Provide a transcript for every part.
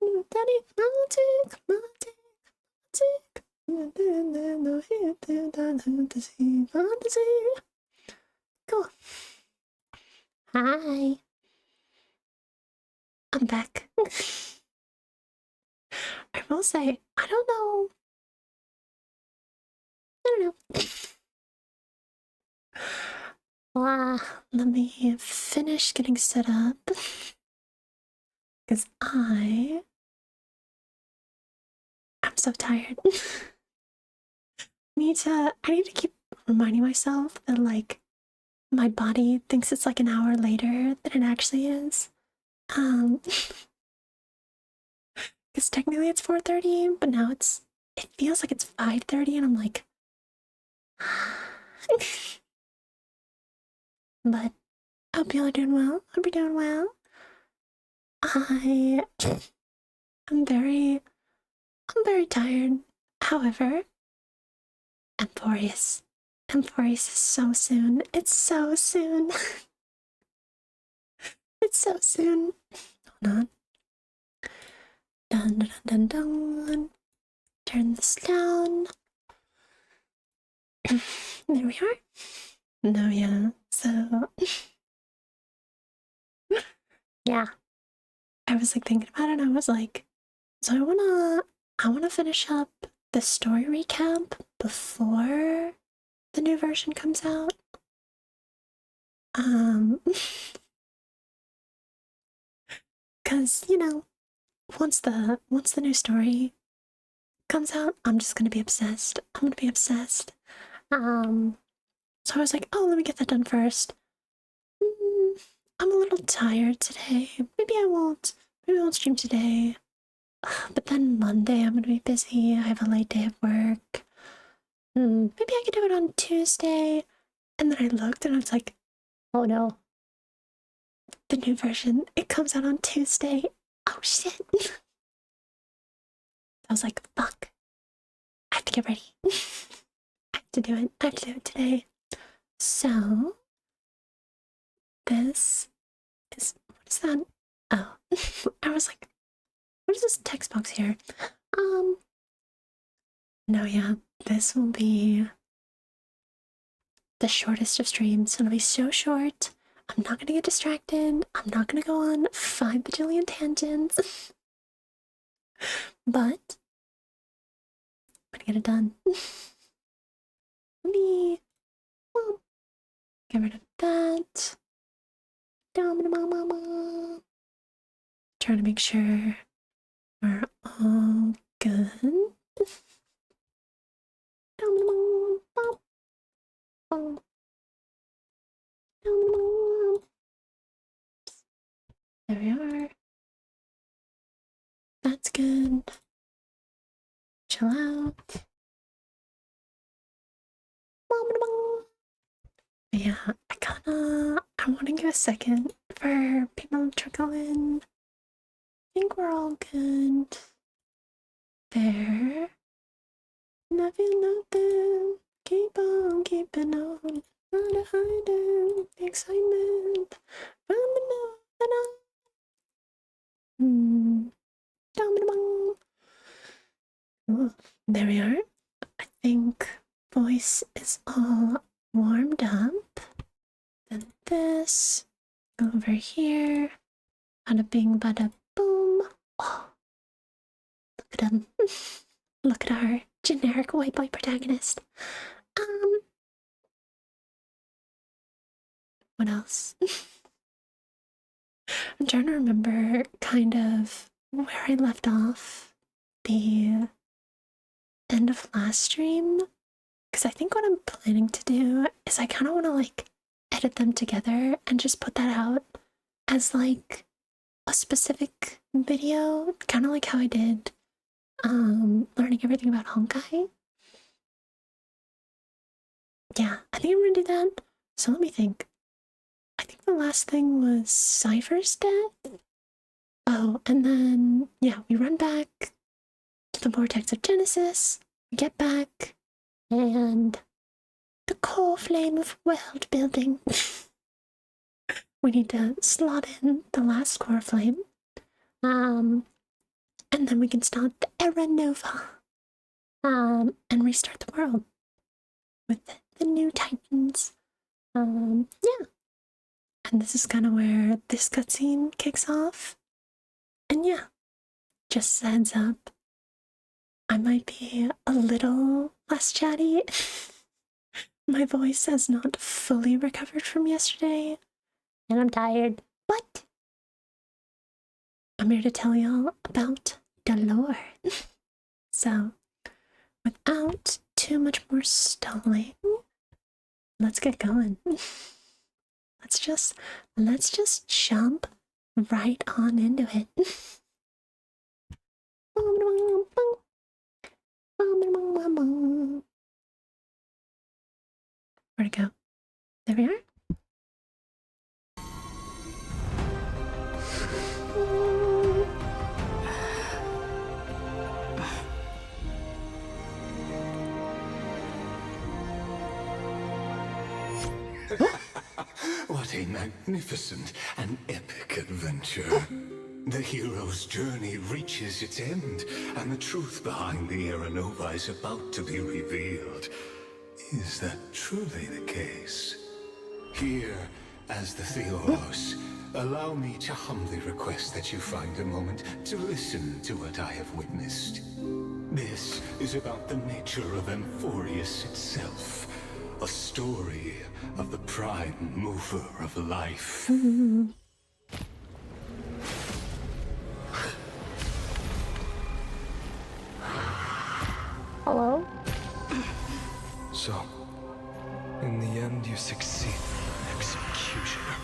Daddy, magic, magic, magic. Fantasy. Cool. Hi. I'm back. I will say, I don't know. I don't know. Let me finish getting set up. Because I'm so tired. I need to keep reminding myself that, like, my body thinks it's like an hour later than it actually is. Because technically it's 4:30, but now it feels like it's 5:30, and I'm like, but I hope y'all are doing well. Hope you're doing well. I I'm very tired. However, Emporius. Emporius is so soon. It's so soon. It's so soon. Hold on. Dun dun dun dun. Turn this down. There we are. No, yeah. So, yeah. I was like thinking about it, and I was like, so I wanna finish up the story recap before the new version comes out. Um, cause once the new story comes out, I'm just gonna be obsessed. I'm gonna be obsessed. Um, so I was like, oh, let me get that done first. I'm a little tired today. Maybe I won't. Maybe I won't stream today. But then Monday I'm gonna be busy. I have a late day at work. Maybe I could do it on Tuesday. And then I looked and I was like, oh no, the new version, it comes out on Tuesday. Oh shit. I was like, fuck. I have to get ready. I have to do it. I have to do it today. So, this what is that? Oh, I was like, what is this text box here? No, yeah, this will be the shortest of streams. It'll be so short. I'm not gonna get distracted. I'm not gonna go on 5 bajillion tangents. But I'm gonna get it done. Let me get rid of that. Trying to make sure we're all good. There we are. That's good. Chill out. Yeah, I want to give a second for people to trickle in. I think we're all good. There. Nothing. Keep on keeping on. Not hiding the excitement from the night. There we are. I think voice is all warmed up. Then this. Go over here. Bada bing, bada boom. Oh, look at him. Look at our generic white boy protagonist. What else? I'm trying to remember kind of where I left off the end of last stream. Because I think what I'm planning to do is I kind of want to like edit them together and just put that out as like a specific video, kind of like how I did learning everything about Honkai. Yeah, I think I'm gonna do that. So let me think. I think the last thing was Cypher's death. Oh, and then yeah, we run back to the Vortex of Genesis, we get back, and the core flame of world building. We need to slot in the last core flame. and then we can start the Era Nova. And restart the world with the new Titans. Yeah. And this is kind of where this cutscene kicks off. And yeah, just heads up, I might be a little less chatty. My voice has not fully recovered from yesterday, and I'm tired, but I'm here to tell y'all about the lore. So, without too much more stalling, let's get going. Let's just jump right on into it. Where'd it go? There we are. What a magnificent and epic adventure. The hero's journey reaches its end, and the truth behind the Era Nova is about to be revealed. Is that truly the case? Here, as the Theoros, allow me to humbly request that you find a moment to listen to what I have witnessed. This is about the nature of Amphorius itself. A story of the prime mover of life. Hello? So, in the end, you succeed, Executioner.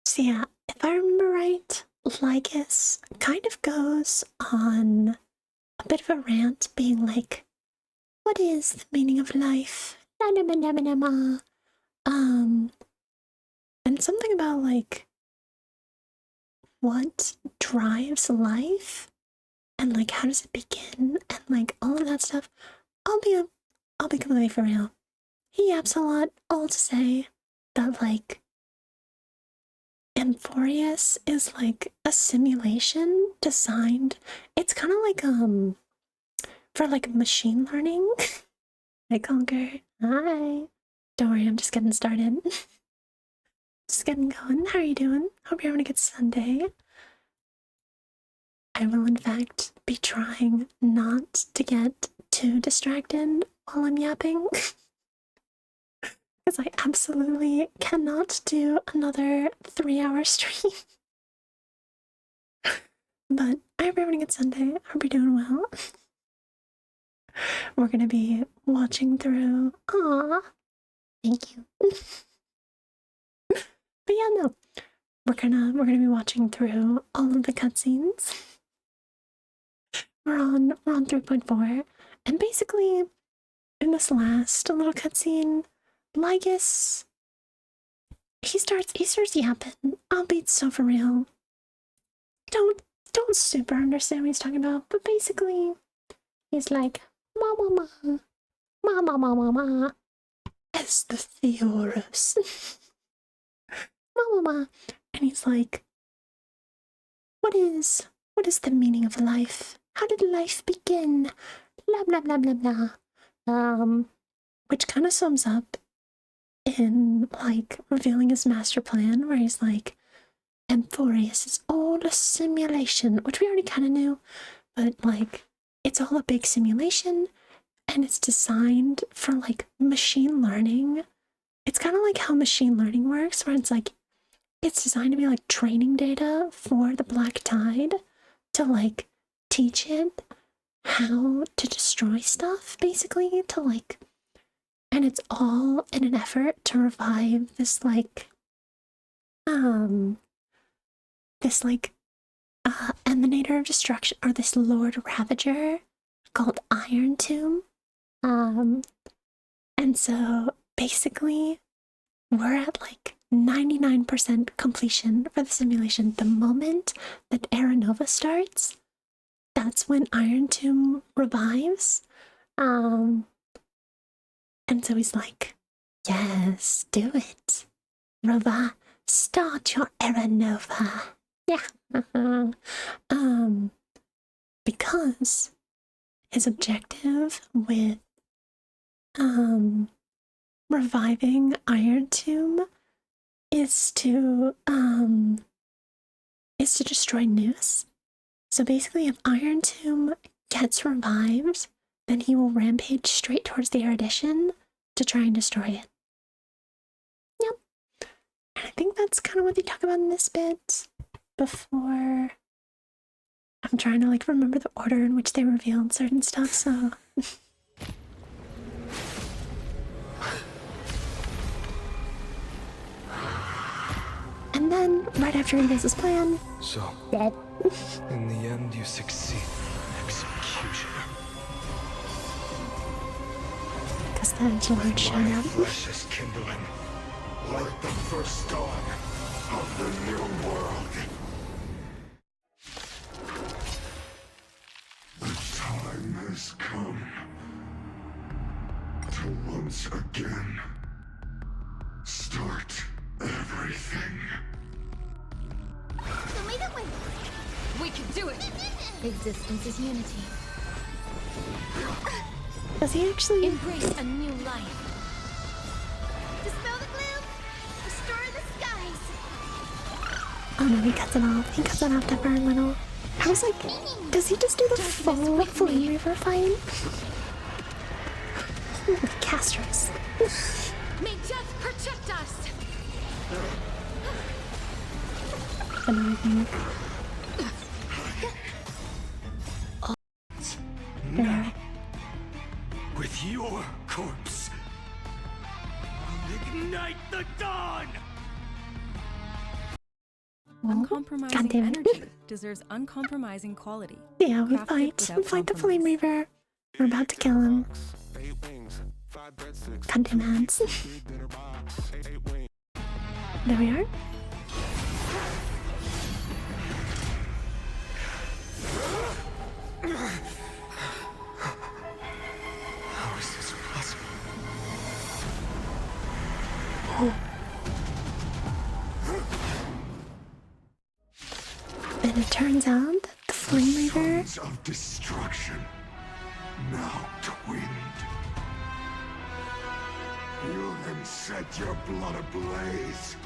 So yeah, if I remember right, Lycus kind of goes on a bit of a rant being like, what is the meaning of life? And something about like what drives life and like how does it begin and like all of that stuff. I'll be completely for real. He yaps a lot, all to say that like Amphorius is like a simulation designed. It's kind of like for like machine learning. Hi Conquer. Hi. Don't worry, I'm just getting started. Just getting going. How are you doing? Hope you're having a good Sunday. I will in fact be trying not to get too distracted while I'm yapping. Because I absolutely cannot do another 3-hour stream. But I hope you're having a good Sunday. I hope you're doing well. We're gonna be watching through. Aww. Thank you. But yeah, no. We're gonna be watching through all of the cutscenes. We're on 3.4. And basically, in this last little cutscene, Lycus he starts yapping. Albeit so for real. Don't super understand what he's talking about, but basically he's like ma as the Theoros. ma, and he's like, what is the meaning of life? How did life begin? Blah blah blah blah blah. Which kind of sums up in like revealing his master plan, where he's like, Amphorius is all a simulation, which we already kind of knew, but like it's all a big simulation and it's designed for like machine learning. It's kind of like how machine learning works, where it's like it's designed to be like training data for the Black Tide to like teach it how to destroy stuff, basically, to like, and it's all in an effort to revive this like emanator of destruction, or this Lord Ravager called Iron Tomb. And so basically we're at like 99% completion for the simulation. The moment that Era Nova starts, that's when Iron Tomb revives. And so he's like, yes, do it. Start your Era Nova. Yeah, Because his objective with reviving Iron Tomb is to destroy Noose. So basically, if Iron Tomb gets revived, then he will rampage straight towards the Erudition to try and destroy it. Yep. And I think that's kind of what they talk about in this bit before. I'm trying to like remember the order in which they revealed certain stuff, so. And then, right after he does his plan, So, dead. in the end, you succeed. Executioner. Because the Edgelord showed My up. flesh is kindling, like the first dawn of the new world. The time has come to once again start everything. We can do it! Existence is unity. Does he actually? Embrace a new life. Dispel the gloom! Restore the skies! Oh no, he cuts it off. He cuts it off to burn little. I was like, does he just do the full Flame Reaver fight? With Castros. May death protect us! Another thing. Now, with your corpse, I'll ignite the dawn! Uncompromising Goddamn it. energy deserves uncompromising quality. Yeah, we Crafted fight. without We fight the Flame compromise. Reaver. We're about to kill him. Goddamn hands. There we are. How is this possible? And it turns out that the Flame Reaver. Sons of destruction, now twinned. You can set your blood ablaze.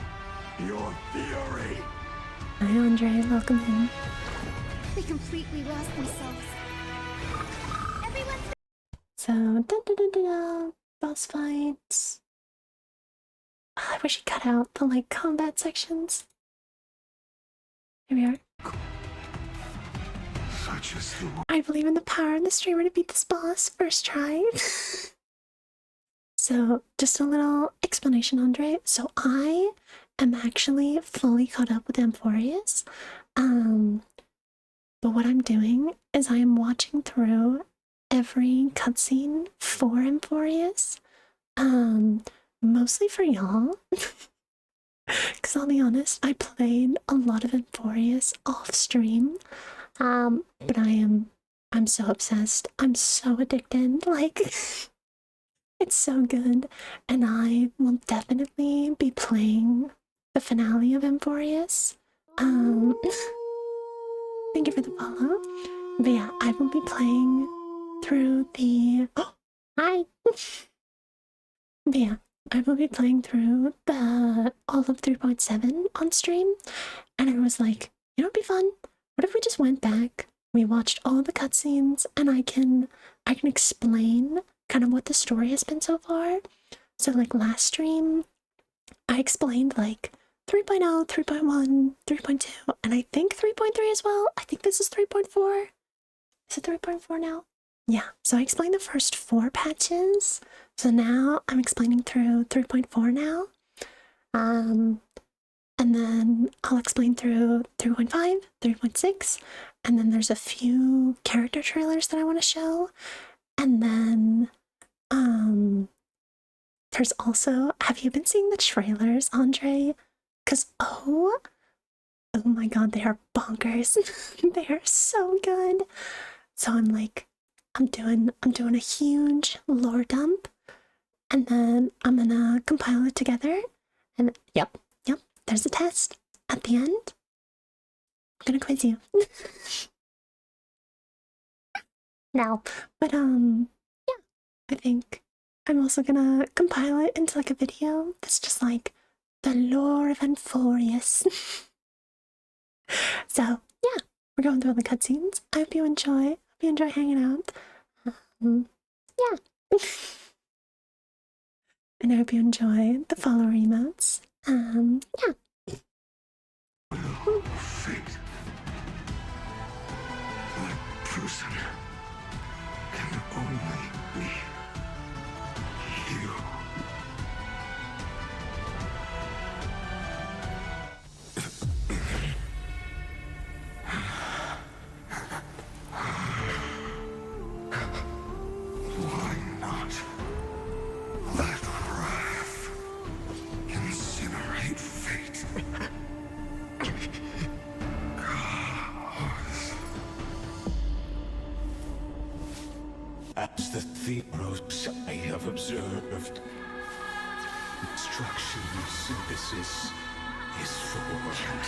Your fury. Hi, Andre. Welcome in. They completely lost themselves. Everyone's So, da-da-da-da-da. Boss fights. I wish he cut out the like combat sections. Here we are. Such is the I believe in the power of the streamer to beat this boss first try. So, just a little explanation, Andre. So, I am actually fully caught up with Amphorius. But what I'm doing is I am watching through every cutscene for Amphorius. Mostly for y'all. Because I'll be honest, I played a lot of Amphorius off stream. But I'm so obsessed. I'm so addicted. Like, it's so good. And I will definitely be playing the finale of Amphorius. Thank you for the follow. But yeah, I will be playing through the. Hi! But yeah, I will be playing through the all of 3.7 on stream. And I was like, you know, it'd be fun. What if we just went back, we watched all the cutscenes, and I can explain kind of what the story has been so far. So like last stream, I explained like 3.0, 3.1, 3.2, and I think 3.3 as well. I think this is 3.4. Is it 3.4 now? Yeah, so I explained the first 4 patches. So now I'm explaining through 3.4 now. And then I'll explain through 3.5, 3.6, and then there's a few character trailers that I want to show. And then there's also, have you been seeing the trailers, Andre? Because oh my god, they are bonkers. They are so good. So I'm doing a huge lore dump, and then I'm gonna compile it together. And yep, there's a test at the end. gonna quiz you. No, but yeah, I think I'm also gonna compile it into like a video that's just like the lore of Amphorius. So yeah, we're going through all the cutscenes. I hope you enjoy. Hope you enjoy hanging out. Yeah. And I hope you enjoy the follower emotes. Yeah. Fate. That person can only be you. Why not let wrath incinerate fate? As the Theros I have observed, destruction synthesis is formed.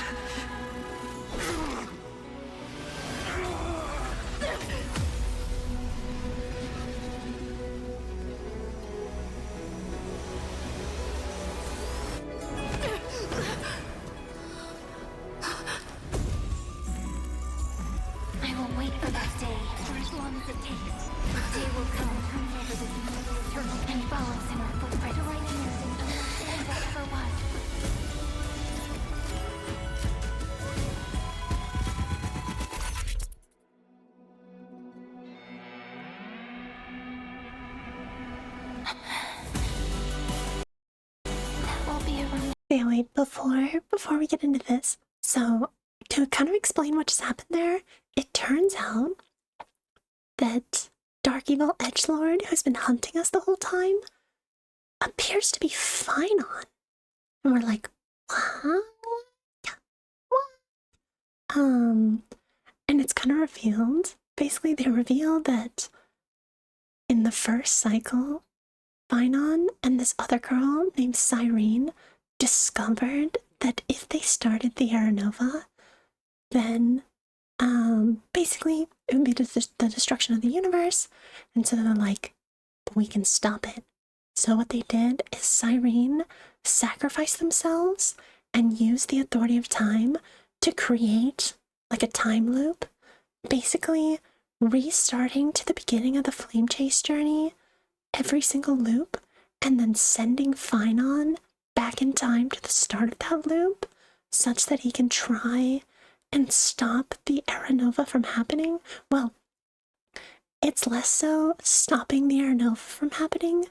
I will wait for that day for as long as it takes. The day will come whenever this immortal eternal and follows in our footprint to right innocent and whatever was. That will be a Wait, before we get into this, so to kind of explain what just happened there, it turns out that Dark Evil Edgelord, who's been hunting us the whole time, appears to be Finon. And we're like, what? What? And it's kind of revealed. Basically, they reveal that in the first cycle, Finon and this other girl named Cyrene discovered that if they started the Aranova, then basically it would be the destruction of the universe. And so they're like, we can stop it. So what they did is Cyrene sacrificed themselves and used the authority of time to create like a time loop, basically restarting to the beginning of the Flame Chase journey every single loop, and then sending Finon back in time to the start of that loop such that he can try and stop the Aranova from happening. Well, it's less so stopping the Aranova from happening,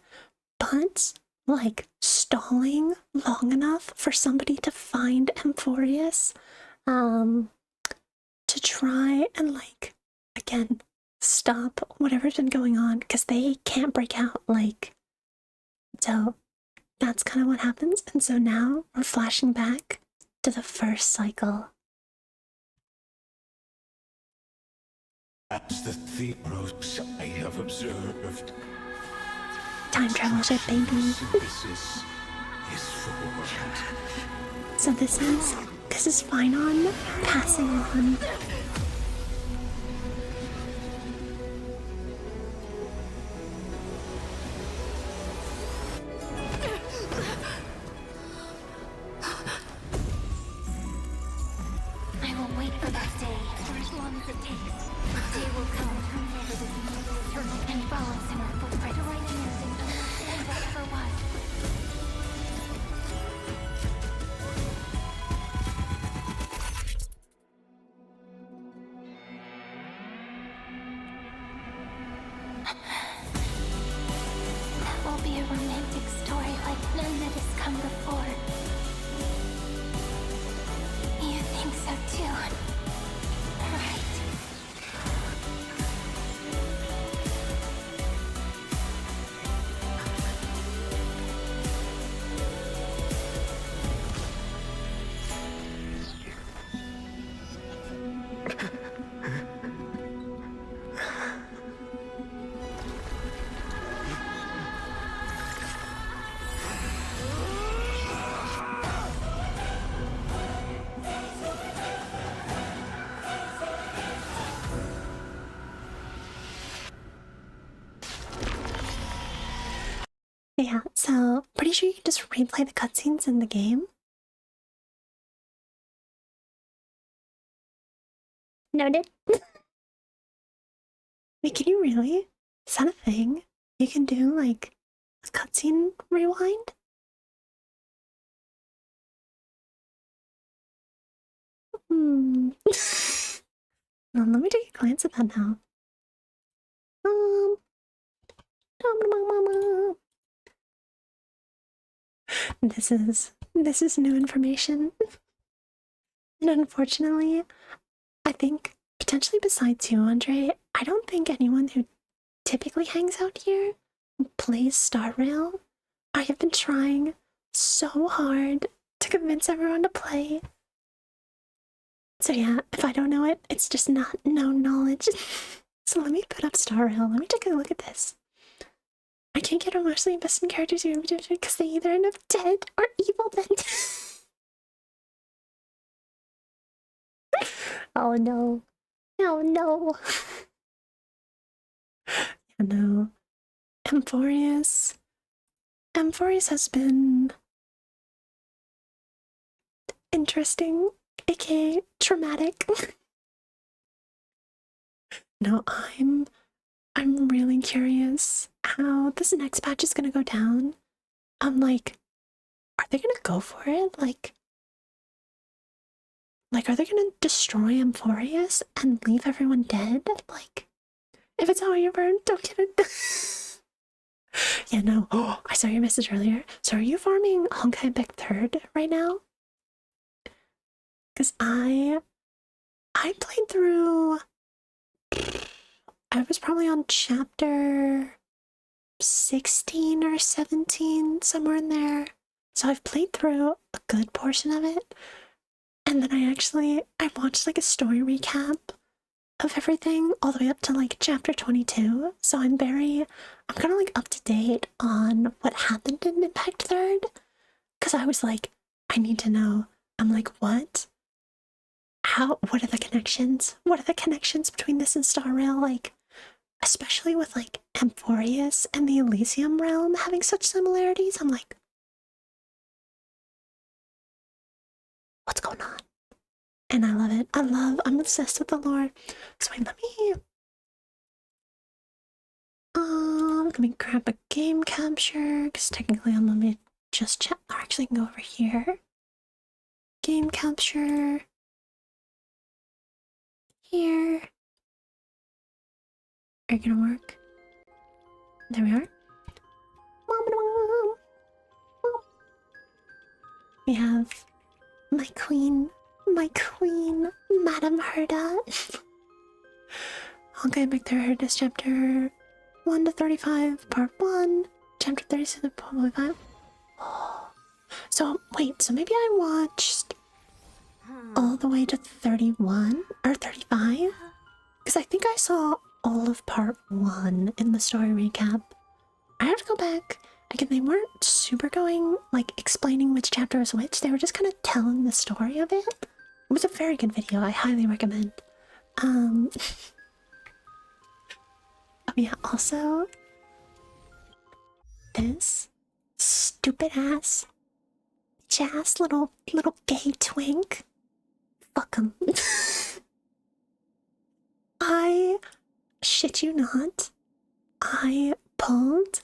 but like stalling long enough for somebody to find Amphorius, to try and like, again, stop whatever's been going on, because they can't break out, like, so that's kind of what happens. And so now we're flashing back to the first cycle. As the Theros I have observed, Time travel ship, baby. synthesis is formed. So this is Finon passing on. I will wait for that day for as long as it takes. The day will come whenever this immortal eternal and follows in our footprint to right innocent and whatever was. That will be a romantic story like none that has come before. You think so too, right? Yeah, so pretty sure you can just replay the cutscenes in the game. Noted. Wait, can you really? Is that a thing? You can do like a cutscene rewind? Hmm. Let me take a glance at that now. Um, this is new information. And unfortunately, I think potentially besides you, Andre, I don't think anyone who typically hangs out here plays Star Rail. I have been trying so hard to convince everyone to play. So yeah, if I don't know it, it's just not known knowledge. So let me put up Star Rail. Let me take a look at this. I can't get emotionally invested in characters because they either end up dead or evil then. Oh no. Oh no. Yeah, no. Amphorius. Amphorius has been interesting, aka traumatic. No, I'm really curious how this next patch is gonna go down. I'm like, are they gonna go for it? Like, are they gonna destroy Amphorius and leave everyone dead? Like, if it's how you burn, don't get it. Yeah, no. Oh, I saw your message earlier. So are you farming Honkai Epic 3rd right now? Because I played through... I was probably on chapter 16 or 17, somewhere in there. So I've played through a good portion of it. And then I watched like a story recap of everything all the way up to like chapter 22. So I'm kind of like up to date on what happened in Impact Third. Because I was like, I need to know. I'm like, what? What are the connections? What are the connections between this and Star Rail? Like, especially with like Amphorius and the Elysium realm having such similarities. I'm like, what's going on? And I love it. I'm obsessed with the lore. So wait, let me grab a game capture, because technically I'm gonna be just chat. Or actually, I can go over here. Game capture. Here. Are you gonna work? There we are. We have my queen, Madame Herda. Honkai Epic 3rd is chapter 1 to 35, part 1, chapter 37, part 5. Oh. So, wait, so maybe I watched all the way to 31 or 35? Because I think I saw all of part 1 in the story recap. I have to go back. Again, they weren't super going, like, explaining which chapter is which. They were just kind of telling the story of it. It was a very good video. I highly recommend. Oh yeah, also... this stupid ass, bitch-ass little gay twink. Fuck him. I shit you not. I pulled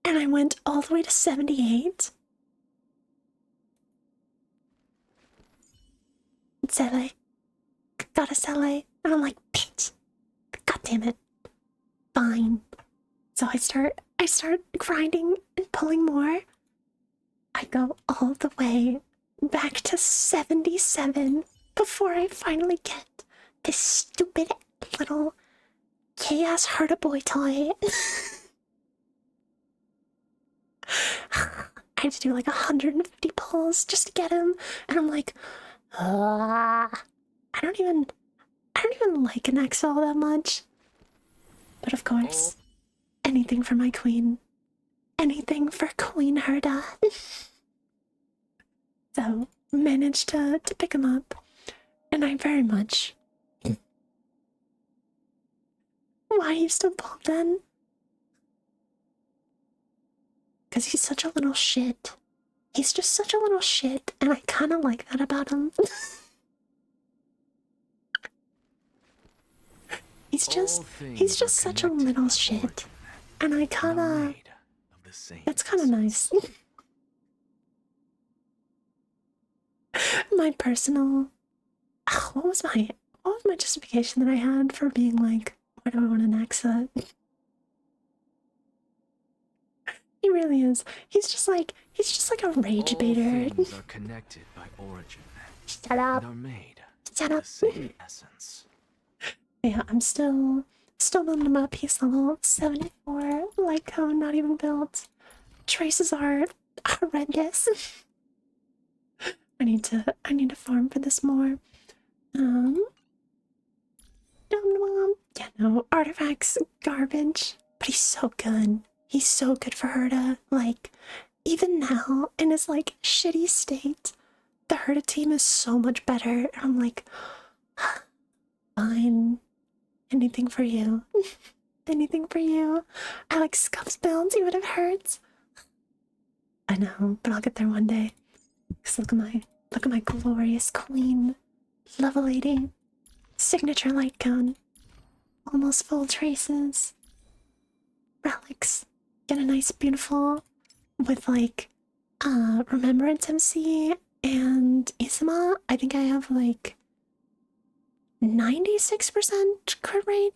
and I went all the way to 78. Sele. Got a Sele. And I'm like, bitch. God damn it. Fine. So I start grinding and pulling more. I go all the way back to 77 before I finally get this stupid little chaos Herda boy toy. I had to do like 150 pulls just to get him, and I'm like, I don't even like an XL that much. But of course, anything for my queen. Anything for Queen Herda. So, managed to pick him up. And I very much... Why are you still pulled then? because he's such a little shit. He's just such a little shit, and I kind of like that about him. he's just such a little shit, and I kind of, it's kind of nice. My personal, what was my justification that I had for being like, why do I want an Axa? He really is. He's just like a rage baiter. Things are connected by origin Shut up. and are made Shut of up. the same essence. Yeah, I'm still building him up. He's level 74. Lyco, not even built. Traces are horrendous. I need to farm for this more. Yeah, no, artifacts garbage, but he's so good. He's so good for Herta. Like, even now in his like shitty state, the Herta team is so much better. And I'm like, fine, anything for you, anything for you. I like Scuff's builds, even if it hurts. I know, but I'll get there one day. Cause look at my glorious queen, level 80, signature light gun, almost full traces, relics. Get a nice, beautiful with like Remembrance MC and Isama. I think I have like 96% crit rate,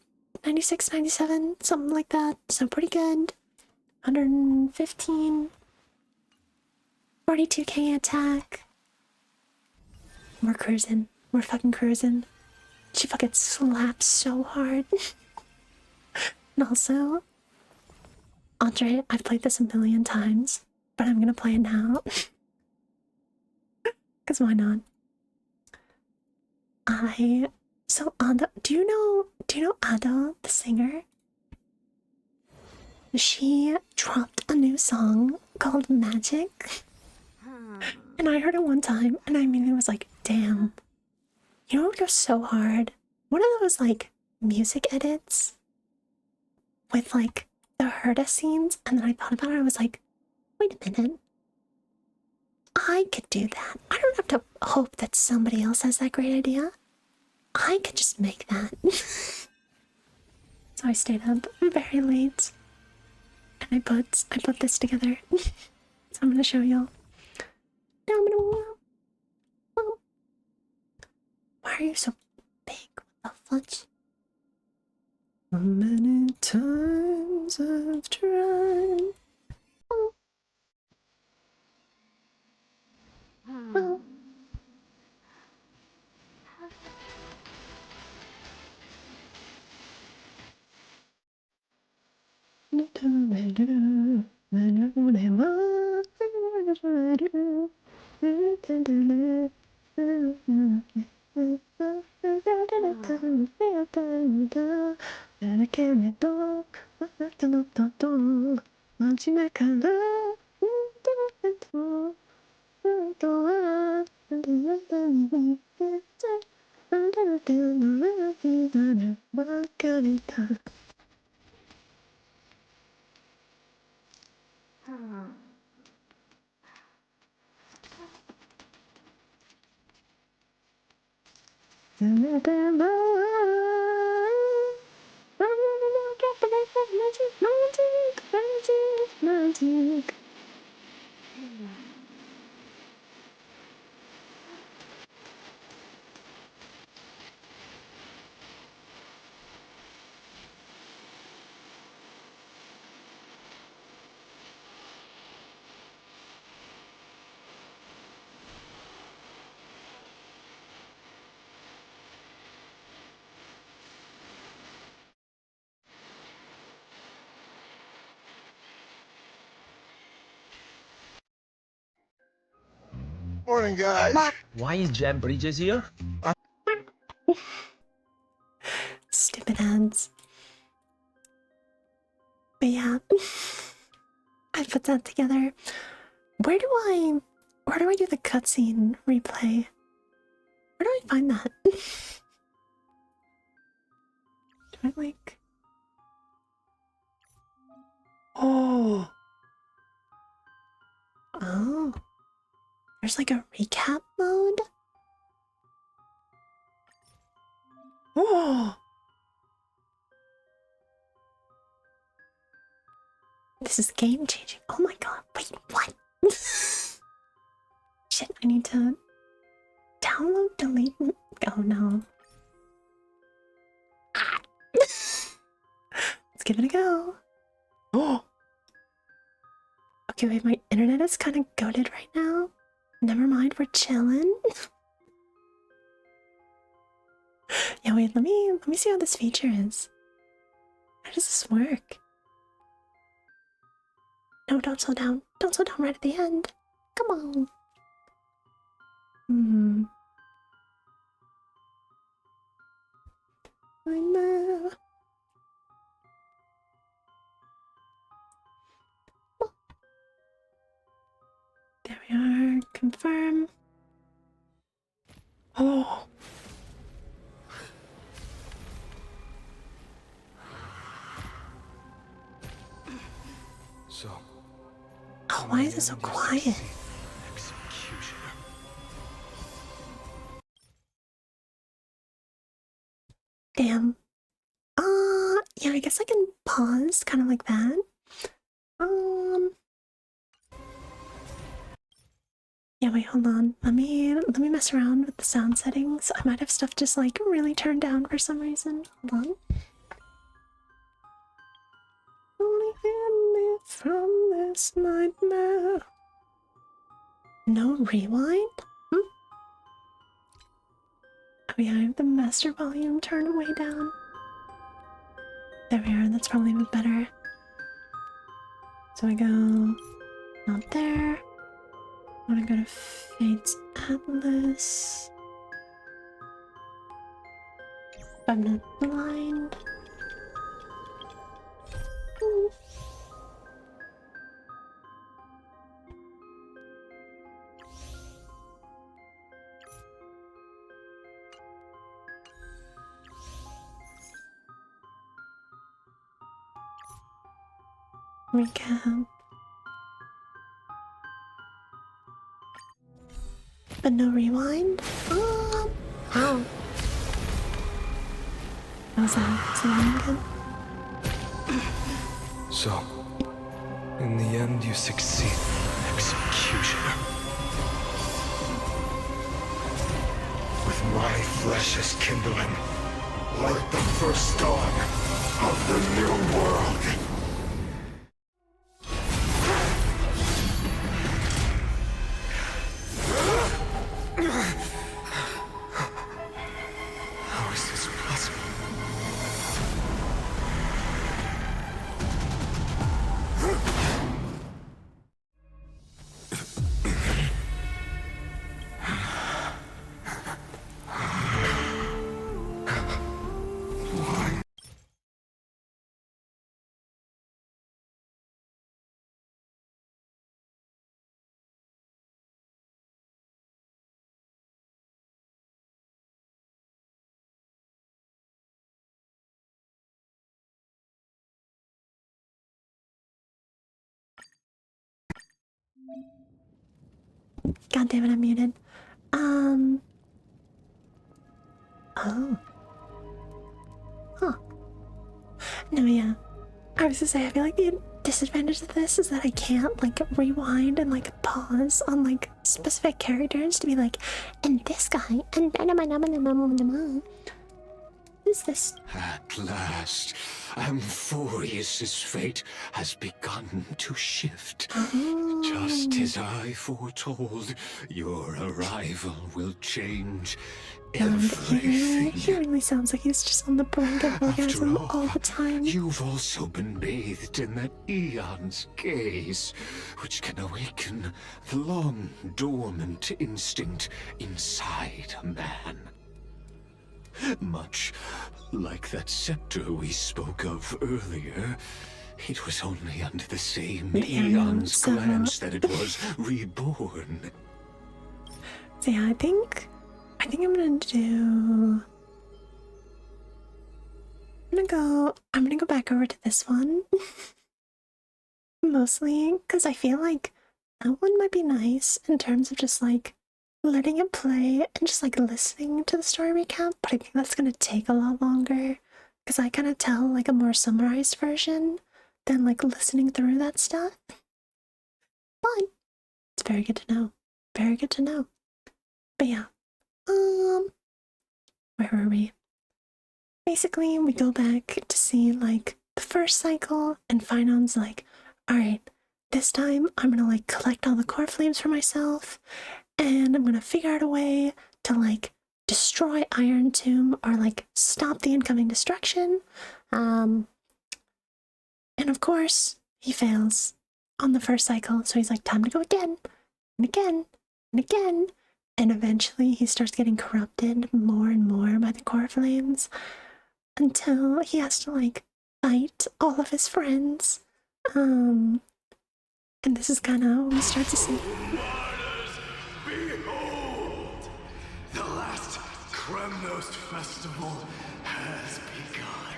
96, 97, something like that. So pretty good. 115, 42k attack. We're cruising. We're fucking cruising. She fucking slaps so hard. And also, Andre, I've played this a million times, but I'm gonna play it now. Cause why not? So Ado, do you know Ado, the singer? She dropped a new song called Magic. And I heard it one time and I immediately was like, damn. You know what would go so hard? One of those like music edits with like the Herta scenes, and then I thought about it, I was like, wait a minute. I could do that. I don't have to hope that somebody else has that great idea. I could just make that. So I stayed up very late and I put this together. So I'm gonna show y'all. Why are you so big? What the fudge? So many times I've tried. Magic. Morning, guys. Why is Jeff Bridges here? Stupid ads. But yeah, I put that together. Where do I do the cutscene replay? Where do I find that? Do I like? Oh, Oh, there's like a recap mode. Oh, this is game changing. Oh my god! Wait, what? Shit! I need to download, delete. Oh no. Ah. Let's give it a go. Oh. Okay, wait. My internet is kind of goated right now. Never mind. We're chilling. Yeah, wait, let me see how this feature is. How does this work? No, don't slow down. Don't slow down right at the end. Come on. I know. There we are. Confirm. Oh. So. Oh, why is it so quiet? Executioner. Damn. Yeah, I guess I can pause, kind of like that. Yeah, wait, hold on. Let me mess around with the sound settings. I might have stuff just like really turned down for some reason. Hold on. Only hid me from this nightmare. No rewind? Oh yeah, I have the master volume turned way down. There we are, that's probably a bit better. So I go not there. I want to go to Fate's Atlas. I'm not blind. Ooh. Recap. But no rewind? Oh! How was that? Is the line good? So. In the end, you succeed. Executioner. With my flesh as kindling, like the first dawn of the new world. How is this possible? God damn it, I'm muted. Oh. Huh. No, yeah. I was to say, I feel like the disadvantage of this is that I can't, like, rewind and, like, pause on, like, specific characters to be like, and this guy, and who's this? At last, Amphorius's fate has begun to shift. Oh. Just as I foretold, your arrival will change everything. He really sounds like he's just on the brink of orgasm all the time. You've also been bathed in that eon's gaze, which can awaken the long dormant instinct inside a man. Much like that scepter we spoke of earlier, it was only under the same eon's glance that it was reborn. So yeah, I think I'm gonna go back over to this one. Mostly because I feel like that one might be nice in terms of just like letting it play and just like listening to the story recap, but I think that's gonna take a lot longer because I kind of tell like a more summarized version than like listening through that stuff. But it's very good to know. Very good to know. But yeah, where were we? Basically, we go back to see like the first cycle, and Finon's like, all right, this time I'm gonna like collect all the core flames for myself, and I'm gonna figure out a way to like destroy Iron Tomb or like stop the incoming destruction. And of course, he fails on the first cycle, so he's like, time to go again, and again, and again. And eventually he starts getting corrupted more and more by the core flames until he has to like fight all of his friends. And this is kind of how we start to see. Behold! The last Kremnos festival has begun.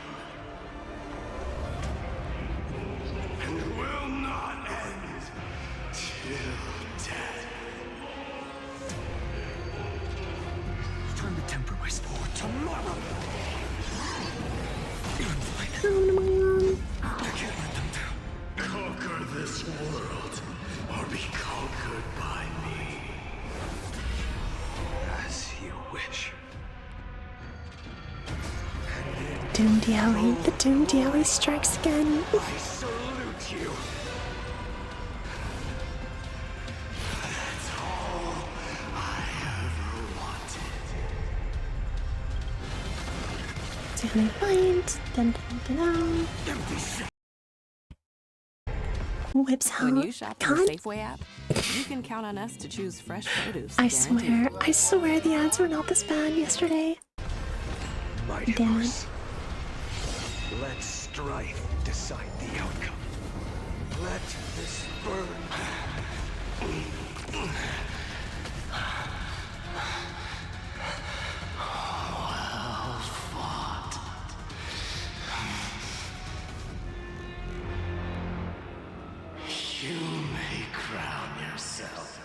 And will not end till death. Time to temper my sport tomorrow. I can't let them down. Conquer this world, or be conquered by me. As you wish. Doom Dialy, the Doom Dialy strikes again. I salute you. That's all I ever wanted. Dialy fight. Dun dun dun dun. Whips out. When you shop in the God, Safeway app, you can count on us to choose fresh produce. I guaranteed. swear the ads were not this bad yesterday. Mighty Damn it. Horse. Let strife decide the outcome. Let this burn. Well fought. You may crown yourself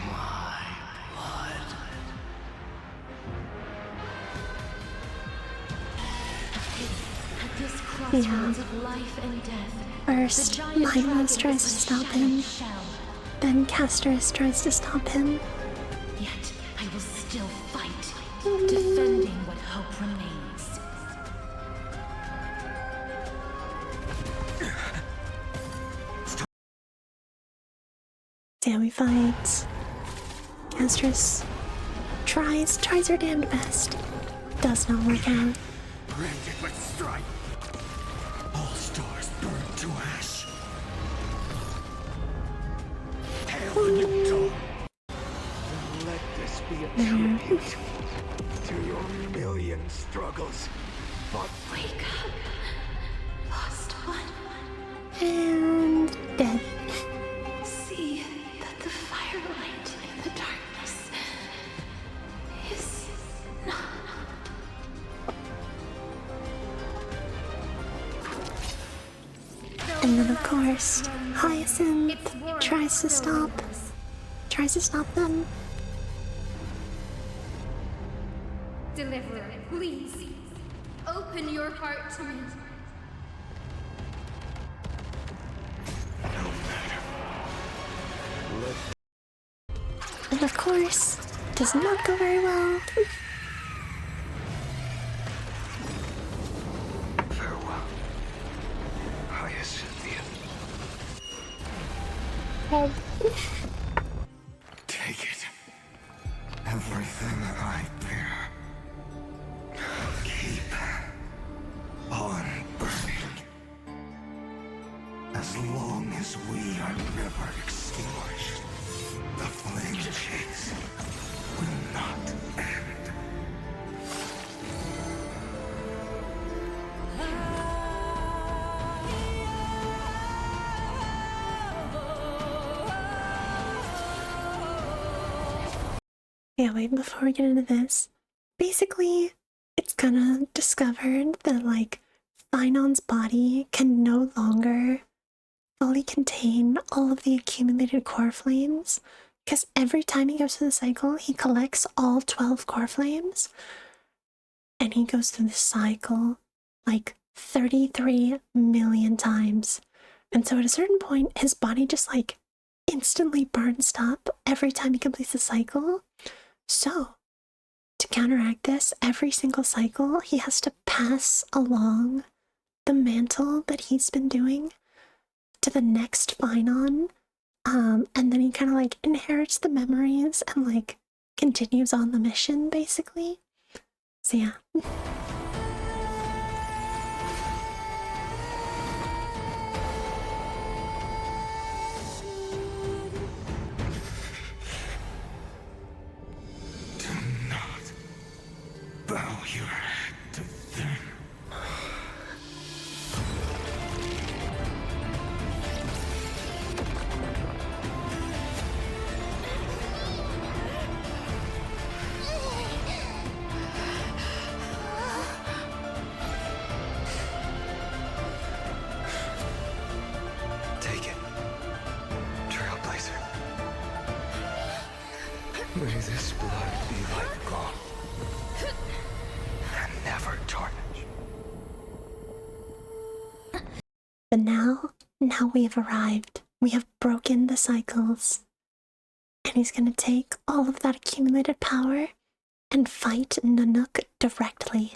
my blood. At this crossroads of life and death, First, the giant Mindless dragon tries is to a stop shining him. shell. Then Castorus tries to stop him. Yet I will still fight, defending what hope remains. Sammy fights. Castorus tries her damned best. Does not work out. Branded with strife. All stars burn to ash. Hail the new dawn. Let this be a tribute to your million struggles. But Wake up, lost one. And dead. See that the firelight in the darkness is not. And then of course, Hyacinth tries to stop them. Deliverer, please, open your heart to me. And of course, does not go very well. farewell, Hyacinthian. Take it. Everything I bear. Keep on burning. As long as we are never extinguished, the flame chase will not end. Yeah, wait, before we get into this, basically, it's kind of discovered that, like, Finon's body can no longer fully contain all of the accumulated core flames, because every time he goes through the cycle, he collects all 12 core flames, and he goes through the cycle like 33 million times. And so at a certain point, his body just like instantly burns up every time he completes the cycle. So to counteract this, every single cycle, he has to pass along the mantle that he's been doing to the next Phynon. And then he kind of like inherits the memories and like continues on the mission, basically. So yeah. Do not bow your head to them. Take it. Trailblazer. May this blood be like gold. And never tarnish. But now we have arrived. We have broken the cycles. And he's gonna take all of that accumulated power and fight Nanook directly.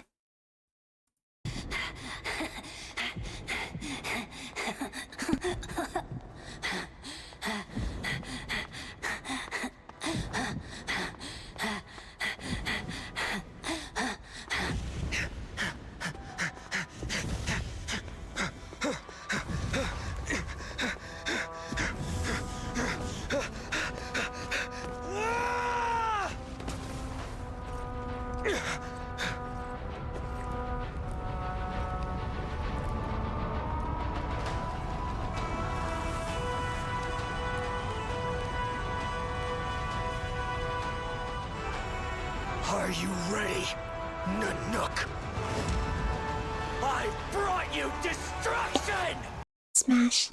Are you ready, Nanook? I brought you destruction! Smash.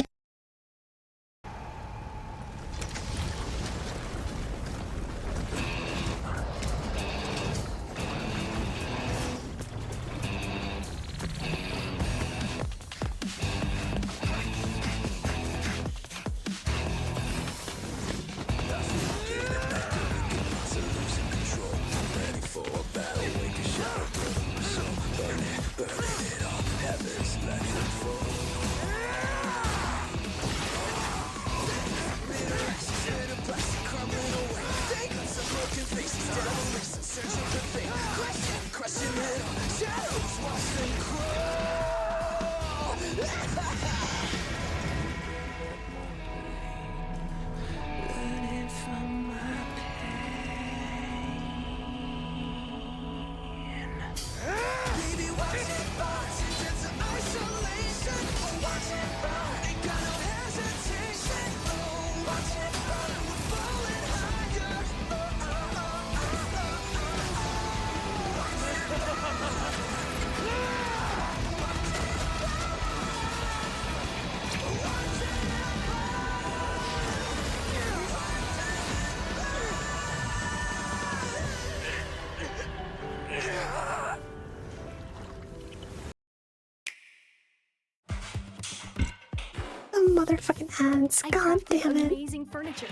Motherfucking ads. I God crafted damn it. amazing furniture.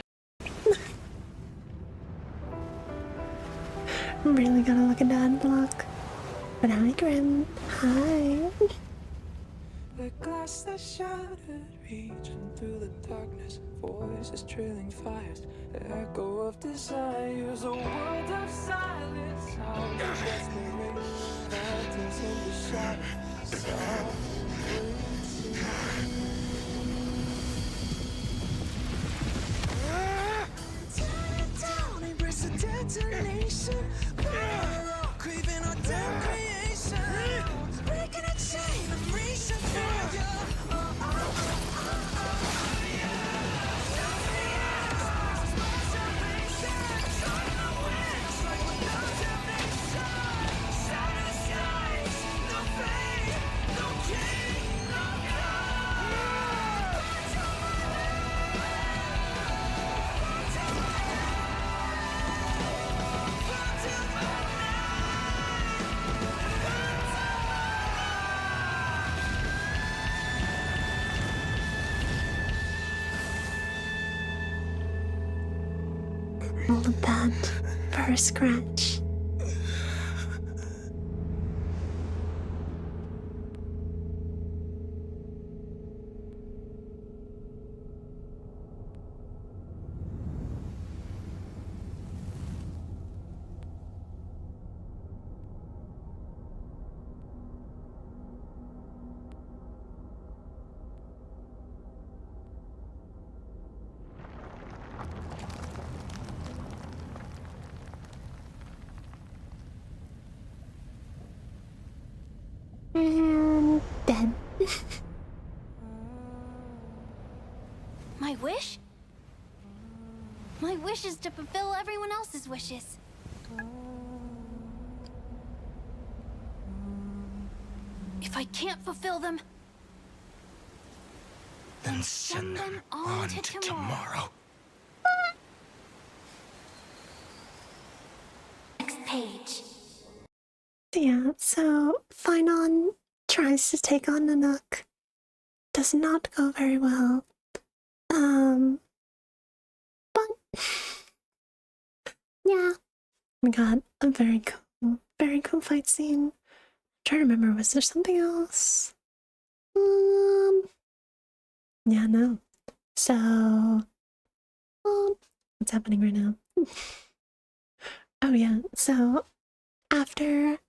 I'm really gonna look at that block. But hi, Grim. Hi. The glass that shattered, reaching through the darkness, voices trailing fires, echo of desires, a world of silence, sound of desperation, phantoms in the shadows, tear it down, embrace the detonation, craving our damn creation, breaking a chain of reaching for you. No pain, no gain. all of that for a scratch. And dead. My wish? My wish is to fulfill everyone else's wishes. If I can't fulfill them, Then send them on to tomorrow. next page. Yeah, so Finon tries to take on Nanook. Does not go very well. But yeah, we got a very cool fight scene. I'm trying to remember, was there something else? Yeah, no. So, what's happening right now? Oh yeah, so after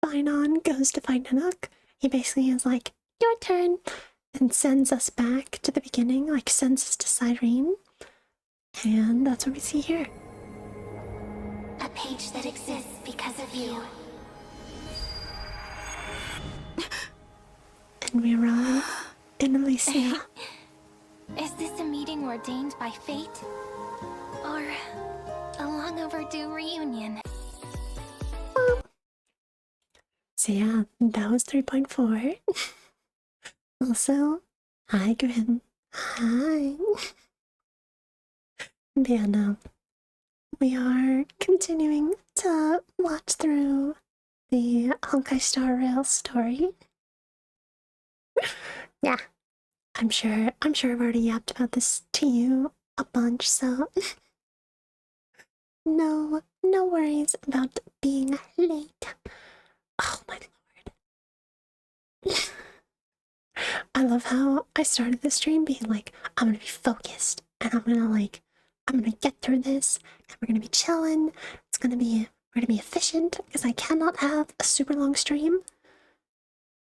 Finon goes to fight Nanook, he basically is like, your turn, and sends us back to the beginning, like sends us to Cyrene. And that's what we see here. A page that exists because of you. And we arrive in Elysia. Is this a meeting ordained by fate? Or a long overdue reunion? So yeah, that was 3.4. Also, hi Gwen. Hi. But yeah, no. We are continuing to watch through the Honkai Star Rail story. Yeah. I'm sure I've already yapped about this to you a bunch, so no worries about being late. Oh my lord. I love how I started the stream being like, I'm gonna be focused and I'm gonna get through this and we're gonna be chilling. We're gonna be efficient because I cannot have a super long stream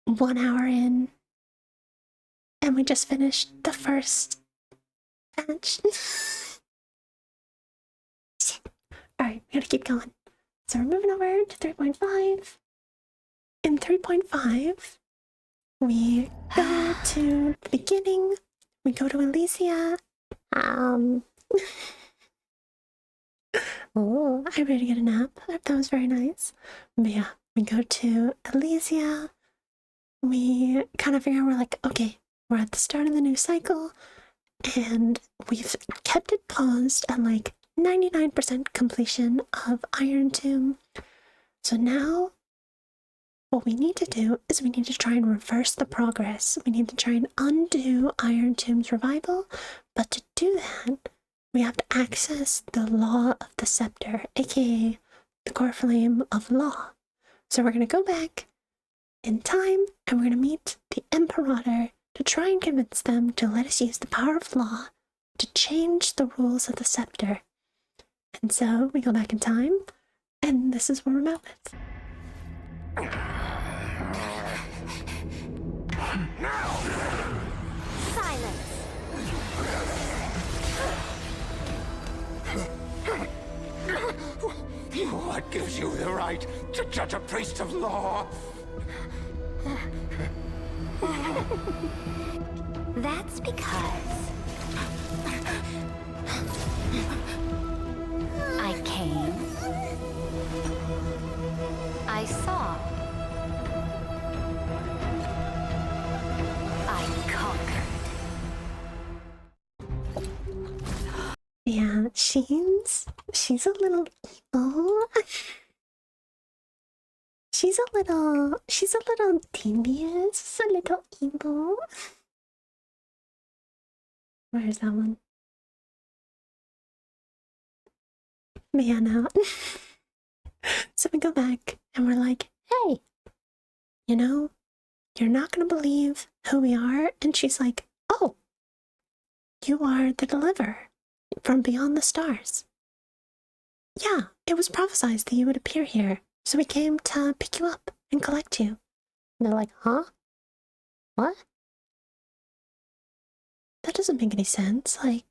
1 hour in and we just finished the first batch. Alright, we gotta keep going. So we're moving over to 3.5. In 3.5, we go to the beginning. We go to Elysia. Oh, I ready to get a nap. That was very nice. But yeah, we go to Elysia. We kind of figure we're like, okay, we're at the start of the new cycle, and we've kept it paused at like 99% completion of Iron Tomb. So now what we need to do is we need to try and reverse the progress. We need to try and undo Iron Tomb's revival, but to do that, we have to access the Law of the Scepter, aka the Core Flame of Law. So we're going to go back in time and we're going to meet the Imperator to try and convince them to let us use the power of law to change the rules of the scepter. And so we go back in time, and this is where we're at with. Silence! What gives you the right to judge a priest of law? That's because I came, I saw, I conquered. Yeah, she's a little evil. She's a little devious, a little evil. Where's that one? But yeah, no. So we go back and we're like, hey, you know, you're not gonna believe who we are. And she's like, oh, you are the deliverer from beyond the stars. Yeah, it was prophesied that you would appear here, so we came to pick you up and collect you. And they're like, huh? What? That doesn't make any sense. Like,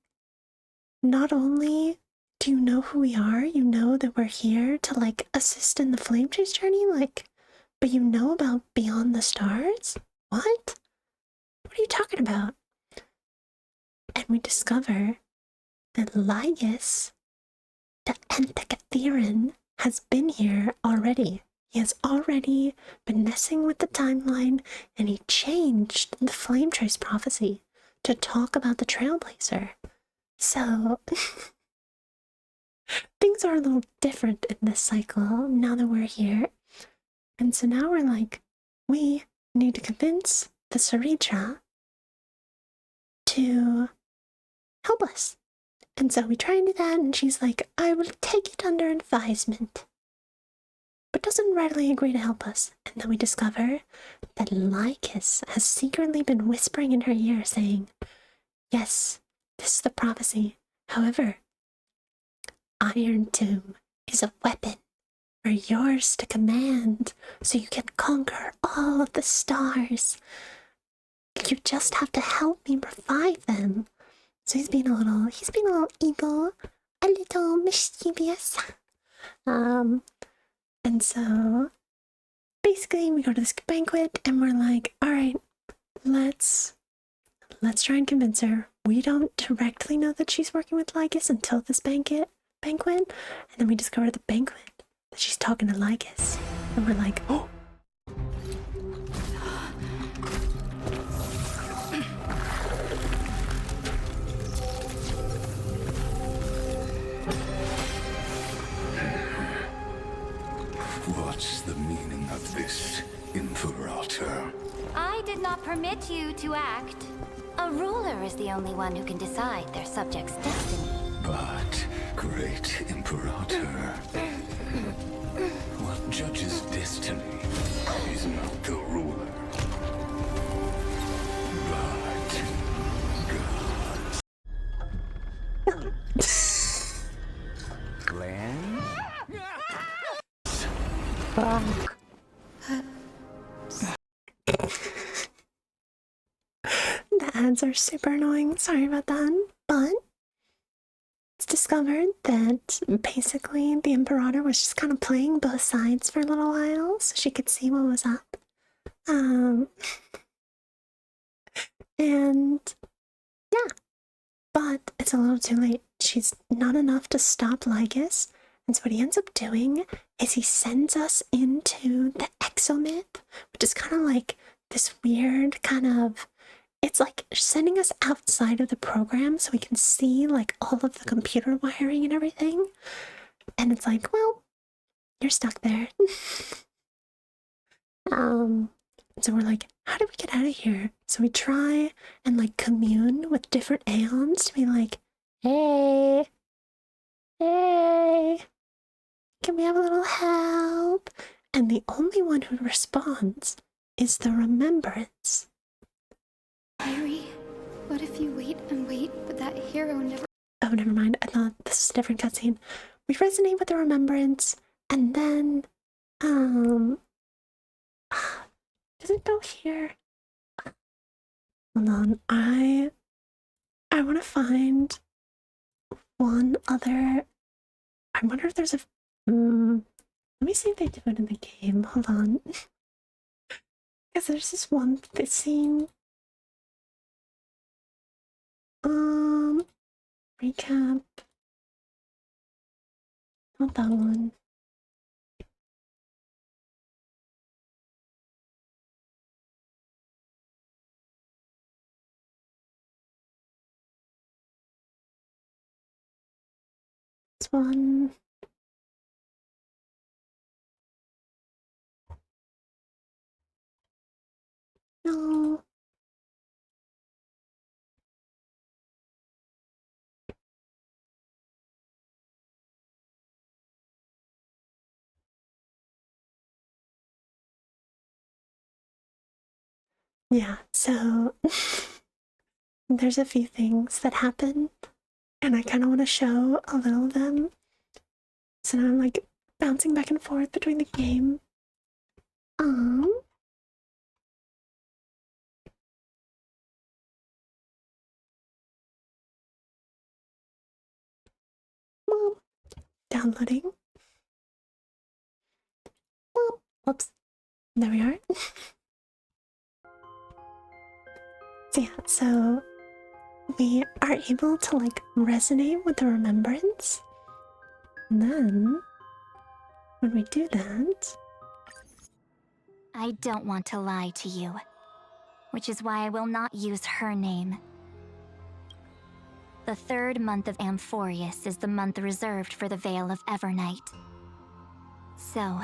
not only do you know who we are, you know that we're here to, like, assist in the Flame Chase journey, like, but you know about Beyond the Stars? What? What are you talking about? And we discover that Lygus, the Antikythera, has been here already. He has already been messing with the timeline, and he changed the Flame Trace prophecy to talk about the Trailblazer. So, things are a little different in this cycle now that we're here. And so now we're like, we need to convince the Saritra to help us. And so we try and do that, and she's like, I will take it under advisement, but doesn't readily agree to help us. And then we discover that Lycus has secretly been whispering in her ear, saying, yes, this is the prophecy. However, Iron Tomb is a weapon for yours to command, so you can conquer all of the stars. You just have to help me revive them. So he's being a little evil, a little mischievous. And so basically we go to this banquet and we're like, all right, let's try and convince her. We don't directly know that she's working with Lycus until this banquet, and then we discover at the banquet that she's talking to Lycus. And we're like, oh, What's the meaning of this, Imperator? I did not permit you to act. A ruler is the only one who can decide their subject's destiny. But, great Imperator, what judges destiny is not the ruler, but God. Glenn? fuck. The ads are super annoying. Sorry about that. But it's discovered that basically the Imperator was just kind of playing both sides for a little while so she could see what was up. And yeah, but it's a little too late. She's not enough to stop Lycus. And so what he ends up doing is he sends us into the Exomyth, which is kind of like this weird kind of, it's like sending us outside of the program so we can see like all of the computer wiring and everything. And it's like, well, you're stuck there. So we're like, how do we get out of here? So we try and like commune with different aeons to be like, hey, can we have a little help? And the only one who responds is the Remembrance. Irie, what if you wait and wait, but that hero never... Oh, never mind. I thought this was a different cutscene. We resonate with the Remembrance, and then, does it go here? Hold on. I want to find one other. I wonder if there's a. Let me see if they do it in the game. Hold on. Because there's this one scene. Recap. Not that one. This one. No. Yeah, so there's a few things that happen, and I kind of want to show a little of them. So now I'm like bouncing back and forth between the game. Mom, downloading. Mom, whoops. There we are. So yeah, so we are able to like resonate with the remembrance. And then when we do that, I don't want to lie to you, which is why I will not use her name. The third month of Amphorius is the month reserved for the Veil of Evernight. So,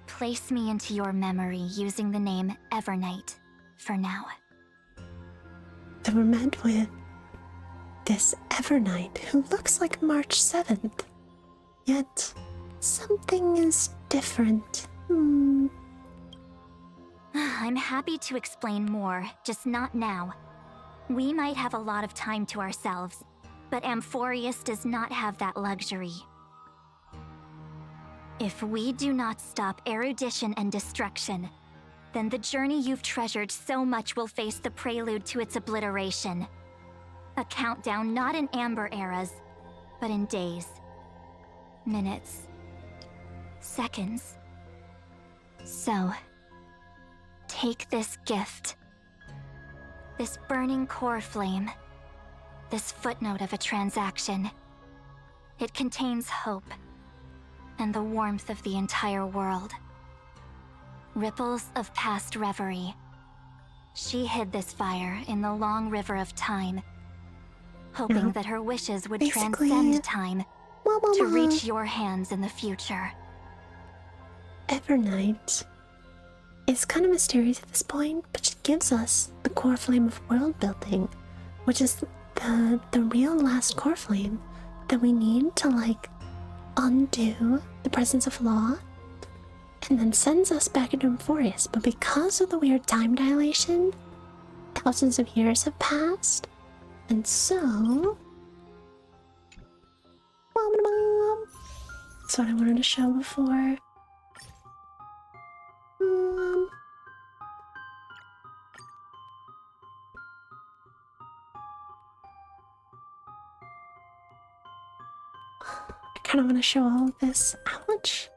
place me into your memory using the name Evernight for now. so we're met with this Evernight who looks like March 7th. Yet, something is different. I'm happy to explain more, just not now. We might have a lot of time to ourselves, but Amphorius does not have that luxury. If we do not stop erudition and destruction, then the journey you've treasured so much will face the prelude to its obliteration. A countdown not in amber eras, but in days, minutes, seconds. So, take this gift. This burning core flame. This footnote of a transaction. It contains hope and the warmth of the entire world. Ripples of past reverie. She hid this fire in the long river of time, hoping that her wishes would Basically, transcend time to reach your hands in the future. Evernight is kind of mysterious at this point, but she gives us the core flame of world building, which is the real last core flame that we need to like undo the presence of law, and then sends us back into Amphorius. But because of the weird time dilation, thousands of years have passed, and so that's what I wanted to show before. I kind of want to show all of this. Ouch.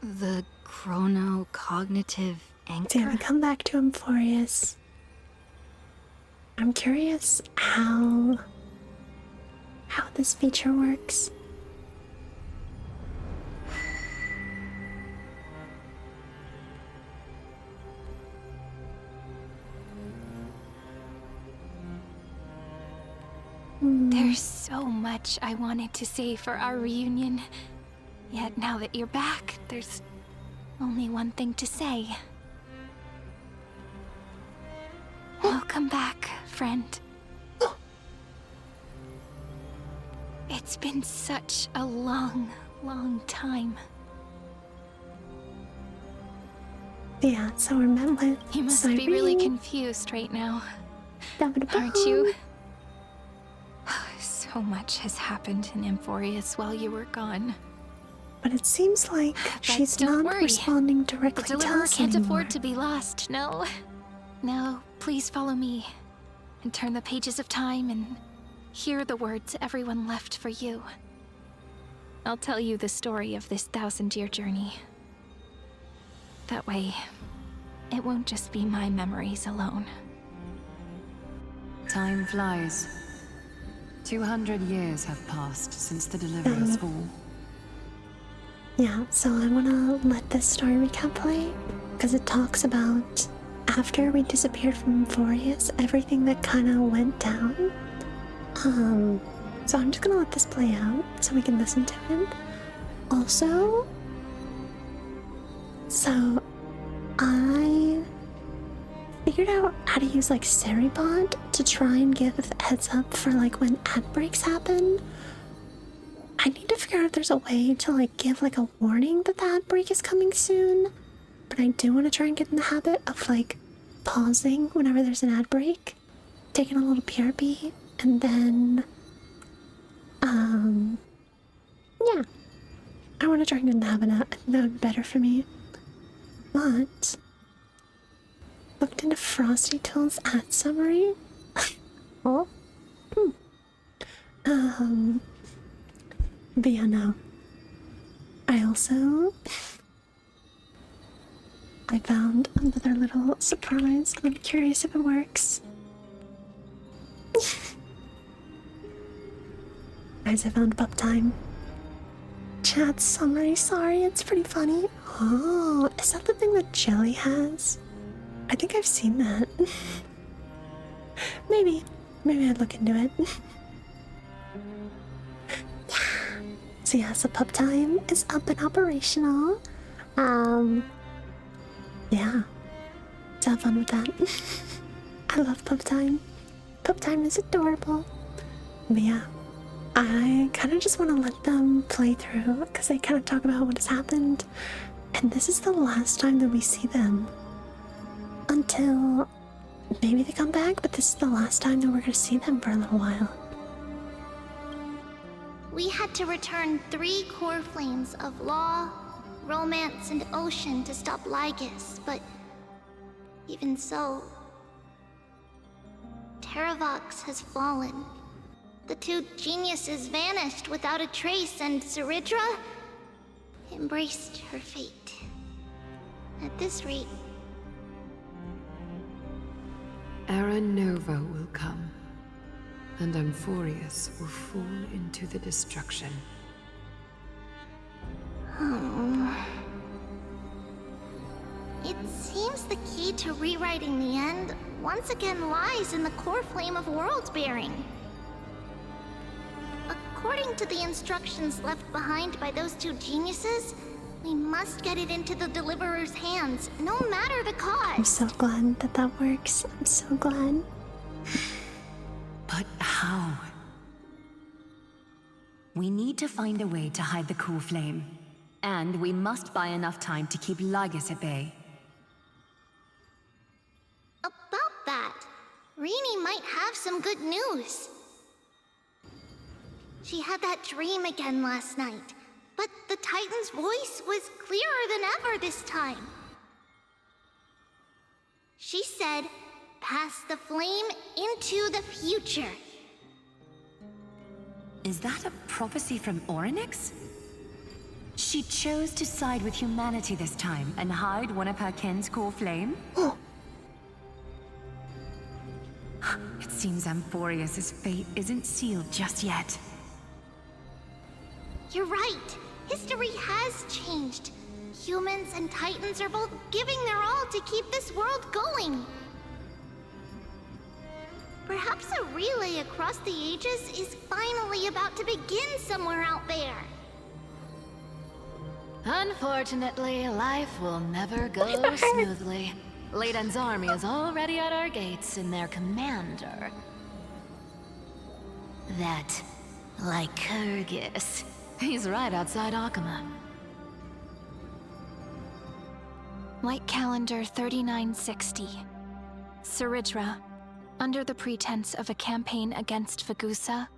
The chronocognitive anchor? So we come back to Amphorius. I'm curious how this feature works. There's so much I wanted to say for our reunion. Yet now that you're back, there's only one thing to say. Welcome back, friend. It's been such a long, long time. Yeah, so we're met with You must be really confused right now, aren't you? So much has happened in Amphorius while you were gone. But it seems like she's don't not worry. responding The directly to deliverer us can't anymore. afford to be lost, no. Now, please follow me and turn the pages of time and hear the words everyone left for you. I'll tell you the story of this 1,000-year journey. That way, it won't just be my memories alone. Time flies. 200 years have passed since the Deliverer's fall. Yeah, so I want to let this story recap play, because it talks about after we disappeared from Amphorius, everything that kind of went down. So I'm just gonna let this play out so we can listen to it. Also, so I figured out how to use like Seribot to try and give heads up for like when ad breaks happen. I need to figure out if there's a way to like give like a warning that the ad break is coming soon. But I do want to try and get in the habit of like pausing whenever there's an ad break, taking a little PRP, and then yeah. I want to try and get in the habit of that. I think that would be better for me. But looked into Frosty Tools ad summary. Oh. But yeah, no. I also I found another little surprise, and I'm curious if it works. Guys, I found Pup Time. Chat summary, sorry, it's pretty funny. Oh, is that the thing that Jelly has? I think I've seen that. Maybe I'd look into it. Yeah. So yeah, so Pup Time is up and operational. Yeah. Let's have fun with that. I love Pup Time. Pup Time is adorable. But yeah, I kind of just want to let them play through because they kind of talk about what has happened. And this is the last time that we see them. Until maybe they come back, but this is the last time that we're going to see them for a little while. We had to return 3 core flames of law, romance, and ocean to stop Lygus, but even so, Terravox has fallen. The 2 geniuses vanished without a trace, and Seridra embraced her fate. At this rate, Era Nova will come, and Amphorius will fall into the destruction. It seems the key to rewriting the end once again lies in the core flame of world-bearing. According to the instructions left behind by those 2 geniuses, we must get it into the Deliverer's hands, no matter the cost. I'm so glad that that works. I'm so glad. But how? We need to find a way to hide the core flame. And we must buy enough time to keep Lygus at bay. About that, Rini might have some good news. She had that dream again last night, but the Titan's voice was clearer than ever this time. She said, "Pass the flame into the future." Is that a prophecy from Orynyx? She chose to side with humanity this time and hide one of her kin's core flame? It seems Amphorius' fate isn't sealed just yet. You're right. History has changed. Humans and Titans are both giving their all to keep this world going. Perhaps a relay across the ages is finally about to begin somewhere out there. Unfortunately, life will never go smoothly. Leiden's army is already at our gates, and their commander... that Lycurgus. He's right outside Akama. Light calendar 3960. Seridra, under the pretense of a campaign against Fagusa,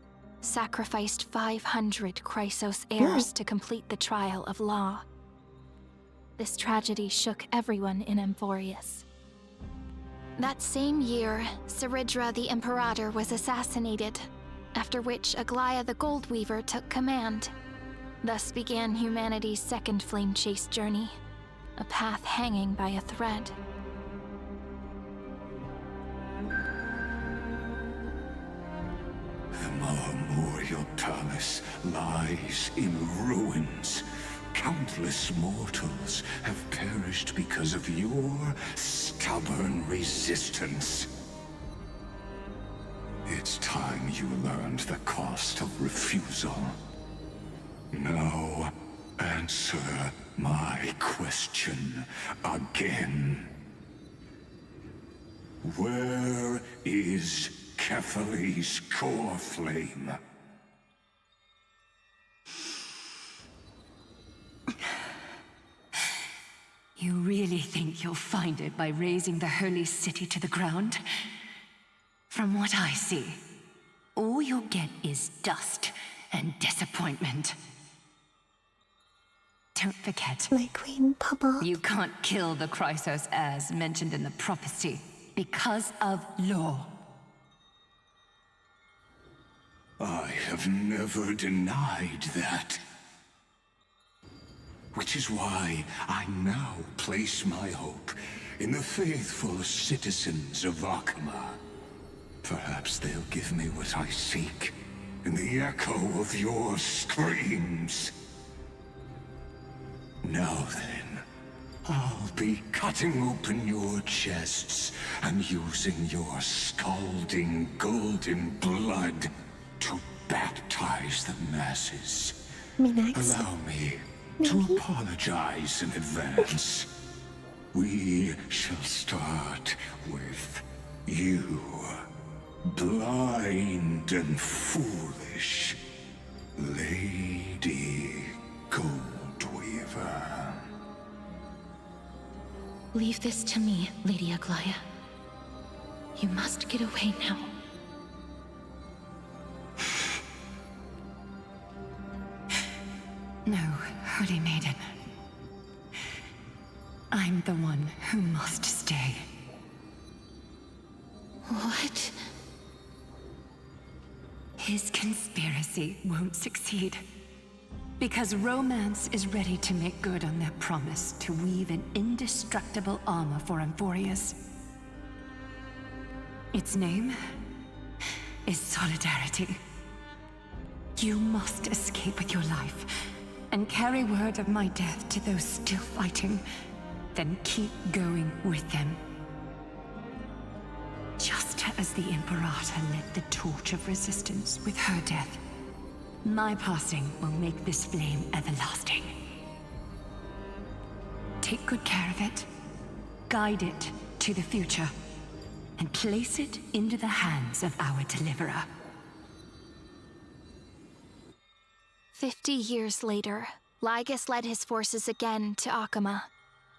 sacrificed 500 Chrysos heirs to complete the trial of law. This tragedy shook everyone in Amphorius. That same year, Seridra the Imperator was assassinated, after which Aglaya the Goldweaver took command. Thus began humanity's second flame chase journey, a path hanging by a thread. The Memorial Palace lies in ruins. Countless mortals have perished because of your stubborn resistance. It's time you learned the cost of refusal. Now, answer my question again. Where is Kefali's core flame? think you'll find it by razing the holy city to the ground? From what I see, all you'll get is dust and disappointment. Don't forget, My queen, Papa. you can't kill the Chrysos as mentioned in the prophecy because of law. I have never denied that. Which is why I now place my hope in the faithful citizens of Akama. Perhaps they'll give me what I seek in the echo of your screams. Now then, I'll be cutting open your chests and using your scalding golden blood to baptize the masses. Me next. Allow me to apologize in advance. We shall start with you, blind and foolish Lady Goldweaver. Leave this to me, Lady Aglaya. You must get away now. No, Holy Maiden. I'm the one who must stay. What? His conspiracy won't succeed. Because Romance is ready to make good on their promise to weave an indestructible armor for Amphorius. Its name is Solidarity. You must escape with your life and carry word of my death to those still fighting, then keep going with them. Just as the Imperator lit the torch of resistance with her death, my passing will make this flame everlasting. Take good care of it, guide it to the future, and place it into the hands of our deliverer. 50 years later, Lygus led his forces again to Akama.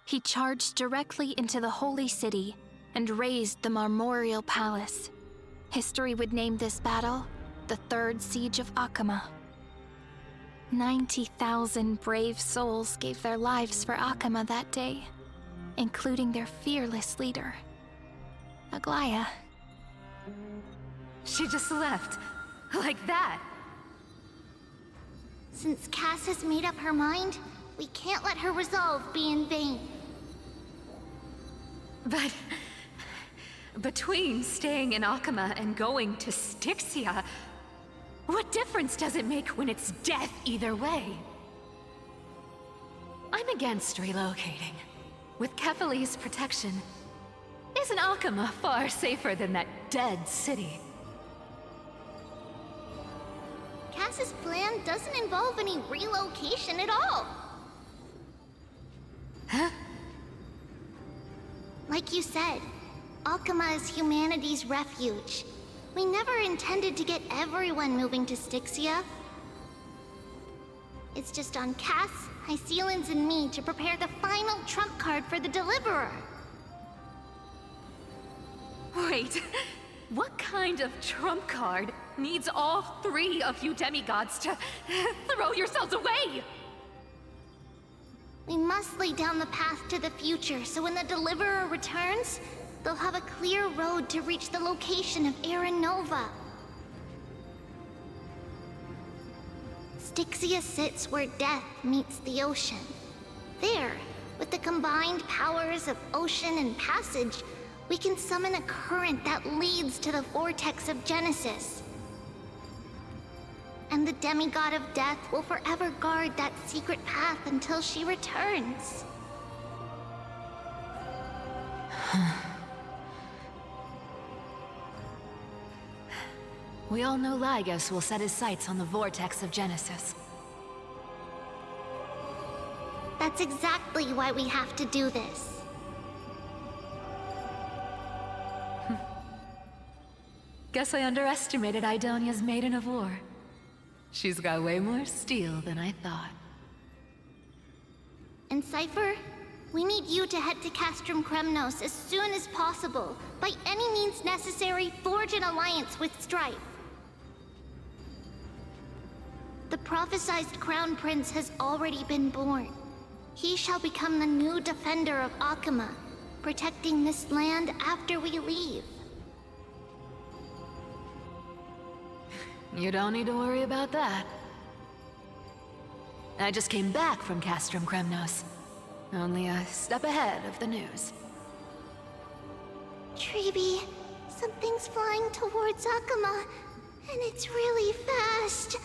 He charged directly into the Holy City and razed the Marmorial Palace. History would name this battle the Third Siege of Akama. 90,000 brave souls gave their lives for Akama that day, including their fearless leader, Aglaya. She just left, like that. Since Cass has made up her mind, we can't let her resolve be in vain. But between staying in Akama and going to Styxia, what difference does it make when it's death either way? I'm against relocating. With Kefali's protection, isn't Akama far safer than that dead city? Cass's plan doesn't involve any relocation at all. Huh? Like you said, Akama is humanity's refuge. We never intended to get everyone moving to Styxia. It's just on Cass, Hycealans, and me to prepare the final trump card for the Deliverer. Wait, what kind of trump card needs all three of you demigods to throw yourselves away? We must lay down the path to the future, so when the Deliverer returns, they'll have a clear road to reach the location of Era Nova. Styxia sits where death meets the ocean. There, with the combined powers of ocean and passage, we can summon a current that leads to the vortex of Genesis. And the demigod of death will forever guard that secret path until she returns. We all know Lygus will set his sights on the vortex of Genesis. That's exactly why we have to do this. Guess I underestimated Idonia's Maiden of War. She's got way more steel than I thought. And Cypher, We need you to head to Castrum Kremnos as soon as possible. By any means necessary, forge an alliance with Strife. The prophesized Crown Prince has already been born. He shall become the new defender of Akama, protecting this land after we leave. You don't need to worry about that. I just came back from Castrum Kremnos. Only a step ahead of the news. Treeby, something's flying towards Akama, and it's really fast.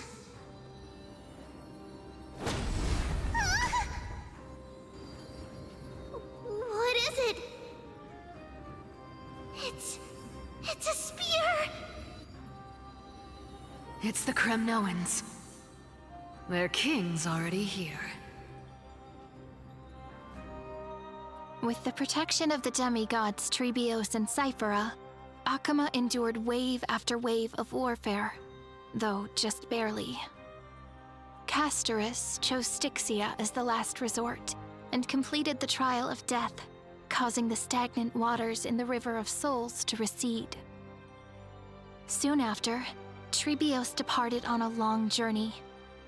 Ah! What is it? It's a spear! It's the Kremnoans. Their king's already here. With the protection of the demigods Trebios and Cyphera, Akama endured wave after wave of warfare, though just barely. Castorus chose Styxia as the last resort, and completed the trial of death, causing the stagnant waters in the River of Souls to recede. Soon after, Trebios departed on a long journey.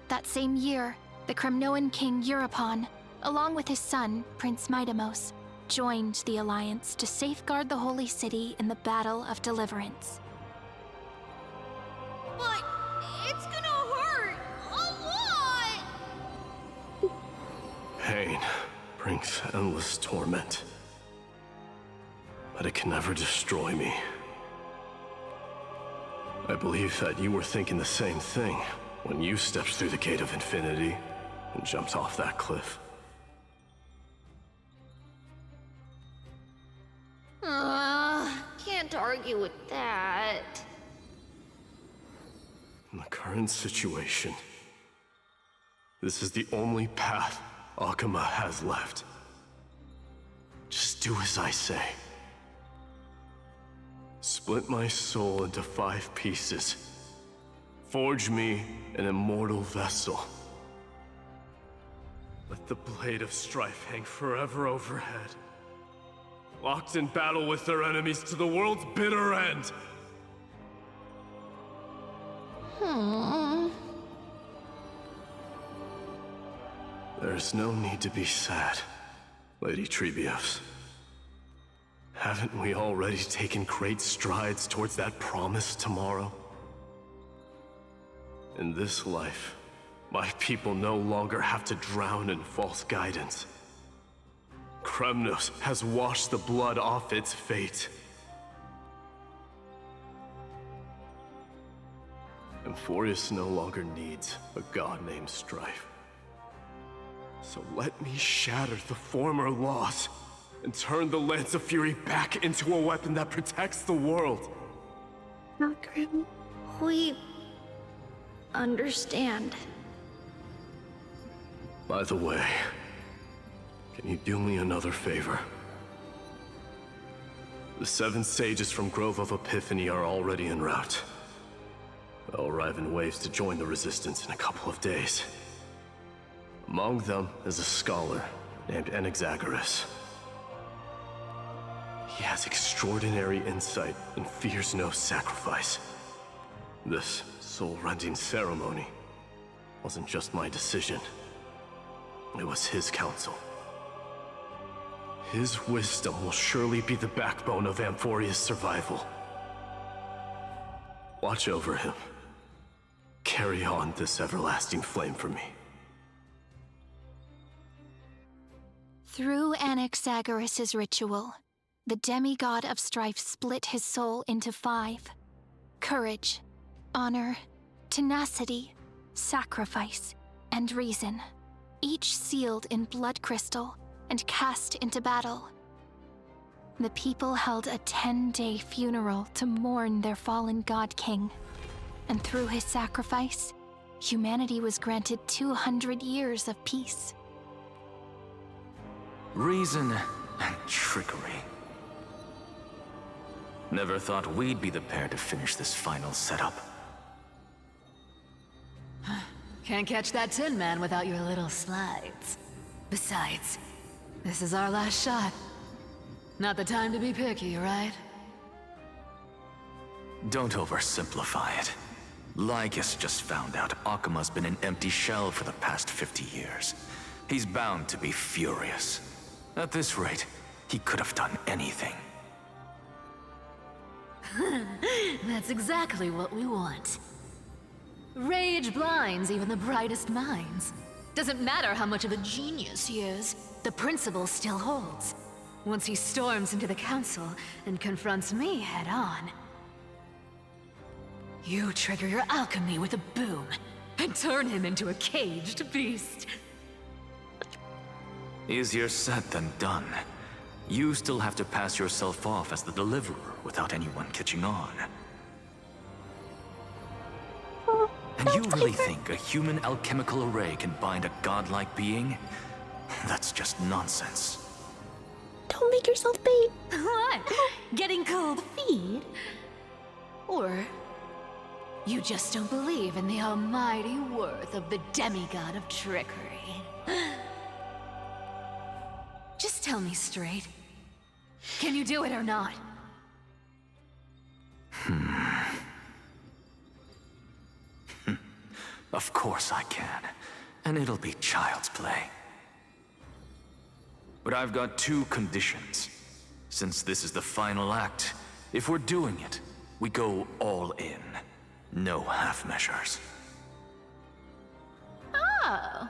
That same year, the Kremnoan king Euripon, along with his son, Prince Midamos, joined the Alliance to safeguard the Holy City in the Battle of Deliverance. But it's gonna hurt a lot! Pain brings endless torment, but it can never destroy me. I believe that you were thinking the same thing when you stepped through the Gate of Infinity and jumped off that cliff. Can't argue with that. In the current situation, this is the only path Akama has left. Just do as I say. Split my soul into 5 pieces. Forge me an immortal vessel. Let the blade of strife hang forever overhead. Locked in battle with their enemies to the world's bitter end. There's no need to be sad, Lady Trebios. Haven't we already taken great strides towards that promised tomorrow? In this life, my people no longer have to drown in false guidance. Kremnos has washed the blood off its fate. Amphorius no longer needs a god named Strife. So let me shatter the former laws and turn the Lance of Fury back into a weapon that protects the world. Not Grim. We understand. By the way, can you do me another favor? The 7 sages from Grove of Epiphany are already en route. They'll arrive in waves to join the Resistance in a couple of days. Among them is a scholar named Anaxagoras. He has extraordinary insight and fears no sacrifice. This soul-rending ceremony wasn't just my decision. It was his counsel. His wisdom will surely be the backbone of Amphoria's survival. Watch over him. Carry on this everlasting flame for me. Through Anaxagoras' ritual, the demigod of strife split his soul into 5. Courage, honor, tenacity, sacrifice, and reason, each sealed in blood crystal and cast into battle. The people held a 10-day funeral to mourn their fallen god king, and through his sacrifice, humanity was granted 200 years of peace. Reason and trickery. Never thought we'd be the pair to finish this final setup. Can't catch that Tin Man without your little slides. Besides, This is our last shot. Not the time to be picky, right? Don't oversimplify it. Lygus just found out Akima's been an empty shell for the past 50 years. He's bound to be furious. At this rate, he could have done anything. That's exactly what we want. Rage blinds even the brightest minds. Doesn't matter how much of a genius he is, the principle still holds. Once he storms into the council and confronts me head-on, you trigger your alchemy with a boom and turn him into a caged beast. Easier said than done. You still have to pass yourself off as the deliverer without anyone catching on. And you really think a human alchemical array can bind a godlike being? That's just nonsense. Don't make yourself bait. What? Getting cold feet? Or you just don't believe in the almighty worth of the demigod of trickery? Just tell me straight. Can you do it or not? Of course I can. And it'll be child's play. But I've got two conditions. Since this is the final act, if we're doing it, we go all in. No half measures. Oh,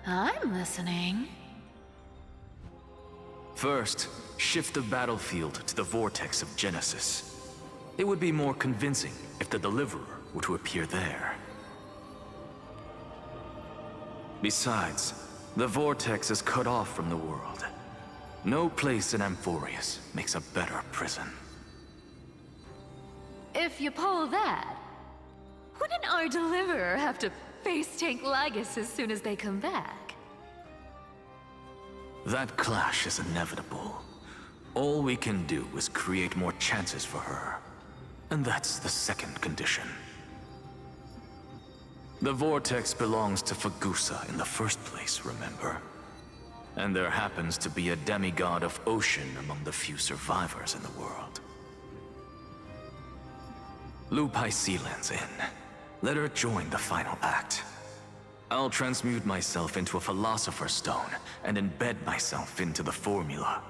I'm listening. First, shift the battlefield to the vortex of Genesis. It would be more convincing if the Deliverer were to appear there. Besides, the vortex is cut off from the world. No place in Amphorius makes a better prison. If you pull that, wouldn't our Deliverer have to face tank Lygus as soon as they come back? That clash is inevitable. All we can do is create more chances for her. And that's the second condition. The vortex belongs to Fagusa in the first place, remember? And there happens to be a demigod of ocean among the few survivors in the world. Lupai Sealand's in. Let her join the final act. I'll transmute myself into a Philosopher's Stone and embed myself into the formula.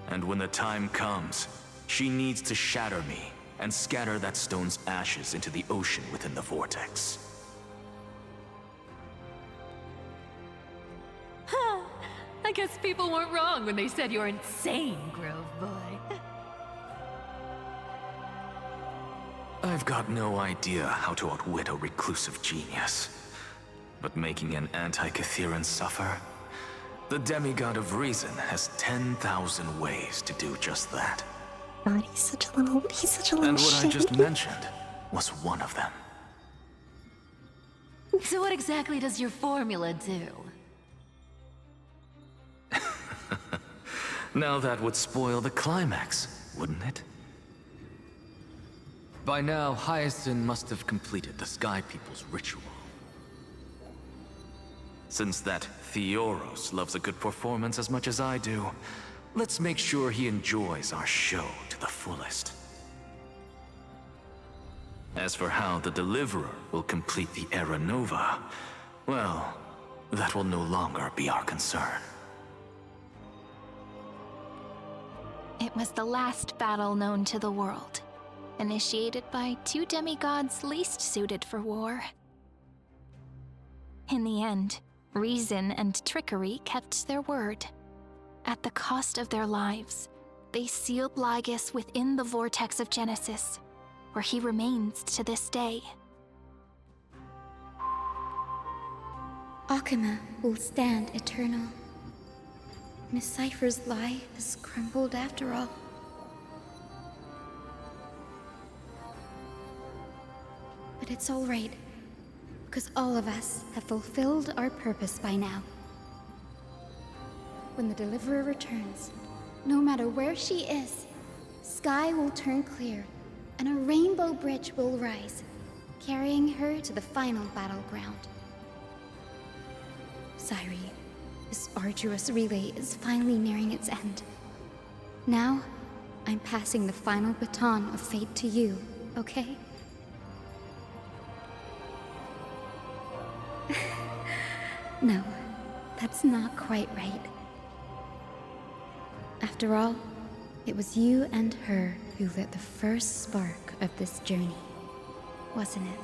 And when the time comes, she needs to shatter me and scatter that stone's ashes into the ocean within the vortex. I guess people weren't wrong when they said you're insane, Grove Boy. I've got no idea how to outwit a reclusive genius. But making an anti-Catheran suffer? The demigod of reason has 10,000 ways to do just that. God, he's such a little And what shit. I just mentioned was one of them. So what exactly does your formula do? Now that would spoil the climax, wouldn't it? By now, Hyacinth must have completed the Sky People's ritual. Since that Theoros loves a good performance as much as I do, let's make sure he enjoys our show to the fullest. As for how the Deliverer will complete the Era Nova, well, that will no longer be our concern. It was the last battle known to the world, initiated by two demigods least suited for war. In the end, reason and trickery kept their word. At the cost of their lives, they sealed Lygus within the vortex of Genesis, where he remains to this day. Akima will stand eternal. Miss Cypher's lie has crumbled after all. But it's all right, because all of us have fulfilled our purpose by now. When the Deliverer returns, no matter where she is, sky will turn clear, and a rainbow bridge will rise, carrying her to the final battleground. Cyrene, This arduous relay is finally nearing its end. Now, I'm passing the final baton of fate to you, okay? No, that's not quite right. After all, it was you and her who lit the first spark of this journey, wasn't it?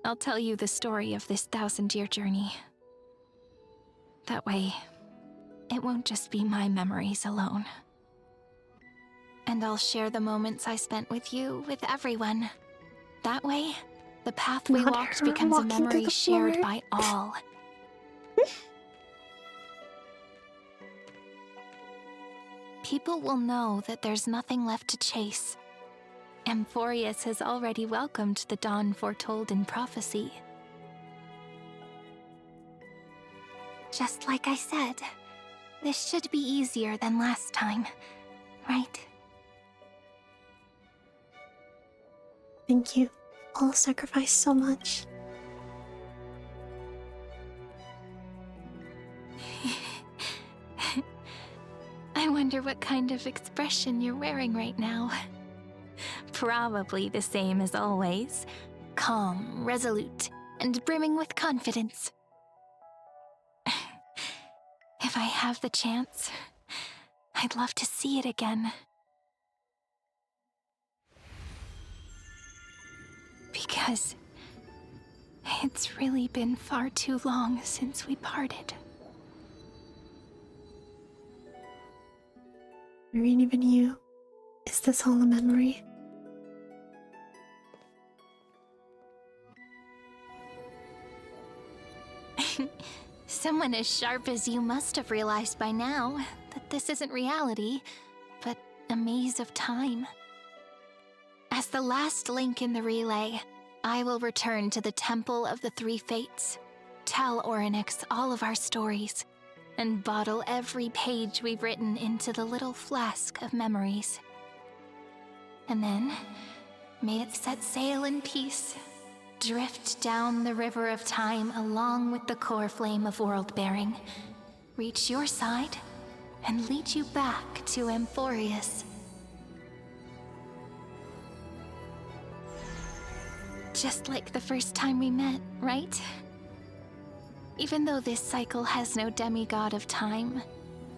I'll tell you the story of this 1,000-year journey. That way, it won't just be my memories alone. And I'll share the moments I spent with you with everyone. That way, the path we Not walked her becomes a walking through memory the shared floor. by all. People will know that there's nothing left to chase. Amphorius has already welcomed the dawn foretold in prophecy. Just like I said, this should be easier than last time, right? Thank you. All sacrificed so much. I wonder what kind of expression you're wearing right now. Probably the same as always. Calm, resolute, and brimming with confidence. If I have the chance, I'd love to see it again. Because it's really been far too long since we parted. Or even you. Is this all a memory? Someone as sharp as you must have realized by now that this isn't reality, but a maze of time. As the last link in the relay, I will return to the Temple of the Three Fates, tell Orynyx all of our stories, and bottle every page we've written into the little flask of memories. And then, may it set sail in peace, drift down the river of time along with the core flame of world-bearing, reach your side, and lead you back to Amphorius. Just like the first time we met, right? Even though this cycle has no demigod of time,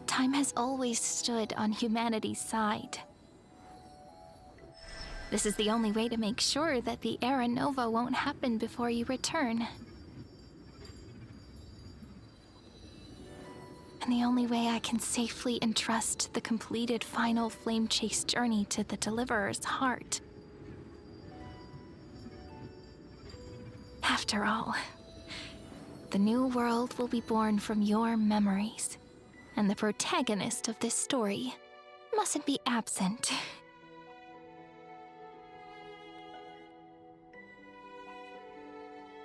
time has always stood on humanity's side. This is the only way to make sure that the Era Nova won't happen before you return. And the only way I can safely entrust the completed final flame chase journey to the Deliverer's heart. After all, the new world will be born from your memories, and the protagonist of this story mustn't be absent.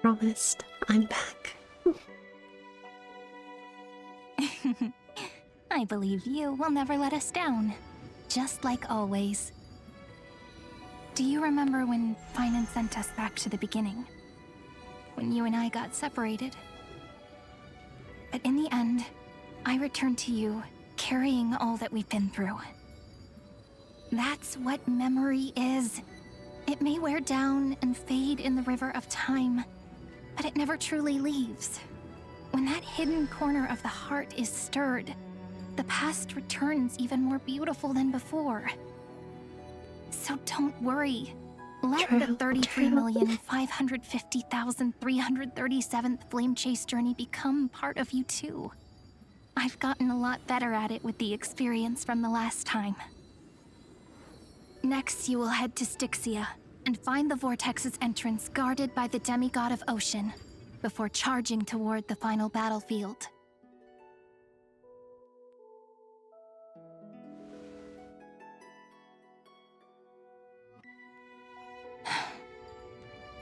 Promised. I'm back. I believe you will never let us down, just like always. Do you remember when Finan sent us back to the beginning? When you and I got separated? But in the end, I returned to you, carrying all that we've been through. That's what memory is. It may wear down and fade in the river of time, but it never truly leaves. When that hidden corner of the heart is stirred, the past returns even more beautiful than before. So don't worry. Let the 33,550,337th Flame Chase journey become part of you too. I've gotten a lot better at it with the experience from the last time. Next, you will head to Styxia and find the Vortex's entrance guarded by the demigod of ocean before charging toward the final battlefield.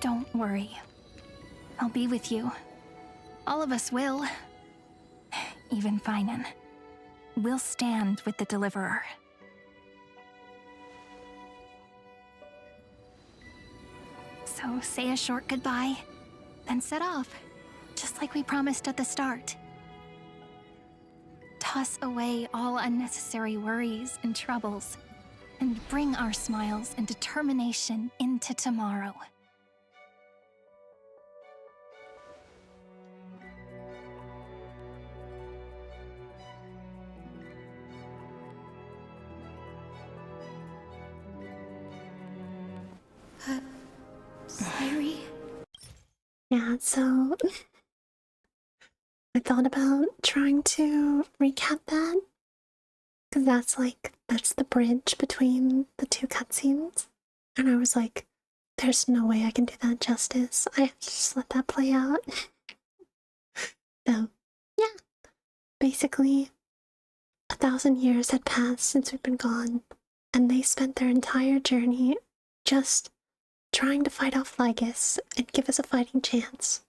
Don't worry. I'll be with you. All of us will. Even Finan. We'll stand with the Deliverer. So say a short goodbye, then set off, just like we promised at the start. Toss away all unnecessary worries and troubles, and bring our smiles and determination into tomorrow. Sayuri? Yeah, so I thought about trying to recap that, because that's the bridge between the two cutscenes. And I was like, there's no way I can do that justice. I have to just let that play out. So, yeah. Basically, 1,000 years had passed since we've been gone, and they spent their entire journey just trying to fight off Lygus and give us a fighting chance.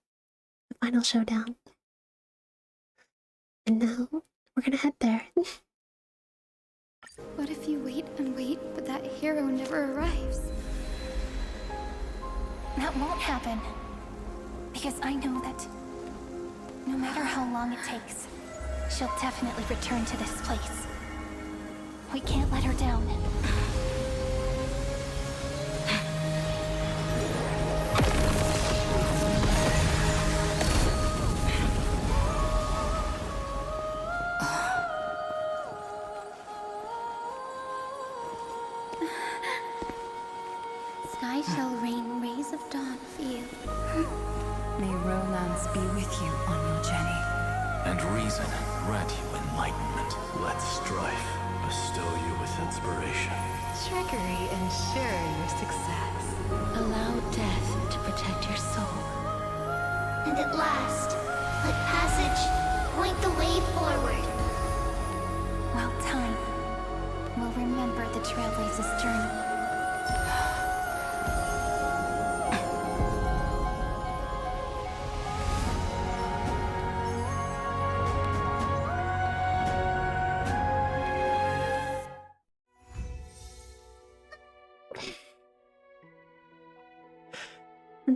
The final showdown. And now, we're gonna head there. What if you wait and wait, but that hero never arrives? That won't happen. Because I know that no matter how long it takes, she'll definitely return to this place. We can't let her down. Sky shall rain rays of dawn for you. May romance be with you on your journey. And reason grant you enlightenment. Let strife bestow you with inspiration. Trickery ensure your success. Allow death to protect your soul. And at last, let passage point the way forward. While time will remember the Trailblazer's journey.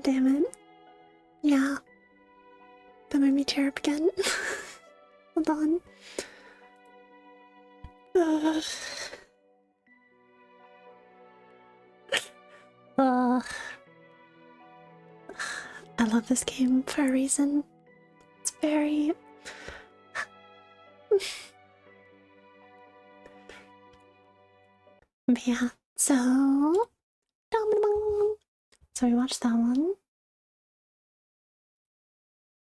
Damn it. Yeah. That made me tear up again. Hold on. I love this game for a reason. It's very... But yeah, so... So we watched that one.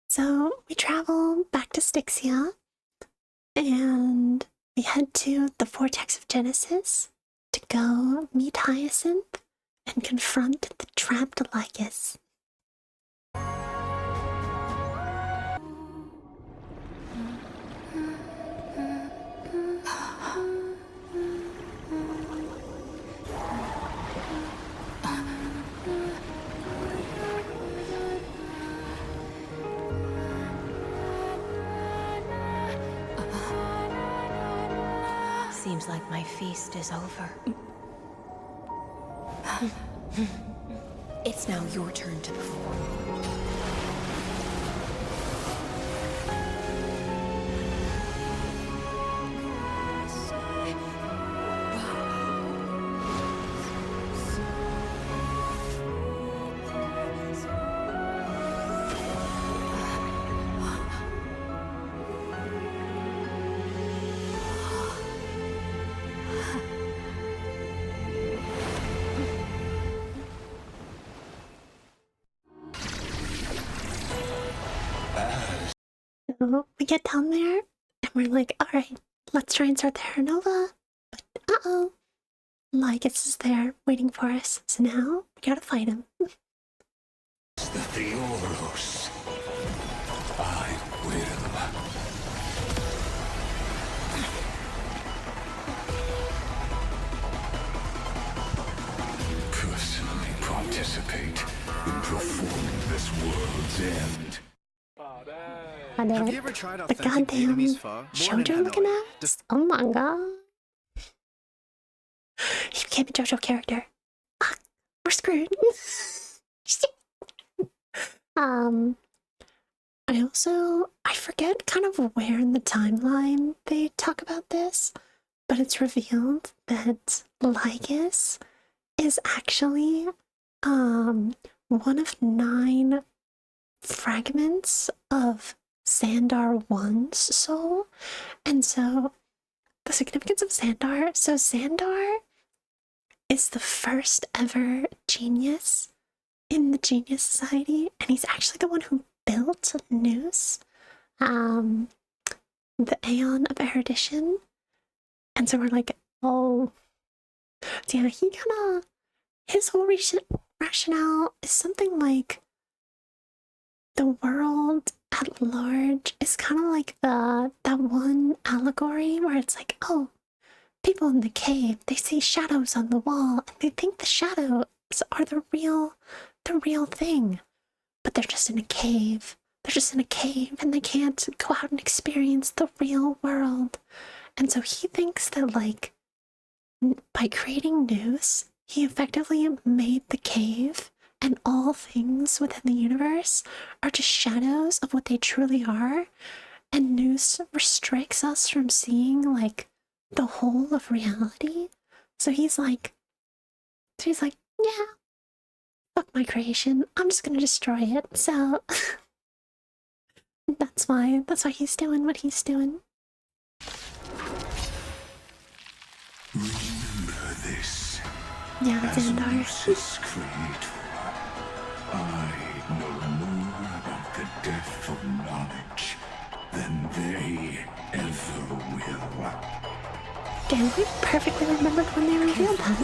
So we travel back to Styxia, and we head to the Vortex of Genesis to go meet Hyacinth and confront the trapped Lygus. Seems like my feast is over. It's now your turn to perform. So we get down there, and we're like, alright, let's try and start the Harnova. But uh-oh, Lygus is there waiting for us, so now we gotta fight him. The Theoros. I will. Personally participate in performing this world's end. Have you ever tried the authentic goddamn Vietnamese pho? Born in Shoujo looking Hanoi. ass? Oh my god. He became a JoJo character. Fuck, we're screwed. Shit. I forget kind of where in the timeline they talk about this, but it's revealed that Lygus is actually one of 9 fragments of Xandar One's soul. And so the significance of Xandar, so Xandar is the first ever genius in the Genius Society, and he's actually the one who built Noose, the Aeon of Erudition. And so we're like, oh, so yeah, he kind of, his whole rationale is something like the world at large is kind of like that one allegory where it's like, oh, people in the cave, they see shadows on the wall and they think the shadows are the real thing, but they're just in a cave. They're just in a cave and they can't go out and experience the real world. And so he thinks that, like, by creating Noose, he effectively made the cave and all things within the universe are just shadows of what they truly are. And Noose restricts us from seeing, like, the whole of reality. So he's like, yeah, fuck my creation. I'm just gonna destroy it. So that's why he's doing what he's doing. Remember this. Yeah, Xandar. Moses Creator, I know more about the death of knowledge than they ever will. Damn, we perfectly remembered when they revealed that.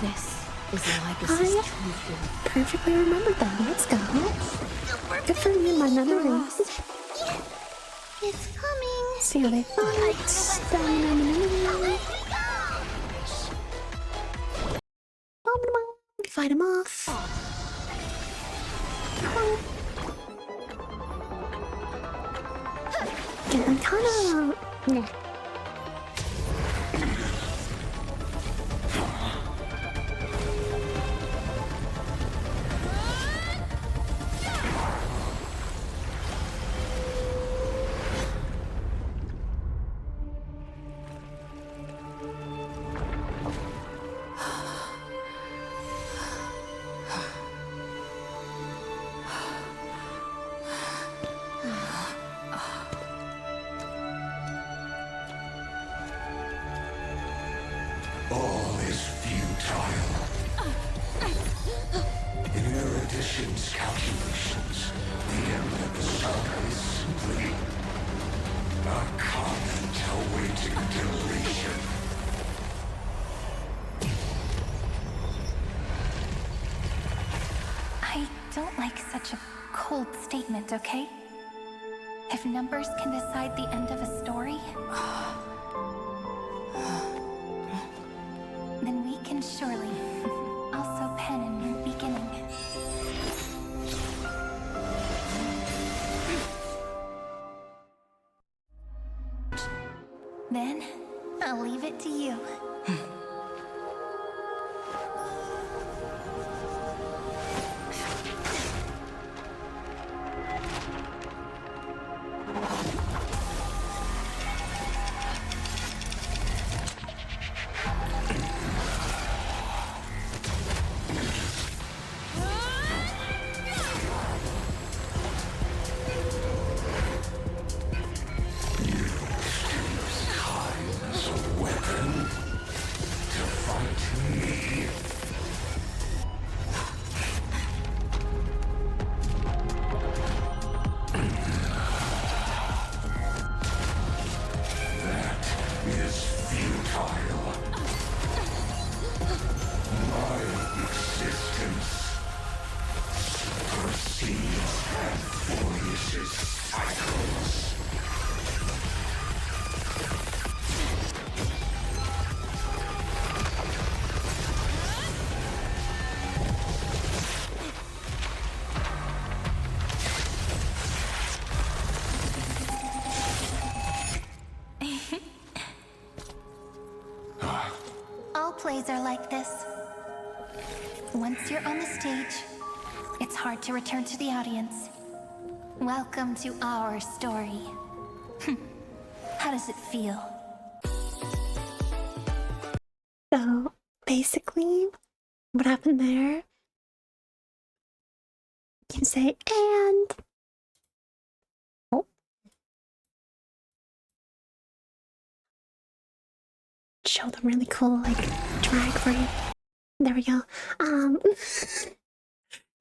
This is Lygus's I true form. perfectly remembered that. Let's go. Good for me, my memories. It's coming. See how they fight him off. Yeah, I'm kinda... Yeah. All is futile. In Erudition's calculations, the end of the saga is simply a comment awaiting deletion. I don't like such a cold statement, okay? If numbers can decide the end of a story, then we can surely also pen a new beginning. Then, I'll leave it to you. As a weapon to fight me. That is futile. My existence proceeds and flourishes cycles. All plays are like this. Once you're on the stage, it's hard to return to the audience. Welcome to our story. How does it feel? So basically, what happened there? You say and. Oh. Show them really cool, like drag free. There we go.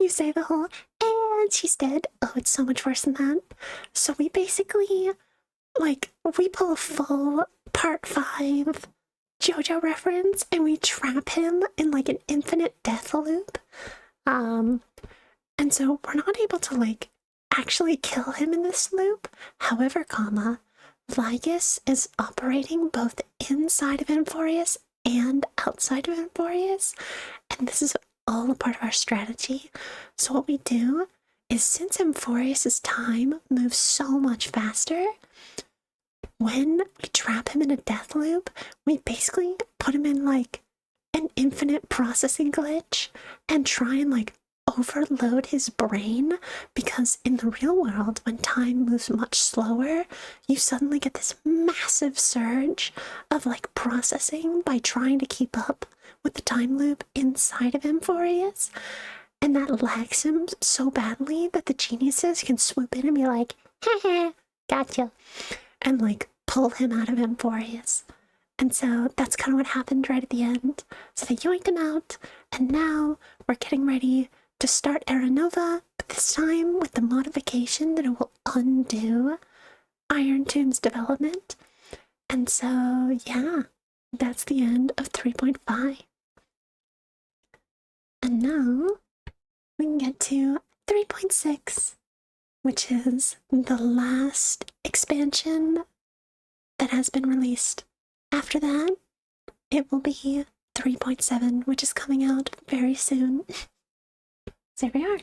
You say the whole and she's dead. Oh, it's so much worse than that. So we basically, like, we pull a full part 5 JoJo reference and we trap him in like an infinite death loop. And so we're not able to like actually kill him in this loop. However, Lygus is operating both inside of Amphorius and outside of Amphorius, and this is all a part of our strategy. So what we do is, since Amphorius's time moves so much faster, when we trap him in a death loop, we basically put him in like an infinite processing glitch and try and like overload his brain, because in the real world, when time moves much slower, you suddenly get this massive surge of like processing by trying to keep up with the time loop inside of Amphorius, and that lags him so badly that the geniuses can swoop in and be like, haha, gotcha, and like pull him out of Amphorius. And so that's kind of what happened right at the end. So they yoinked him out, and now we're getting ready to start Era Nova, but this time with the modification that it will undo Iron Tomb's development. And so, yeah, that's the end of 3.5. And now we can get to 3.6, which is the last expansion that has been released. After that, it will be 3.7, which is coming out very soon. So here we are.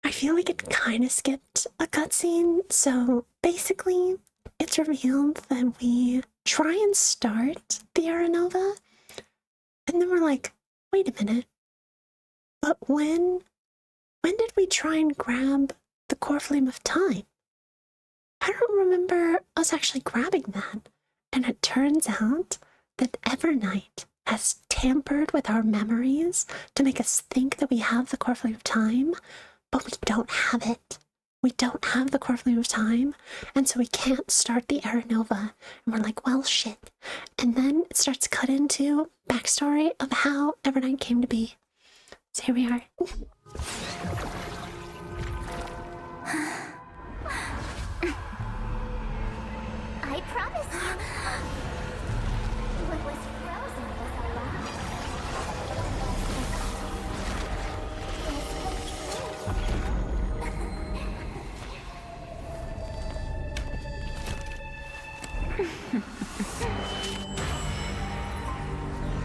I feel like it kind of skipped a cutscene. So basically, it's revealed that we try and start the Era Nova, and then we're like, wait a minute. But when did we try and grab the core flame of time? I don't remember us actually grabbing that. And it turns out that Evernight has tampered with our memories to make us think that we have the core flame of time, but we don't have it. We don't have the core flame of time, and so we can't start the Era Nova. And we're like, well, shit. And then it starts to cut into backstory of how Evernight came to be. So here we are. I promise you. What was frozen was alive.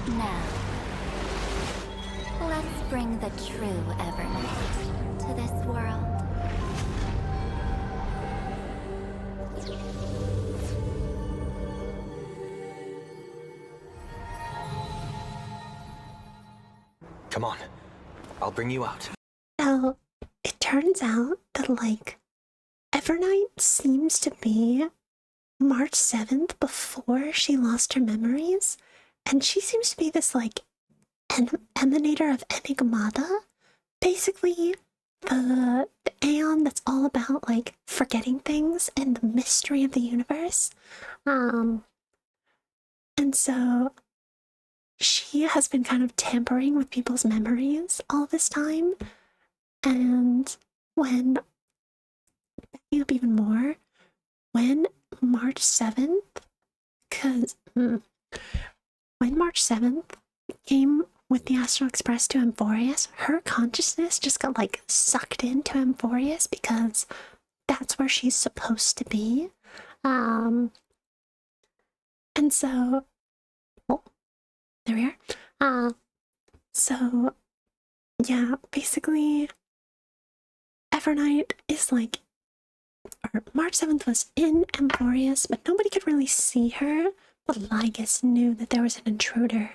Now, let's bring the true Evernight to this world. Come on, I'll bring you out. So, it turns out that, like, Evernight seems to be March 7th before she lost her memories, and she seems to be this, like, emanator of Enigmata. Basically, the Aeon that's all about, like, forgetting things and the mystery of the universe. And so she has been kind of tampering with people's memories all this time. And when, backing up even more, when March 7th, because when March 7th came with the Astral Express to Amphorius, her consciousness just got like sucked into Amphorius because that's where she's supposed to be. And so, oh, there we are. So, yeah, basically, Evernight is like or March 7th was in Emporius, but nobody could really see her. But Lygus knew that there was an intruder,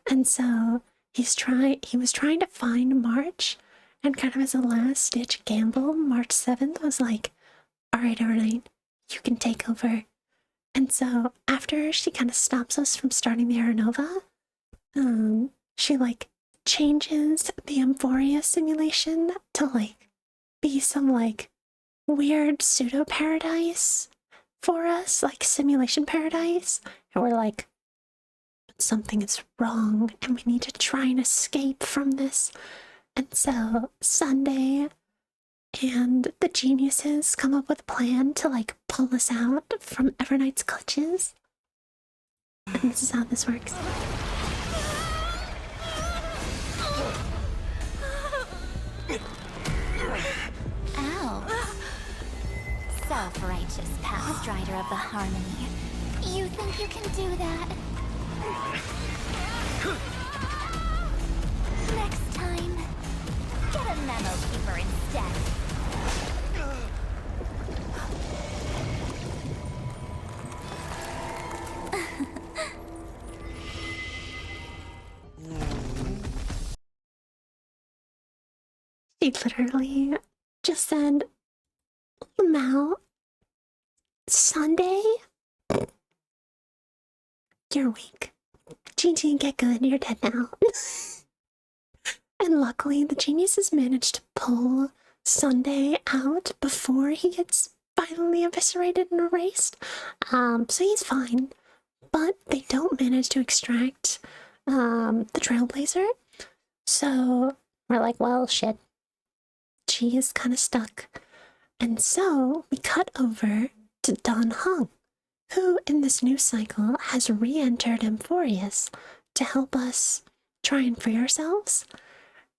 and so he was trying to find March, and kind of as a last-ditch gamble, March 7th was like, all right, you can take over. And so after she kind of stops us from starting the Aranova, she like changes the Emphoria simulation to like be some like weird pseudo paradise for us, like simulation paradise. And we're like, something is wrong and we need to try and escape from this. And so Sunday and the geniuses come up with a plan to like pull us out from Evernight's clutches. And this is how this works. Ow. Self-righteous past rider of the Harmony. You think you can do that? Next time, get a memo keeper instead. She literally just said, Lamau, Sunday? You're weak. Gigi, get good, you're dead now. And luckily, the geniuses managed to pull Sunday out before he gets violently eviscerated and erased. So he's fine. But they don't manage to extract the Trailblazer. So we're like, well, shit. She is kind of stuck. And so we cut over to Dan Heng, who in this new cycle has re-entered Emporius to help us try and free ourselves.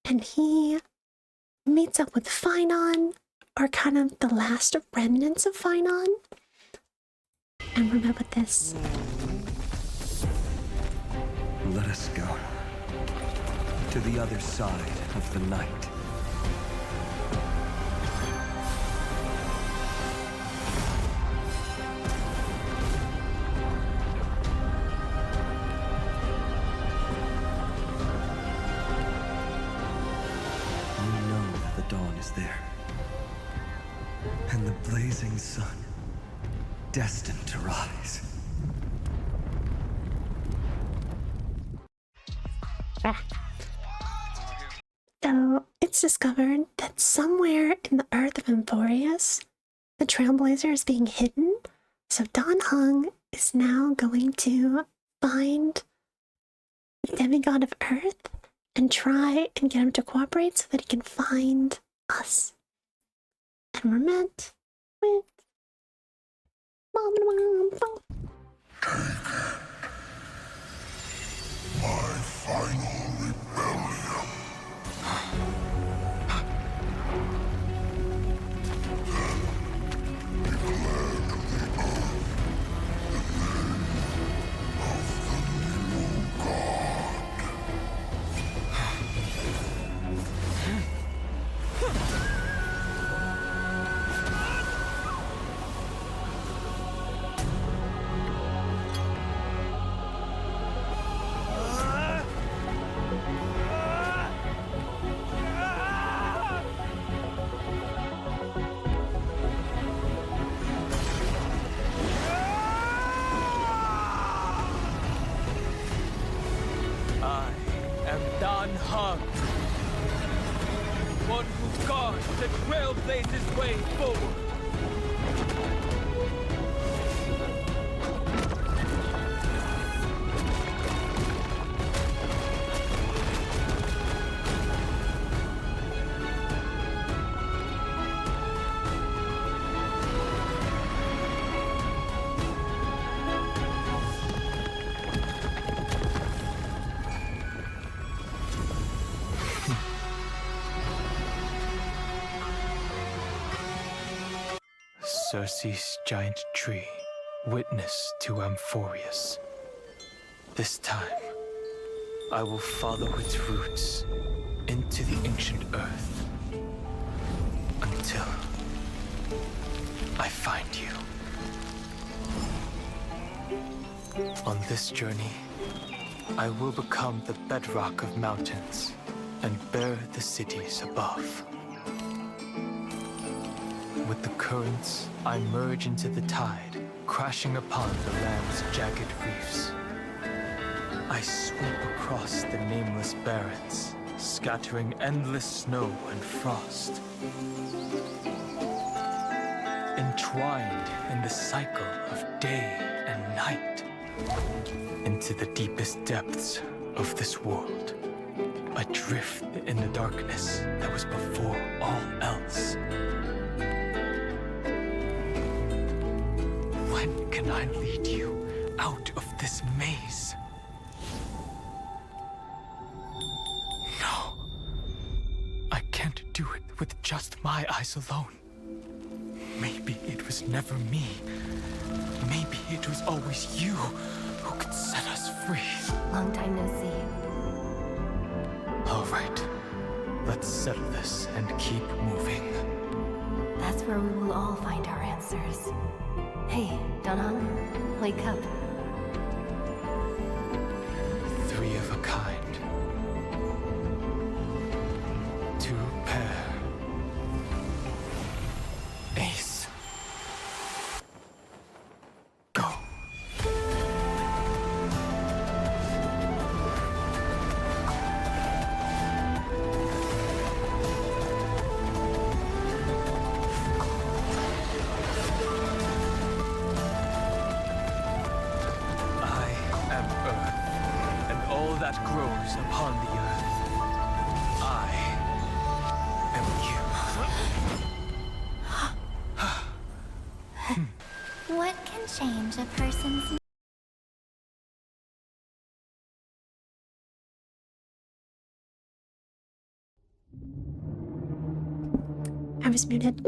And he meets up with Finon, or kind of the last remnants of Finon. And remember this. Let us go to the other side of the night. Dawn is there, and the blazing sun, destined to rise. So it's discovered that somewhere in the earth of Emporius, the Trailblazer is being hidden. So Dan Heng is now going to find the demigod of Earth and try and get him to cooperate so that he can find us. And we're met with My final rebellion. Then declare to the earth the name of the new god. I am Dan Heng, one who guards and trailblazes way forward. Circe's giant tree, witness to Amphorius. This time, I will follow its roots into the ancient earth until I find you. On this journey, I will become the bedrock of mountains and bear the cities above. With the currents, I merge into the tide, crashing upon the land's jagged reefs. I sweep across the nameless barrens, scattering endless snow and frost. Entwined in the cycle of day and night, into the deepest depths of this world, adrift in the darkness that was before all else. When can I lead you out of this maze? No. I can't do it with just my eyes alone. Maybe it was never me. Maybe it was always you who could set us free. Long time no see. All right. Let's settle this and keep moving. That's where we will all find our answers. Hey, Danhong, wake up. Three of a kind. Two pair. Ace. Go. I am Earth, and all that grows upon the earth. I am you. What can change a person's... I was muted.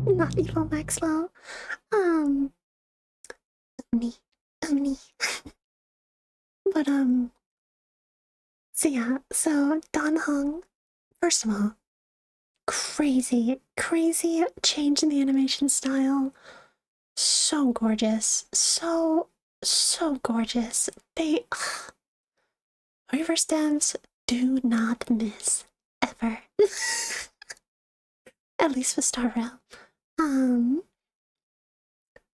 Not evil Maxwell. Oni. But, so yeah, so Danhong, first of all, crazy change in the animation style. So gorgeous. So gorgeous. They, Reverse devs do not miss, ever. At least with Star Rail.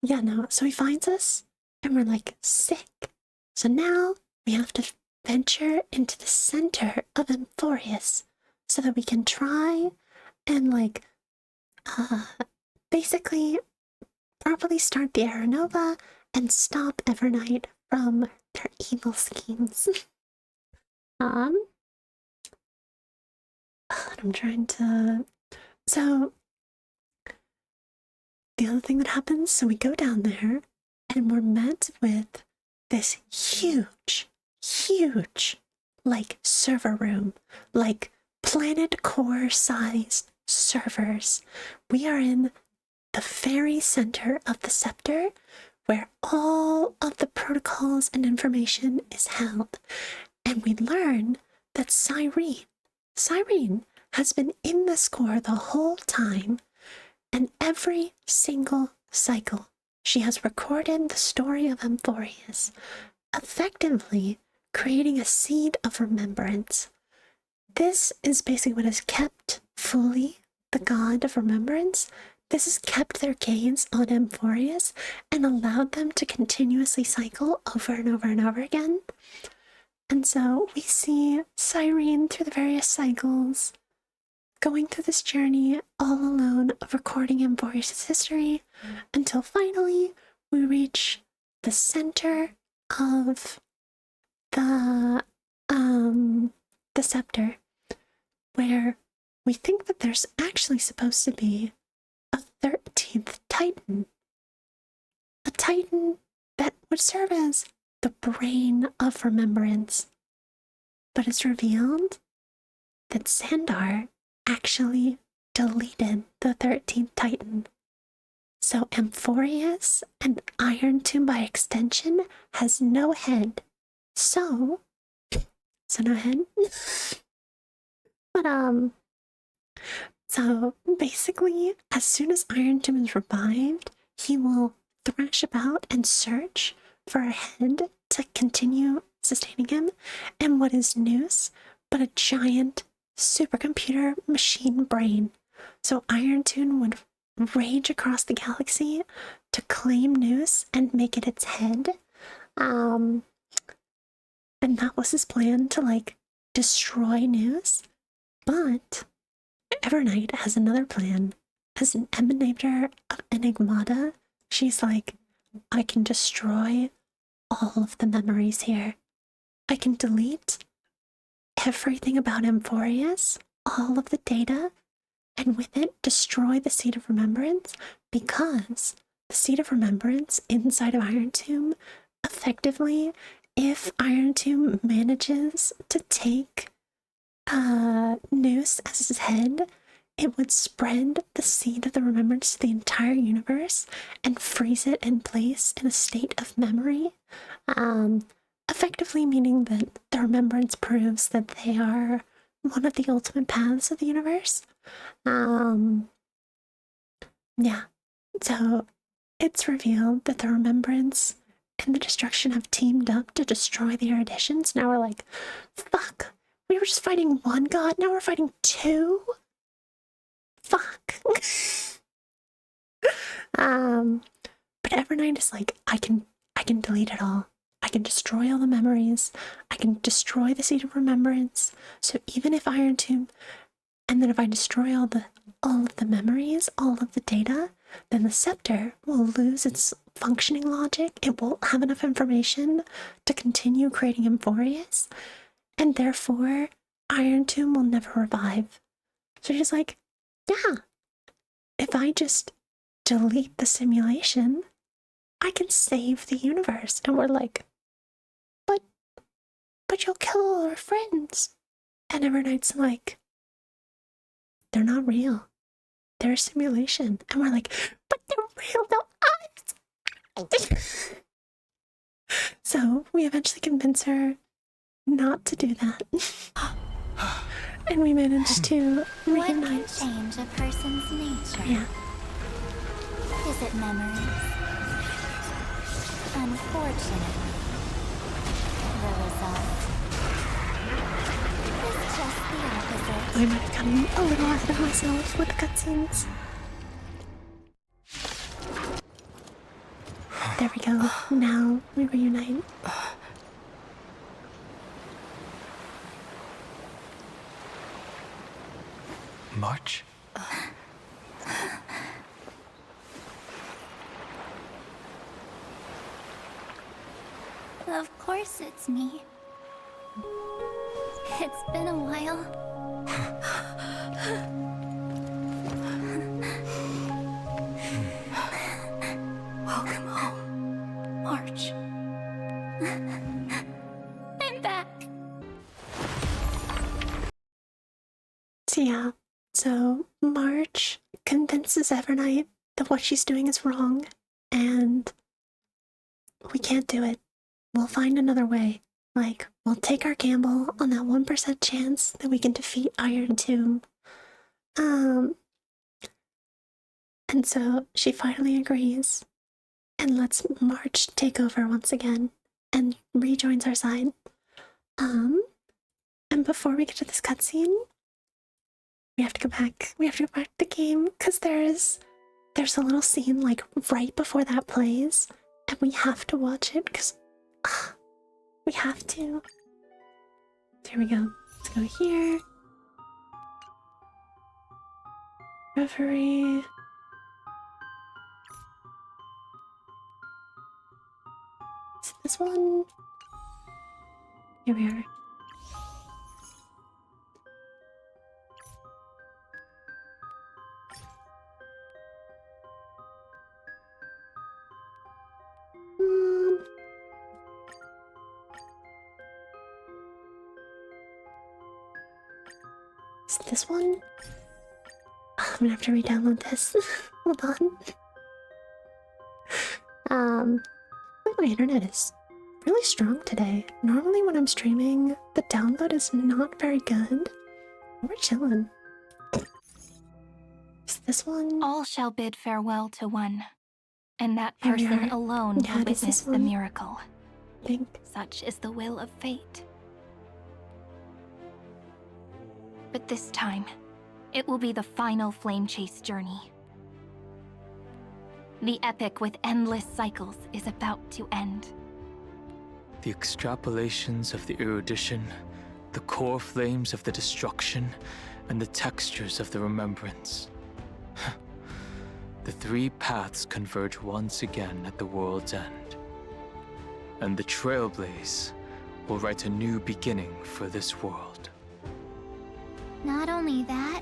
Yeah, no, so he finds us, and we're like, sick. So now we have to venture into the center of Amphorius so that we can try and, like, basically properly start the Aranova and stop Evernight from their evil schemes. I'm trying to... So, the other thing that happens, so we go down there, and we're met with this huge, like, server room. Like, planet core sized servers. We are in the very center of the scepter, where all of the protocols and information is held. And we learn that Cyrene has been in the score the whole time, and every single cycle she has recorded the story of Amphorius, effectively creating a seed of remembrance. This is basically what has kept Fuli, the god of remembrance. This has kept their gaze on Amphorius and allowed them to continuously cycle over and over and over again. And so we see Cyrene through the various cycles, going through this journey all alone of recording Amphorius' history, until finally we reach the center of the scepter, where we think that there's actually supposed to be a 13th Titan. A Titan that would serve as the brain of remembrance. But it's revealed that Xandar actually deleted the 13th Titan. So Amphorius and Iron Tomb by extension has no head. So no head. But so basically, as soon as Iron Tomb is revived, he will thrash about and search for a head to continue sustaining him. And what is Noose but a giant supercomputer machine brain? So Iron Tomb would rage across the galaxy to claim Noose and make it its head. And that was his plan, to like destroy Noose. But Evernight has another plan. As an emanator of Enigmata, she's like, I can destroy all of the memories here. I can delete everything about Amphorius, all of the data, and with it destroy the Seed of Remembrance, because the Seed of Remembrance inside of Iron Tomb, effectively, if Iron Tomb manages to take Noose as his head, it would spread the Seed of the Remembrance to the entire universe and freeze it in place in a state of memory. Effectively meaning that the Remembrance proves that they are one of the ultimate paths of the universe. Yeah. So it's revealed that the Remembrance and the Destruction have teamed up to destroy the Eruditions. Now we're like, fuck. We were just fighting one god, now we're fighting two? Fuck. But Evernight is like, I can delete it all. I can destroy all the memories. I can destroy the Seed of Remembrance. So even if Iron Tomb, and then if I destroy all of the memories, all of the data, then the scepter will lose its functioning logic. It won't have enough information to continue creating Amphorius, and therefore Iron Tomb will never revive. So she's like, yeah, if I just delete the simulation, I can save the universe. And we're like, but you'll kill all our friends. And Evernight's like, they're not real. They're a simulation. And we're like, but they're real though. So we eventually convince her not to do that. And we managed to reunite. What can change a person's nature? Yeah. Is it memories? Unfortunately, the result is just the opposite. I might have gotten a little ahead of myself with the cutscenes. There we go. Now we reunite. March? Of course it's me. It's been a while. Welcome home, March. I'm back. So yeah, so March convinces Evernight that what she's doing is wrong, and we can't do it. We'll find another way. Like, we'll take our gamble on that 1% chance that we can defeat Iron Tomb. And so she finally agrees and lets March take over once again and rejoins our side. And before we get to this cutscene, we have to go back. We have to go back to the game because there's a little scene like right before that plays, and we have to watch it because we have to. There we go. Let's go here. Reverie. Is it this one? Here we are. Is it this one? I'm gonna have to re-download this. Hold on. My internet is really strong today. Normally when I'm streaming, the download is not very good. We're chilling. Is this one? All shall bid farewell to one, and that Here we person are. alone Yeah, will it is witness this the one. miracle. I think. Such is the will of fate. But this time, it will be the final flame chase journey. The epic with endless cycles is about to end. The extrapolations of the erudition, the core flames of the destruction, and the textures of the remembrance. The three paths converge once again at the world's end. And the Trailblaze will write a new beginning for this world. Not only that,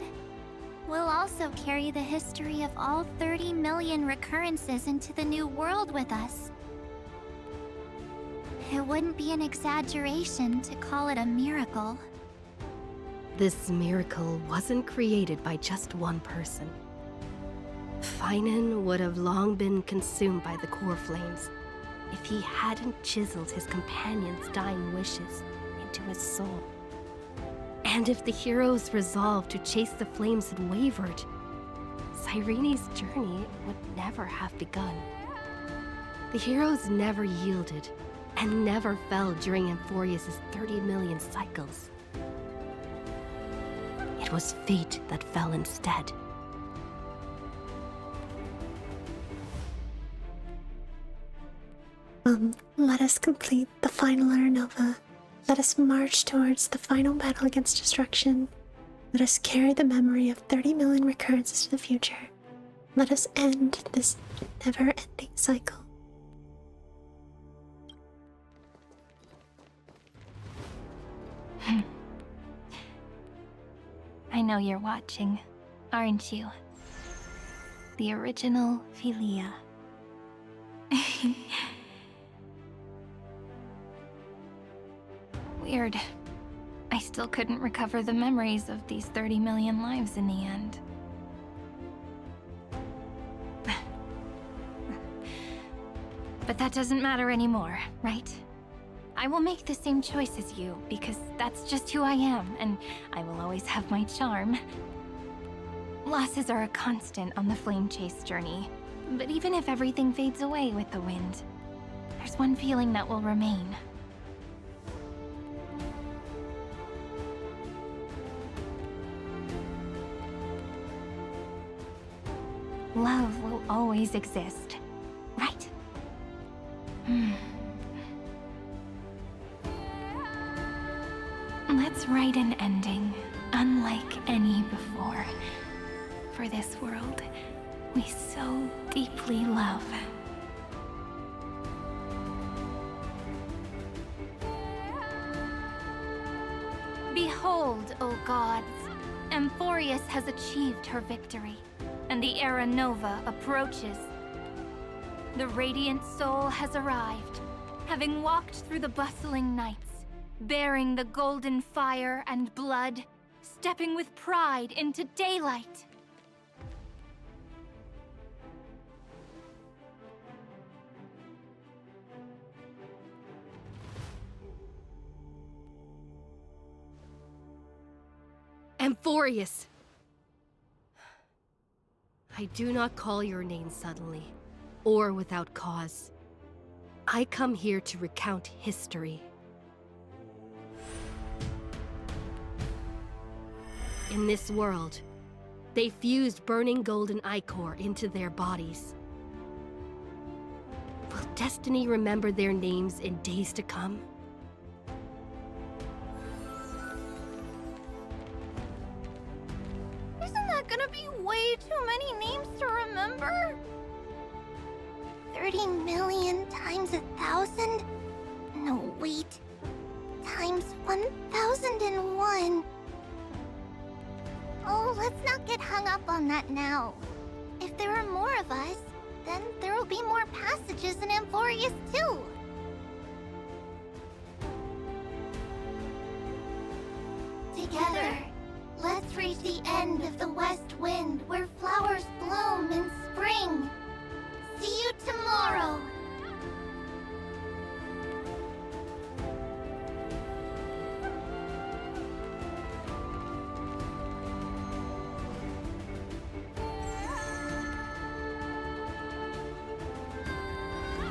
we'll also carry the history of all 30 million recurrences into the new world with us. It wouldn't be an exaggeration to call it a miracle. This miracle wasn't created by just one person. Finan would have long been consumed by the core flames if he hadn't chiseled his companion's dying wishes into his soul. And if the hero's resolve to chase the flames had wavered, Cyrene's journey would never have begun. The heroes never yielded and never fell during Amphorius' 30 million cycles. It was fate that fell instead. Let us complete the final Aranova. Let us march towards the final battle against destruction. Let us carry the memory of 30 million recurrences to the future. Let us end this never-ending cycle. I know you're watching, aren't you? The original Philia. Weird. I still couldn't recover the memories of these 30 million lives in the end. But that doesn't matter anymore, right? I will make the same choice as you, because that's just who I am, and I will always have my charm. Losses are a constant on the flame chase journey, but even if everything fades away with the wind, there's one feeling that will remain. Love will always exist, right? Let's write an ending, unlike any before, for this world we so deeply love. Behold, O gods, Amphorius has achieved her victory, and the Era Nova approaches. The Radiant Soul has arrived, having walked through the bustling nights, bearing the golden fire and blood, stepping with pride into daylight. Amphorius! I do not call your name suddenly, or without cause. I come here to recount history. In this world, they fused burning golden ichor into their bodies. Will destiny remember their names in days to come? Isn't that gonna be way too many names to remember? 30 million times 1,000? No, wait. Times 1,001. Oh, let's not get hung up on that now. If there are more of us, then there will be more passages in Amphorius too. Together, let's reach the end of the west wind where flowers bloom in spring. See you tomorrow.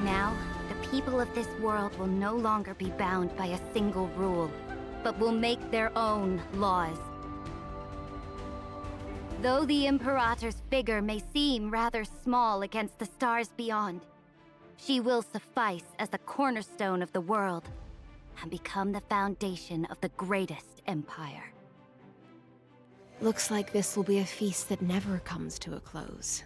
Now, the people of this world will no longer be bound by a single rule, but will make their own laws. Though the Imperator's figure may seem rather small against the stars beyond, she will suffice as the cornerstone of the world and become the foundation of the greatest empire. Looks like this will be a feast that never comes to a close.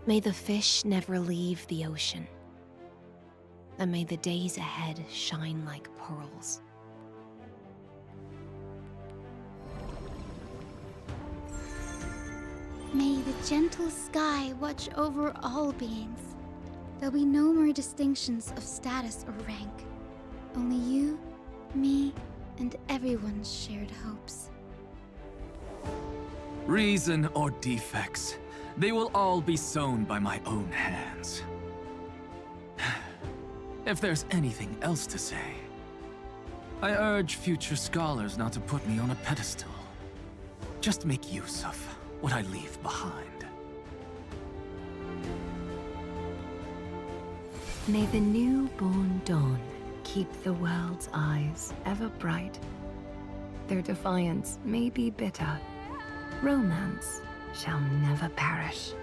May the fish never leave the ocean, and may the days ahead shine like pearls. May the gentle sky watch over all beings. There'll be no more distinctions of status or rank. Only you, me, and everyone's shared hopes. Reason or defects, they will all be sown by my own hands. If there's anything else to say, I urge future scholars not to put me on a pedestal. Just make use of what I leave behind. May the newborn dawn keep the world's eyes ever bright. Their defiance may be bitter. Romance shall never perish.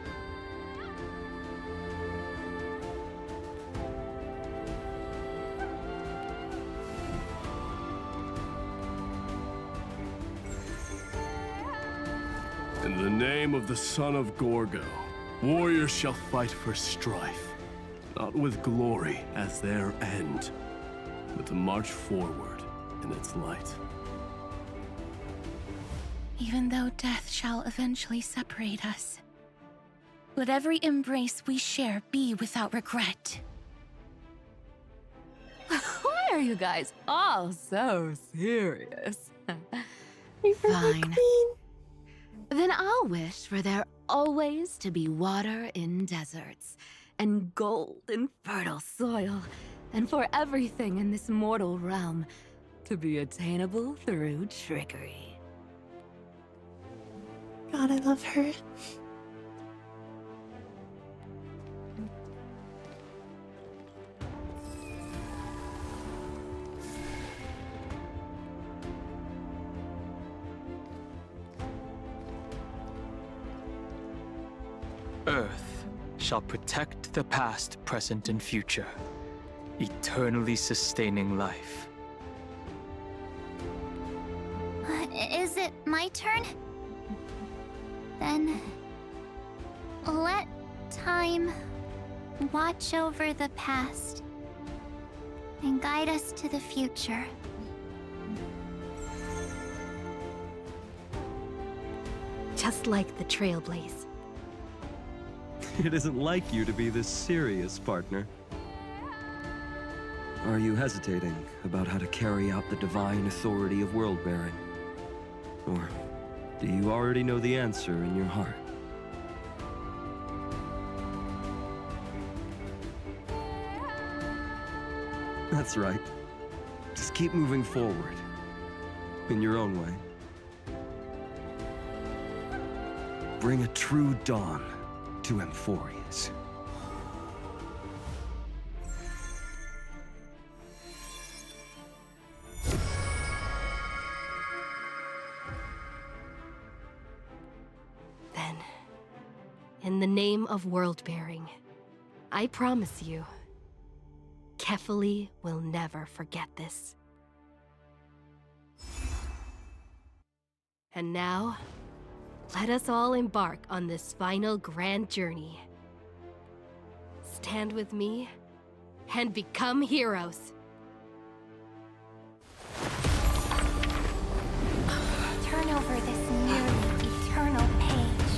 In the name of the son of Gorgo, warriors shall fight for strife, not with glory as their end, but to march forward in its light. Even though death shall eventually separate us, let every embrace we share be without regret. Why are you guys all so serious? Fine. Then I'll wish for there always to be water in deserts, and gold in fertile soil, and for everything in this mortal realm to be attainable through trickery. God, I love her. Earth shall protect the past, present, and future, eternally sustaining life. Is it my turn? Then let time watch over the past and guide us to the future. Just like the Trailblaze. It isn't like you to be this serious, partner. Are you hesitating about how to carry out the divine authority of world-bearing? Or do you already know the answer in your heart? That's right. Just keep moving forward. In your own way. Bring a true dawn to Amphorius. Then, in the name of world-bearing, I promise you, Kefali will never forget this. And now, let us all embark on this final grand journey. Stand with me and become heroes. Turn over this nearly eternal page.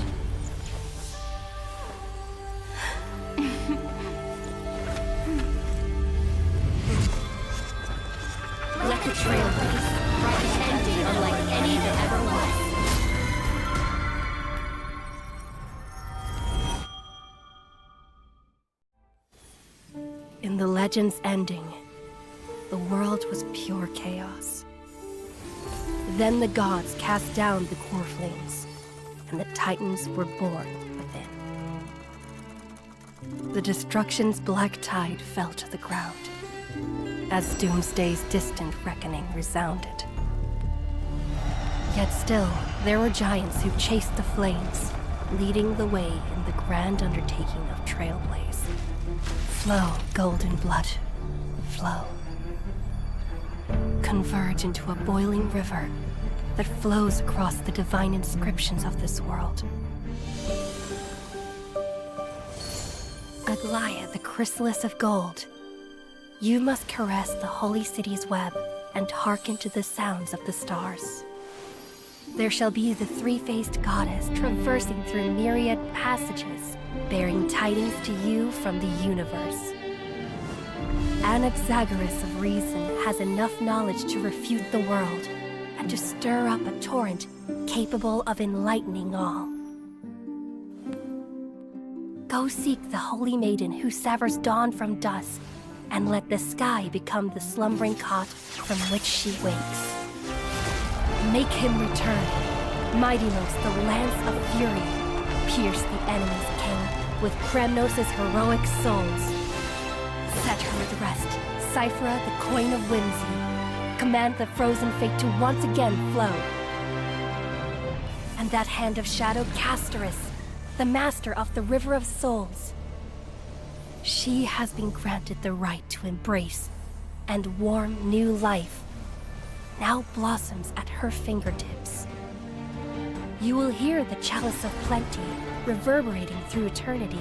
Let the Trailblaze write an ending unlike any that ever was. In the legend's ending, the world was pure chaos. Then the gods cast down the core flames, and the Titans were born within. The destruction's black tide fell to the ground, as Doomsday's distant reckoning resounded. Yet still, there were giants who chased the flames, leading the way in the grand undertaking of Trailblaze. Flow, golden blood, flow. Converge into a boiling river that flows across the divine inscriptions of this world. Aglaia, the chrysalis of gold, you must caress the holy city's web and hearken to the sounds of the stars. There shall be the three-faced goddess traversing through myriad passages, bearing tidings to you from the universe. Anaxagoras of reason has enough knowledge to refute the world and to stir up a torrent capable of enlightening all. Go seek the holy maiden who severs dawn from dusk, and let the sky become the slumbering cot from which she wakes. Make him return. Mightymost, the lance of fury, pierce the enemy's king with Kremnos' heroic souls. Set her at rest, Cyphera, the coin of whimsy. Command the frozen fate to once again flow. And that hand of shadow, Castoris, the master of the River of Souls. She has been granted the right to embrace and warm new life, now blossoms at her fingertips. You will hear the chalice of plenty reverberating through eternity.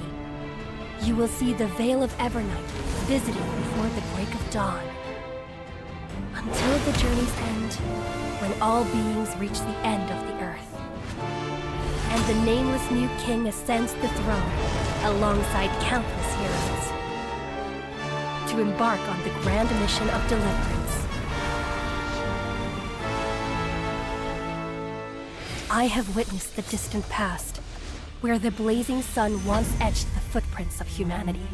You will see the Veil of Evernight visiting before the break of dawn. Until the journey's end, when all beings reach the end of the earth. And the nameless new king ascends the throne alongside countless heroes to embark on the grand mission of deliverance. I have witnessed the distant past, where the blazing sun once etched the footprints of humanity.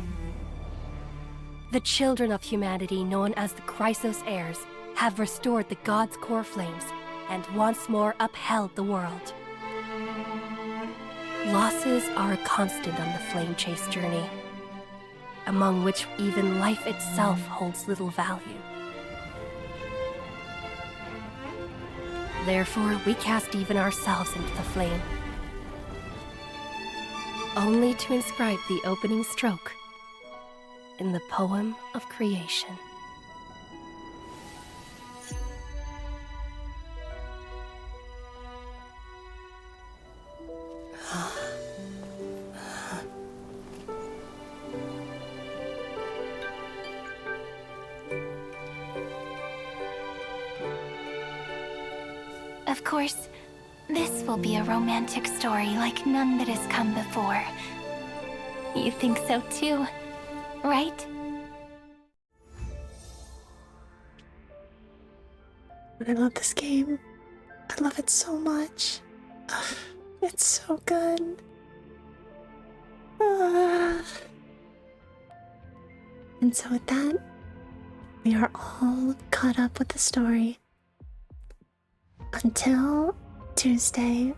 The children of humanity, known as the Chrysos heirs, have restored the gods' core flames and once more upheld the world. Losses are a constant on the flame chase journey, among which even life itself holds little value. Therefore, we cast even ourselves into the flame, only to inscribe the opening stroke in the poem of creation. Of course, this will be a romantic story like none that has come before. You think so too, right? I love this game. I love it so much. Ugh, it's so good. Ah. And so with that, we are all caught up with the story. Until Tuesday,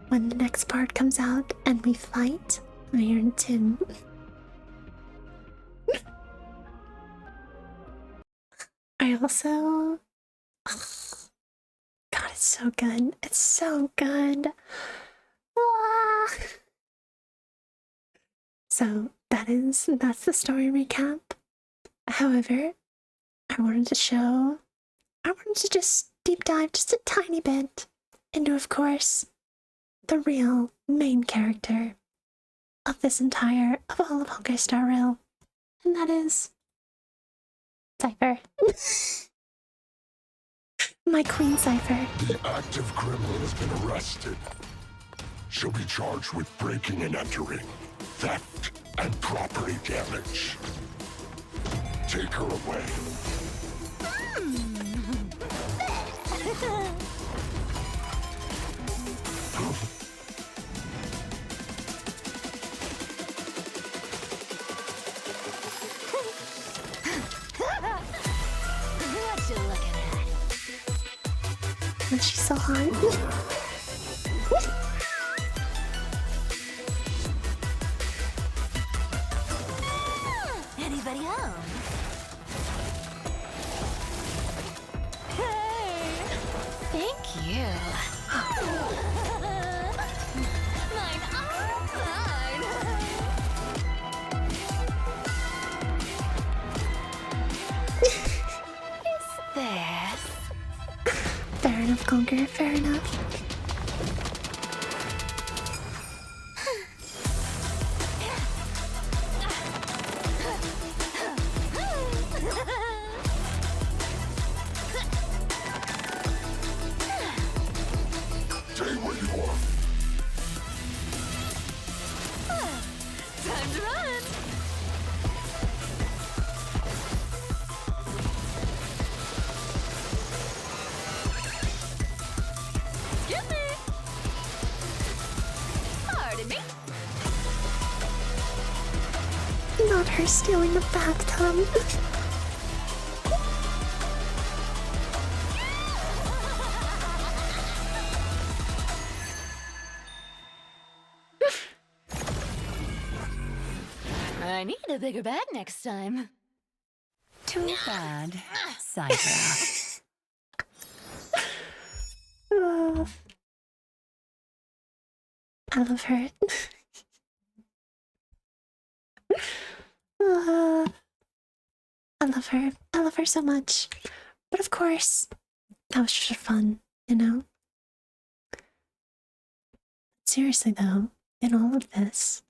when the next part comes out and we fight Iron Tim. I also... God, it's so good. It's so good. Ah. So that's the story recap. However, I wanted to just deep dive just a tiny bit into, of course, the real main character of all of Honkai Star Rail, and that is Cypher. My Queen Cypher. The active criminal has been arrested. She'll be charged with breaking and entering, theft, and property damage. Take her away. What you looking at? God, she's so hot. Anybody home? Hey! Thank you. Mine are mine. Is this? Fair enough, Conqueror, fair enough. Stay where you are. Time to run. Excuse me. Pardon me. Not her stealing the bathtub. I need a bigger bag next time. Too bad, Cypher. I love her. I love her. I love her so much. But of course, that was just fun, you know? Seriously though, in all of this,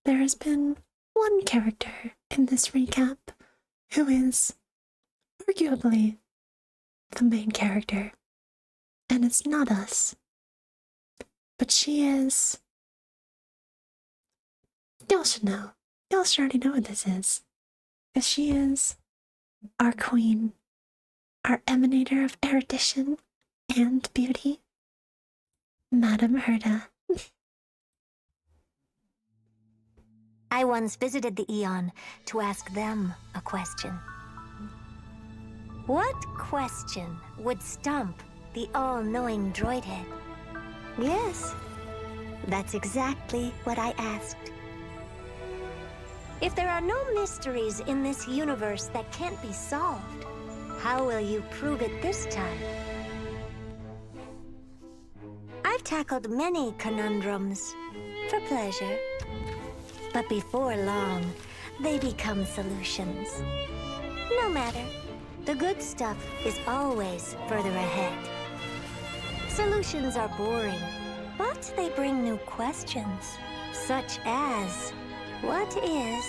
there has been one character in this recap who is arguably the main character. And it's not us. But she is... Y'all should know. Y'all should already know what this is. Because she is our queen, our emanator of erudition and beauty, Madame Herda. I once visited the Eon to ask them a question. What question would stump the all-knowing droid head? Yes, that's exactly what I asked. If there are no mysteries in this universe that can't be solved, how will you prove it this time? I've tackled many conundrums for pleasure, but before long, they become solutions. No matter, the good stuff is always further ahead. Solutions are boring, but they bring new questions, such as, what is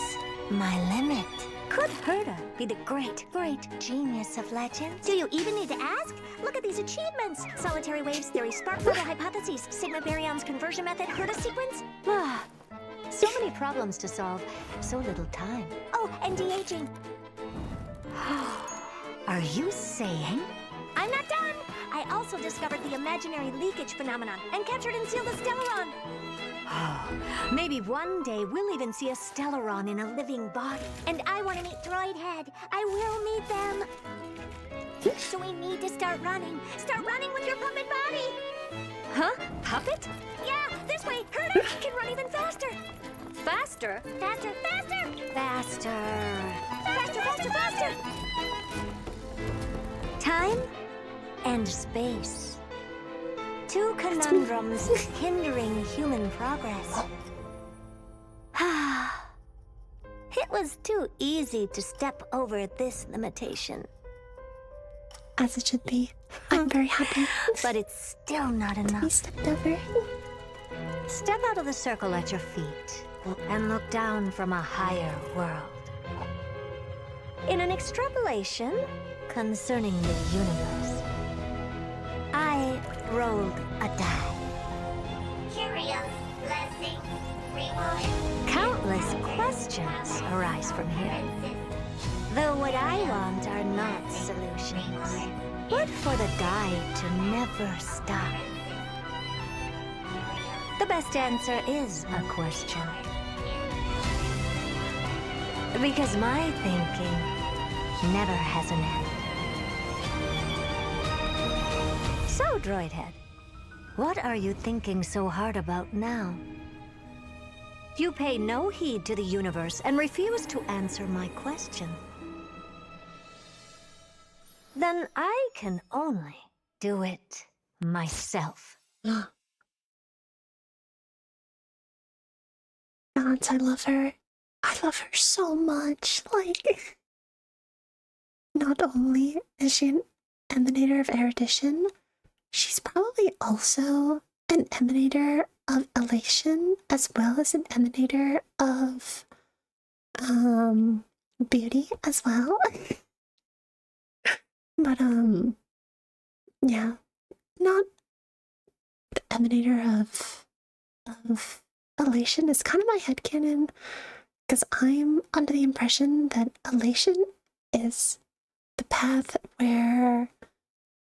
my limit? Could Herda be the great, great genius of legends? Do you even need to ask? Look at these achievements! Solitary waves theory, spark photo hypotheses, Sigma baryons conversion method, Herda sequence. So many problems to solve, so little time. Oh, and de-aging. Are you saying? I'm not done! I also discovered the imaginary leakage phenomenon and captured and sealed a Stellaron. Maybe one day we'll even see a Stellaron in a living body. And I want to meet Droid Head. I will meet them. So we need to start running. Start running with your puppet body. Huh? Puppet? Yeah, this way. Herda can run even faster. Faster? Faster, faster! Faster. Faster, faster, faster! Time and space. Two conundrums hindering human progress. It was too easy to step over this limitation. As it should be. I'm very happy. But it's still not enough. We stepped over. Step out of the circle at your feet and look down from a higher world. In an extrapolation concerning the universe, I rolled a die. Curious, blessing, reward. Countless questions arise from here. Though what I want are not solutions, but for the die to never stop. The best answer is a question. Because my thinking never has an end. So, Droidhead, what are you thinking so hard about now? You pay no heed to the universe and refuse to answer my question. Then I can only do it myself. Gods, I love her. I love her so much. Like, not only is she an emanator of erudition, she's probably also an emanator of elation, as well as an emanator of beauty as well. But yeah, not the emanator of elation is kind of my headcanon, because I'm under the impression that elation is the path where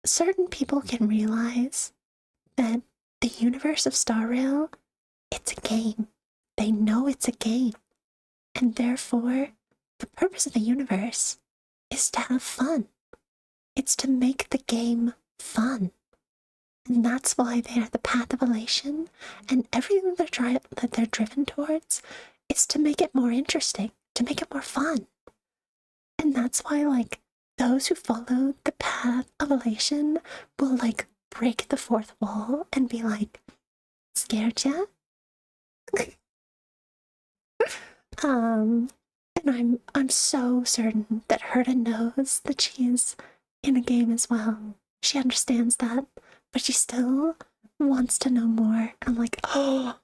certain people can realize that the universe of Star Rail, it's a game. They know it's a game. And therefore, the purpose of the universe is to have fun. It's to make the game fun. And that's why they are the path of elation, and everything that they're driven towards is to make it more interesting, to make it more fun. And that's why, like, those who follow the path of elation will, like, break the fourth wall and be like, scared ya? And I'm so certain that Herta knows that she is in a game as well. She understands that, but she still wants to know more. I'm like, oh,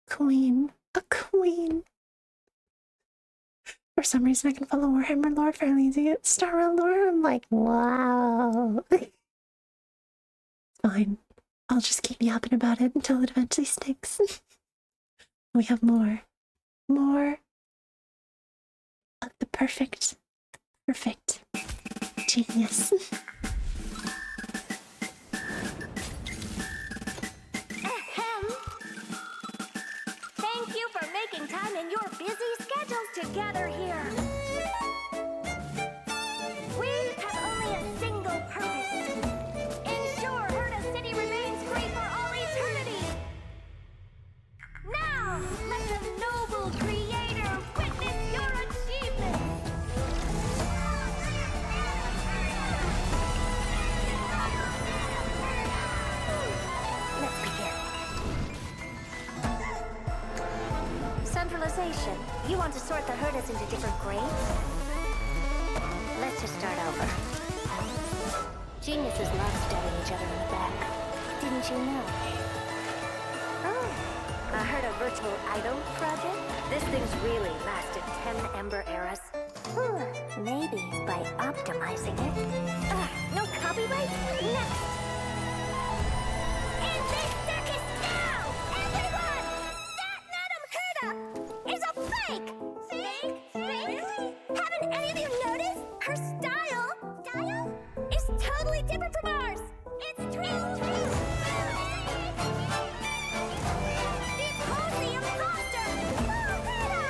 queen, a queen. For some reason, I can follow Warhammer lore fairly easy. Star Rail lore, I'm like, wow. Fine. I'll just keep yapping about it until it eventually sticks. We have more. More of the perfect genius. Thank you for making time in your busy schedules to gather here. We have only a single purpose. Ensure Herta City remains free for all eternity. Now, let the noble creator witness your achievements. Let's begin. Centralization. You want to sort the Hertas into different grades? Let's just start over. Geniuses love stabbing each other in the back. Didn't you know? Oh, I heard a virtual idol project? This thing's really lasted 10 Ember eras. Maybe by optimizing it. No copyright? Next! In this circus now! Everyone! That Madam Herta is a fake! Fake? Fake? Haven't any of you noticed? Her style is totally different from ours! It's true! Depose the imposter! Oh, Herta!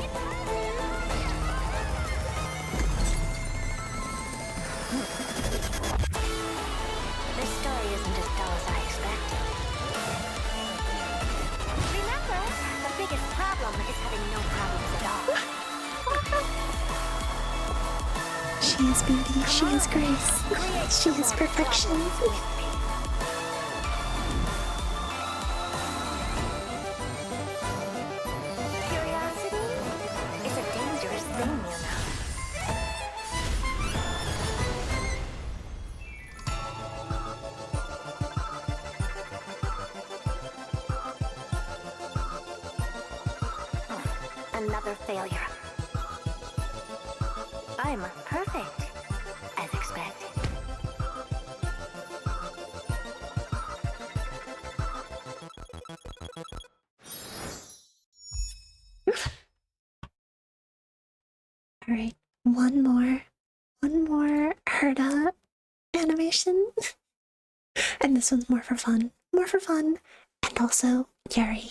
Depose the This story isn't as dull as I expected. Remember, the biggest problem is having no problems at all. She is beauty, she is grace, she is perfection. Curiosity is a dangerous thing, you know. Another failure. I'm perfect, as expected. Alright, one more Herta animation. And this one's more for fun, and also Yuri.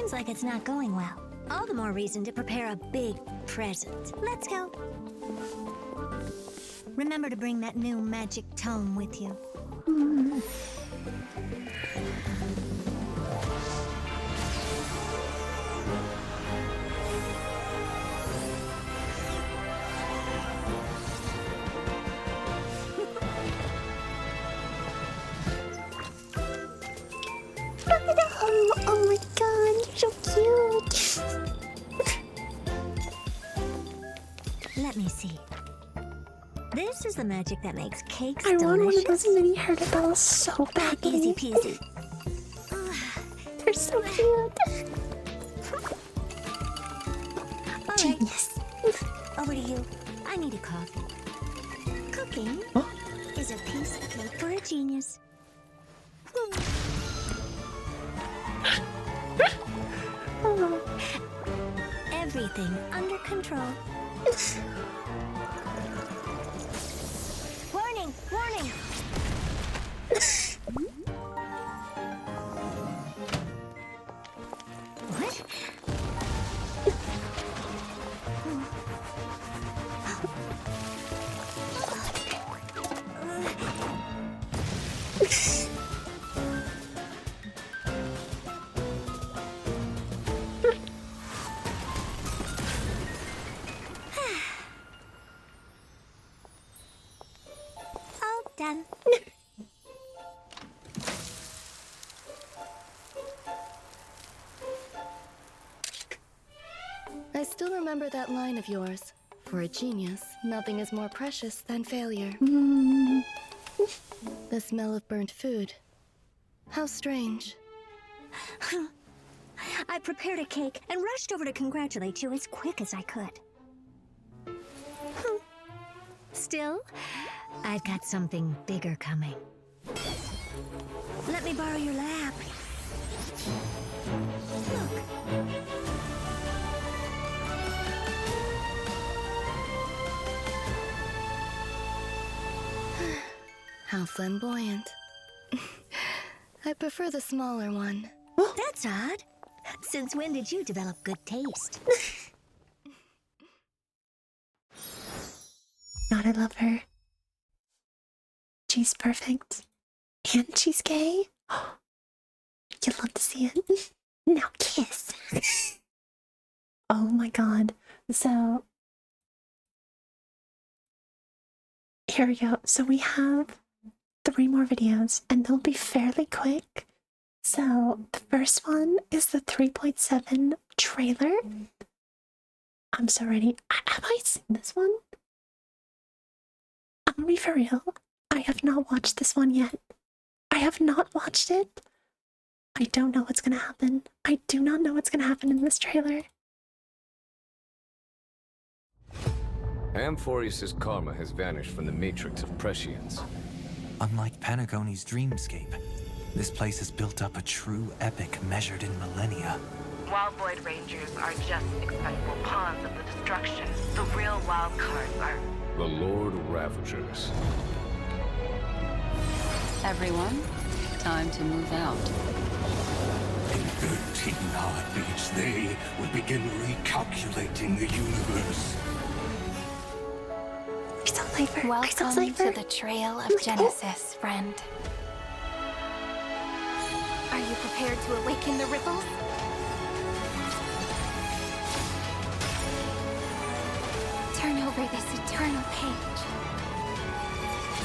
Seems like it's not going well. All the more reason to prepare a big present. Let's go. Remember to bring that new magic tome with you. Oh my god, you're so cute. Let me see. This is the magic that makes cakes I want one of delicious. those mini Herdables so badly. Easy peasy. They're so cute. All Genius. right. Over to you. I need a coffee. Cooking is a piece of cake for a genius. Everything under control. Warning! Warning! What? All done. I still remember that line of yours. For a genius, nothing is more precious than failure. The smell of burnt food. How strange. I prepared a cake and rushed over to congratulate you as quick as I could. Still, I've got something bigger coming. Let me borrow your lap. How flamboyant. I prefer the smaller one. That's odd. Since when did you develop good taste? God, I love her. She's perfect. And she's gay. You'd love to see it. Now kiss. Oh my god. So here we go. So we have 3 more videos and they'll be fairly quick. So the first one is the 3.7 trailer. I'm so ready. Have I seen this one? I'm gonna be for real. I have not watched this one yet. I have not watched it. I don't know what's gonna happen. I do not know what's gonna happen in this trailer. Amphorius' karma has vanished from the matrix of prescience. Unlike Panagoni's dreamscape, this place has built up a true epic measured in millennia. Wild Void Rangers are just expendable pawns of the destruction. The real wild cards are... The Lord Ravagers. Everyone, time to move out. In 13 heartbeats, they will begin recalculating the universe. Welcome to the Trail of Genesis, friend. Are you prepared to awaken the ripples? Turn over this eternal page.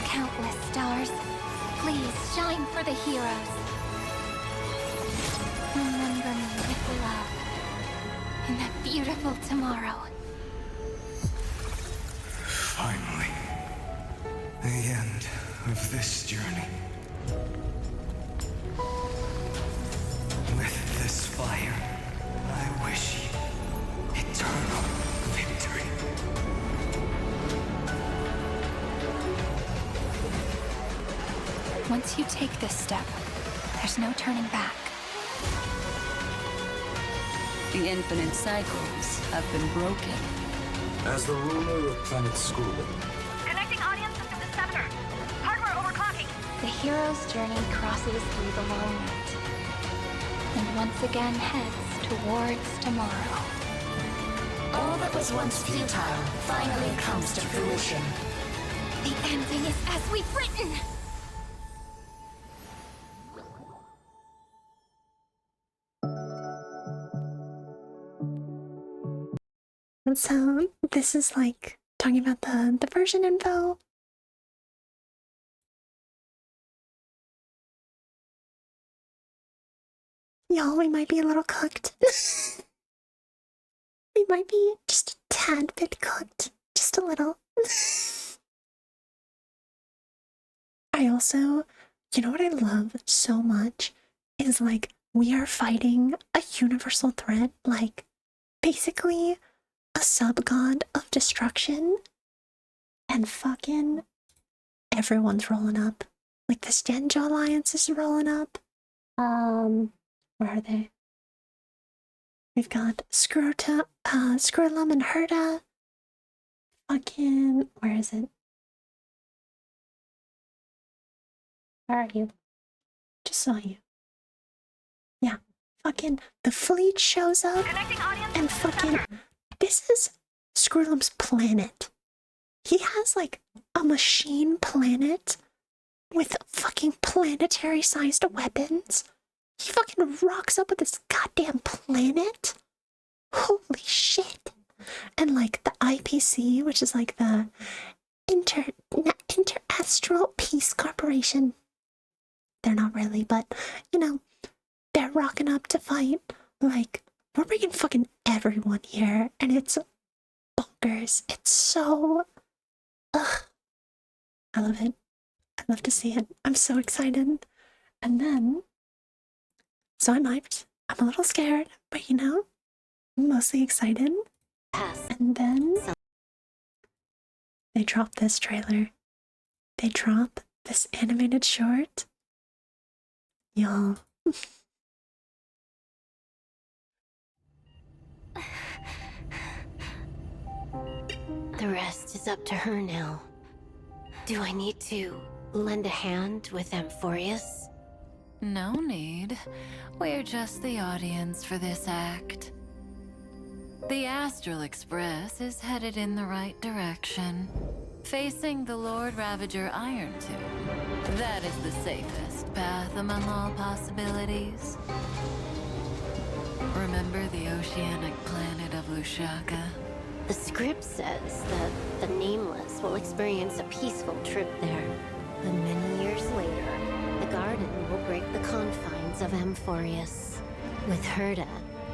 Countless stars, please shine for the heroes. Remember me with love in that beautiful tomorrow. Finally, the end of this journey. With this fire, I wish you eternal victory. Once you take this step, there's no turning back. The infinite cycles have been broken. As the ruler of Planet School, Connecting audience system to scepter. Hardware overclocking. The hero's journey crosses through the long night, and once again heads towards tomorrow. All that was once futile finally comes to fruition. The ending is as we've written! And so this is like talking about the version info. Y'all, we might be a little cooked. We might be just a tad bit cooked. Just a little. I also, you know what I love so much is like we are fighting a universal threat, like basically a sub-god of destruction, and fucking everyone's rolling up. Like the Stenjo Alliance is rolling up. Where are they? We've got Skrulum and Herda. Fucking, where is it? Where are you? Just saw you. Yeah, fucking the fleet shows up and fucking this is Skrulum's planet. He has like a machine planet with fucking planetary sized weapons. He fucking rocks up with this goddamn planet. Holy shit. And like the IPC, which is like the Interastral Peace Corporation. They're not really, but you know, they're rocking up to fight. Like, we're bringing fucking everyone here, and it's bonkers. It's so... Ugh. I love it. I love to see it. I'm so excited. And then... So I'm hyped. I'm a little scared, but you know, I'm mostly excited. And then... They drop this trailer. They drop this animated short. Y'all... The rest is up to her now. Do I need to lend a hand with Amphorius? No need. We're just the audience for this act. The Astral Express is headed in the right direction, facing the Lord Ravager Iron Tomb. That is the safest path among all possibilities. Remember the oceanic planet of Lushaka? The script says that the Nameless will experience a peaceful trip there. But many years later, the Garden will break the confines of Amphorius, with Herda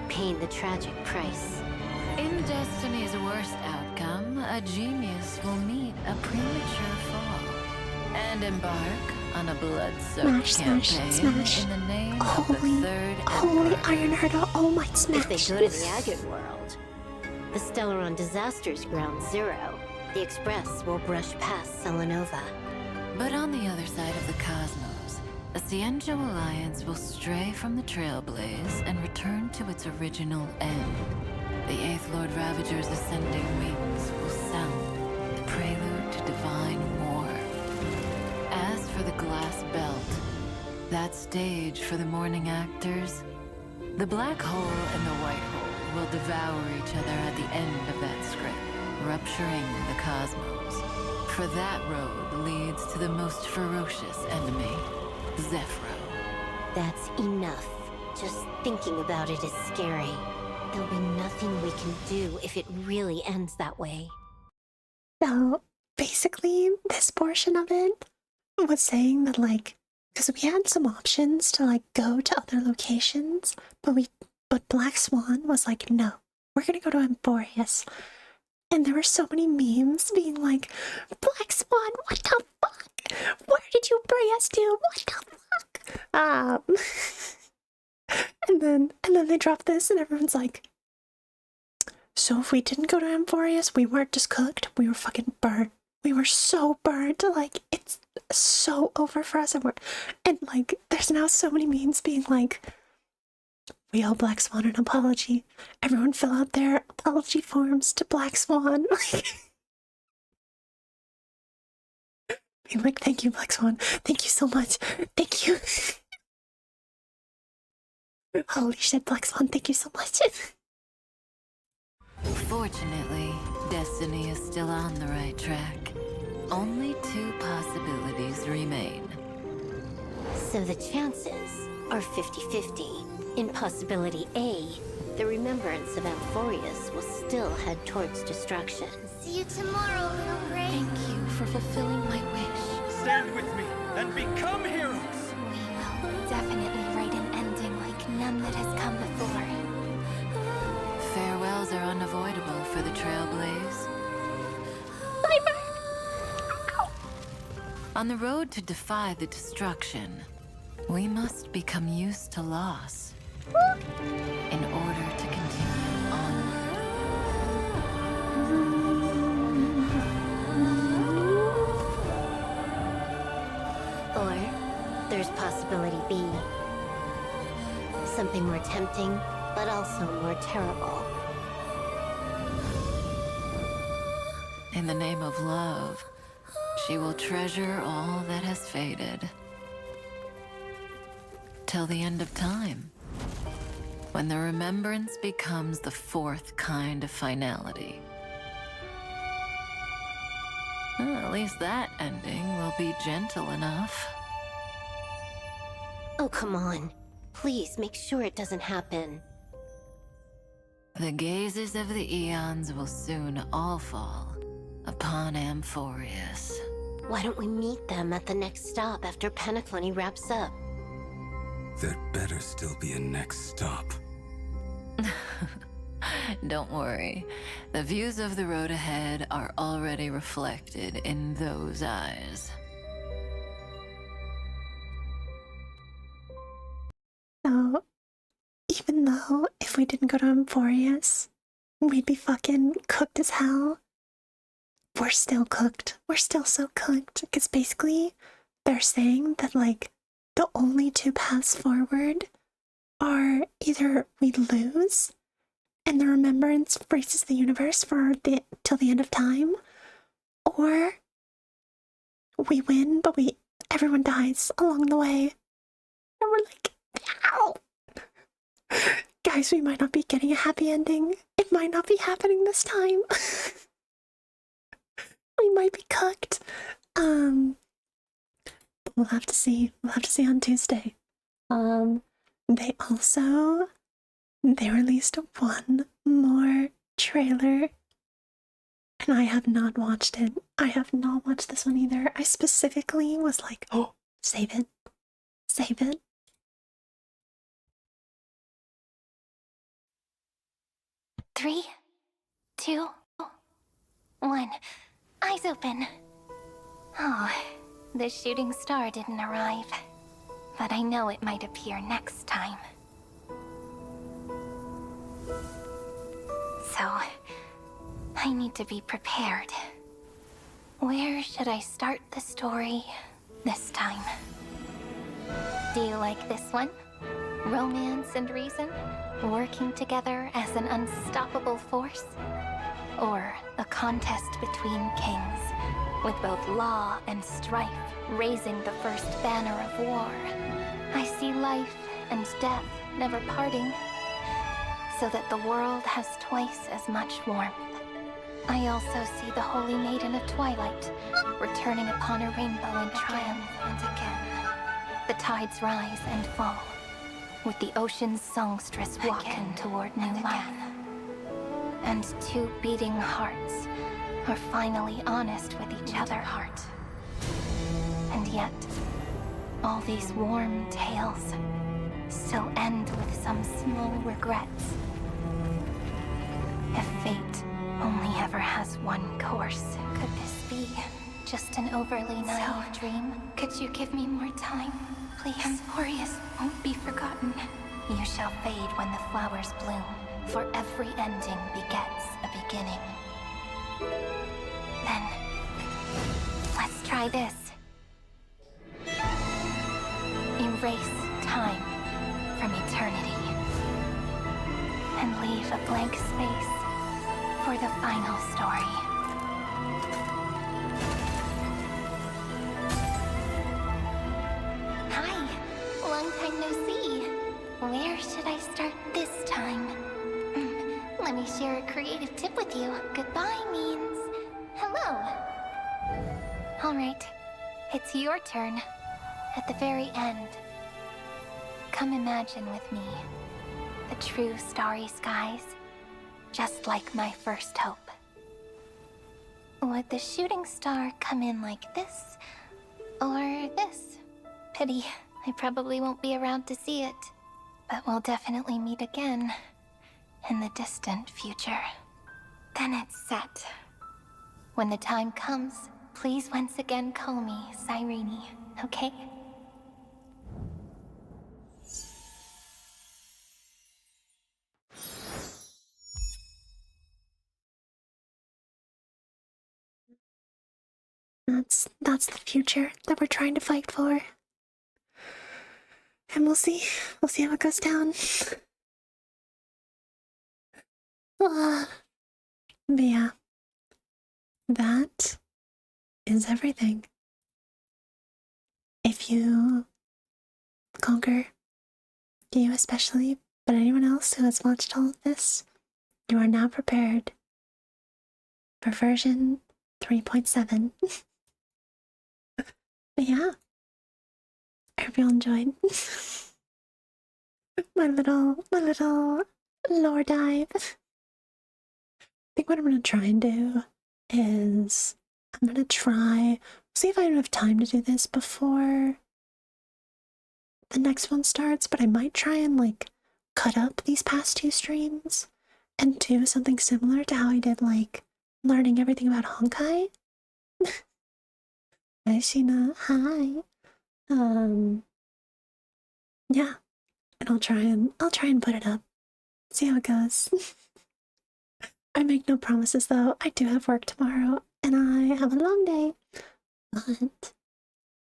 paying the tragic price. In Destiny's worst outcome, a genius will meet a premature fall and embark on a blood-soaked campaign in the name of the Third Holy Empire. Iron Herda, oh my smash. If they go to the Agate world, the Stellaron Disasters Ground Zero, the Express will brush past Selenova. But on the other side of the cosmos, the Stenjo Alliance will stray from the Trailblaze and return to its original end. The Eighth Lord Ravager's ascending wings will sound the prelude to divine war. As for the Glass Belt, that stage for the morning actors, the black hole and the white hole will devour each other at the end of that script, rupturing the cosmos. For that road leads to the most ferocious enemy, Zephyro. That's enough. Just thinking about it is scary. There'll be nothing we can do if it really ends that way. So basically, this portion of it was saying that, like, because we had some options to like go to other locations, but Black Swan was like, no, we're gonna go to Amphorius. And there were so many memes being like, Black Swan, what the fuck? Where did you bring us to? What the fuck? And then they dropped this and everyone's like, so if we didn't go to Amphorius, we weren't just cooked, we were fucking burnt. We were so burnt, like, it's so over for us. And like, there's now so many memes being like, we owe Black Swan an apology. Everyone fill out their apology forms to Black Swan. Being like, thank you, Black Swan. Thank you so much. Thank you. Holy shit, Black Swan, thank you so much. Fortunately, Destiny is still on the right track. Only 2 possibilities remain. So the chances are 50-50. In possibility A, the remembrance of Amphorius will still head towards destruction. See you tomorrow, little Gray. Thank you for fulfilling my wish. Stand with me and become heroes! We will definitely write an ending like none that has come before. Farewells are unavoidable for the Trailblaze. On the road to defy the destruction, we must become used to loss in order to continue onward. Or there's possibility B. Something more tempting, but also more terrible. In the name of love, she will treasure all that has faded. Till the end of time, when the remembrance becomes the 4th kind of finality. Well, at least that ending will be gentle enough. Oh, come on. Please make sure it doesn't happen. The gazes of the eons will soon all fall upon Amphorius. Why don't we meet them at the next stop after Penaclony wraps up? There better still be a next stop. Don't worry. The views of the road ahead are already reflected in those eyes. So, even though if we didn't go to Amphorius, we'd be fucking cooked as hell, we're still cooked. We're still so cooked. Because basically, they're saying that, like, the only 2 paths forward are either we lose and the remembrance freezes the universe till the end of time, or we win, but everyone dies along the way. And we're like, ow! Guys, we might not be getting a happy ending. It might not be happening this time. We might be cooked. But we'll have to see. We'll have to see on Tuesday. They released one more trailer, and I have not watched it. I have not watched this one either. I specifically was like, oh, save it. Save it. Three, 2, 1. Eyes open. Oh, the shooting star didn't arrive. But I know it might appear next time. So, I need to be prepared. Where should I start the story this time? Do you like this one? Romance and reason, working together as an unstoppable force? Or a contest between kings, with both law and strife raising the first banner of war? I see life and death never parting, so that the world has twice as much warmth. I also see the Holy Maiden of Twilight, returning upon a rainbow in triumph and again. The tides rise and fall, with the ocean's songstress walking toward new life. And 2 beating hearts are finally honest with each other. And yet, all these warm tales still end with some small regrets. If fate only ever has one course, could this be just an overly naive dream? Could you give me more time, please? Amphorius won't be forgotten. You shall fade when the flowers bloom, for every ending begets a beginning. Then, let's try this. Erase time from eternity, and leave a blank space for the final story. Hi, long time no see. Where should I Alright, it's your turn. At the very end. Come imagine with me the true starry skies, just like my first hope. Would the shooting star come in like this, or this? Pity, I probably won't be around to see it, but we'll definitely meet again in the distant future. Then it's set. When the time comes, please once again call me Cyrene, okay? That's the future that we're trying to fight for. And we'll see how it goes down. But yeah, that is everything. If you conquer, you especially, but anyone else who has watched all of this, you are now prepared for version 3.7. But yeah, I hope you all enjoyed my little lore dive. I think what I'm gonna try and do is I'm gonna see if I have time to do this before the next one starts, but I might try and like cut up these past 2 streams and do something similar to how I did like learning everything about Honkai. Hi Sheena, hi. Yeah, and I'll try and put it up. See how it goes. I make no promises though. I do have work tomorrow and I have a long day. But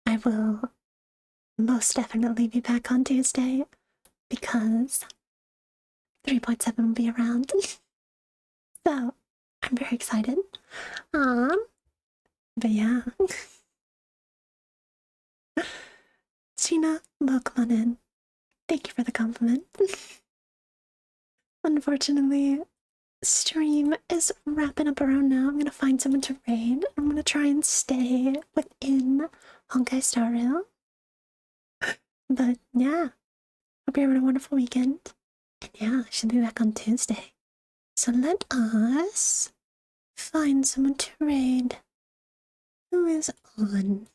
I will most definitely be back on Tuesday because 3.7 will be around. So I'm very excited. But yeah. Sheena, welcome on in. Thank you for the compliment. Unfortunately, stream is wrapping up around now. I'm gonna find someone to raid. I'm gonna try and stay within Honkai Star Rail. But yeah, hope you're having a wonderful weekend. And yeah, I should be back on Tuesday. So let us find someone to raid. Who is on?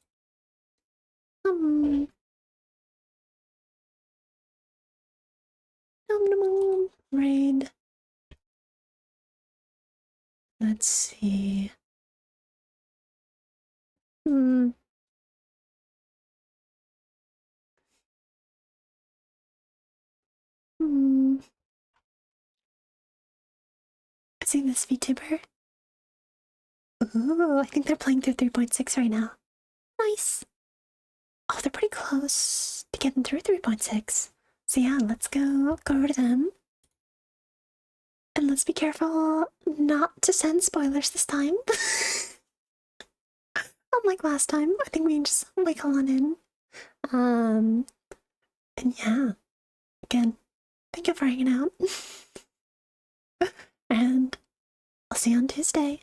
Raid. Let's see. I see this VTuber. Ooh, I think they're playing through 3.6 right now. Nice. Oh, they're pretty close to getting through 3.6. So yeah, let's go over to them. And let's be careful not to send spoilers this time. Unlike last time, I think we can just wiggle on in. And yeah, again, thank you for hanging out. And I'll see you on Tuesday.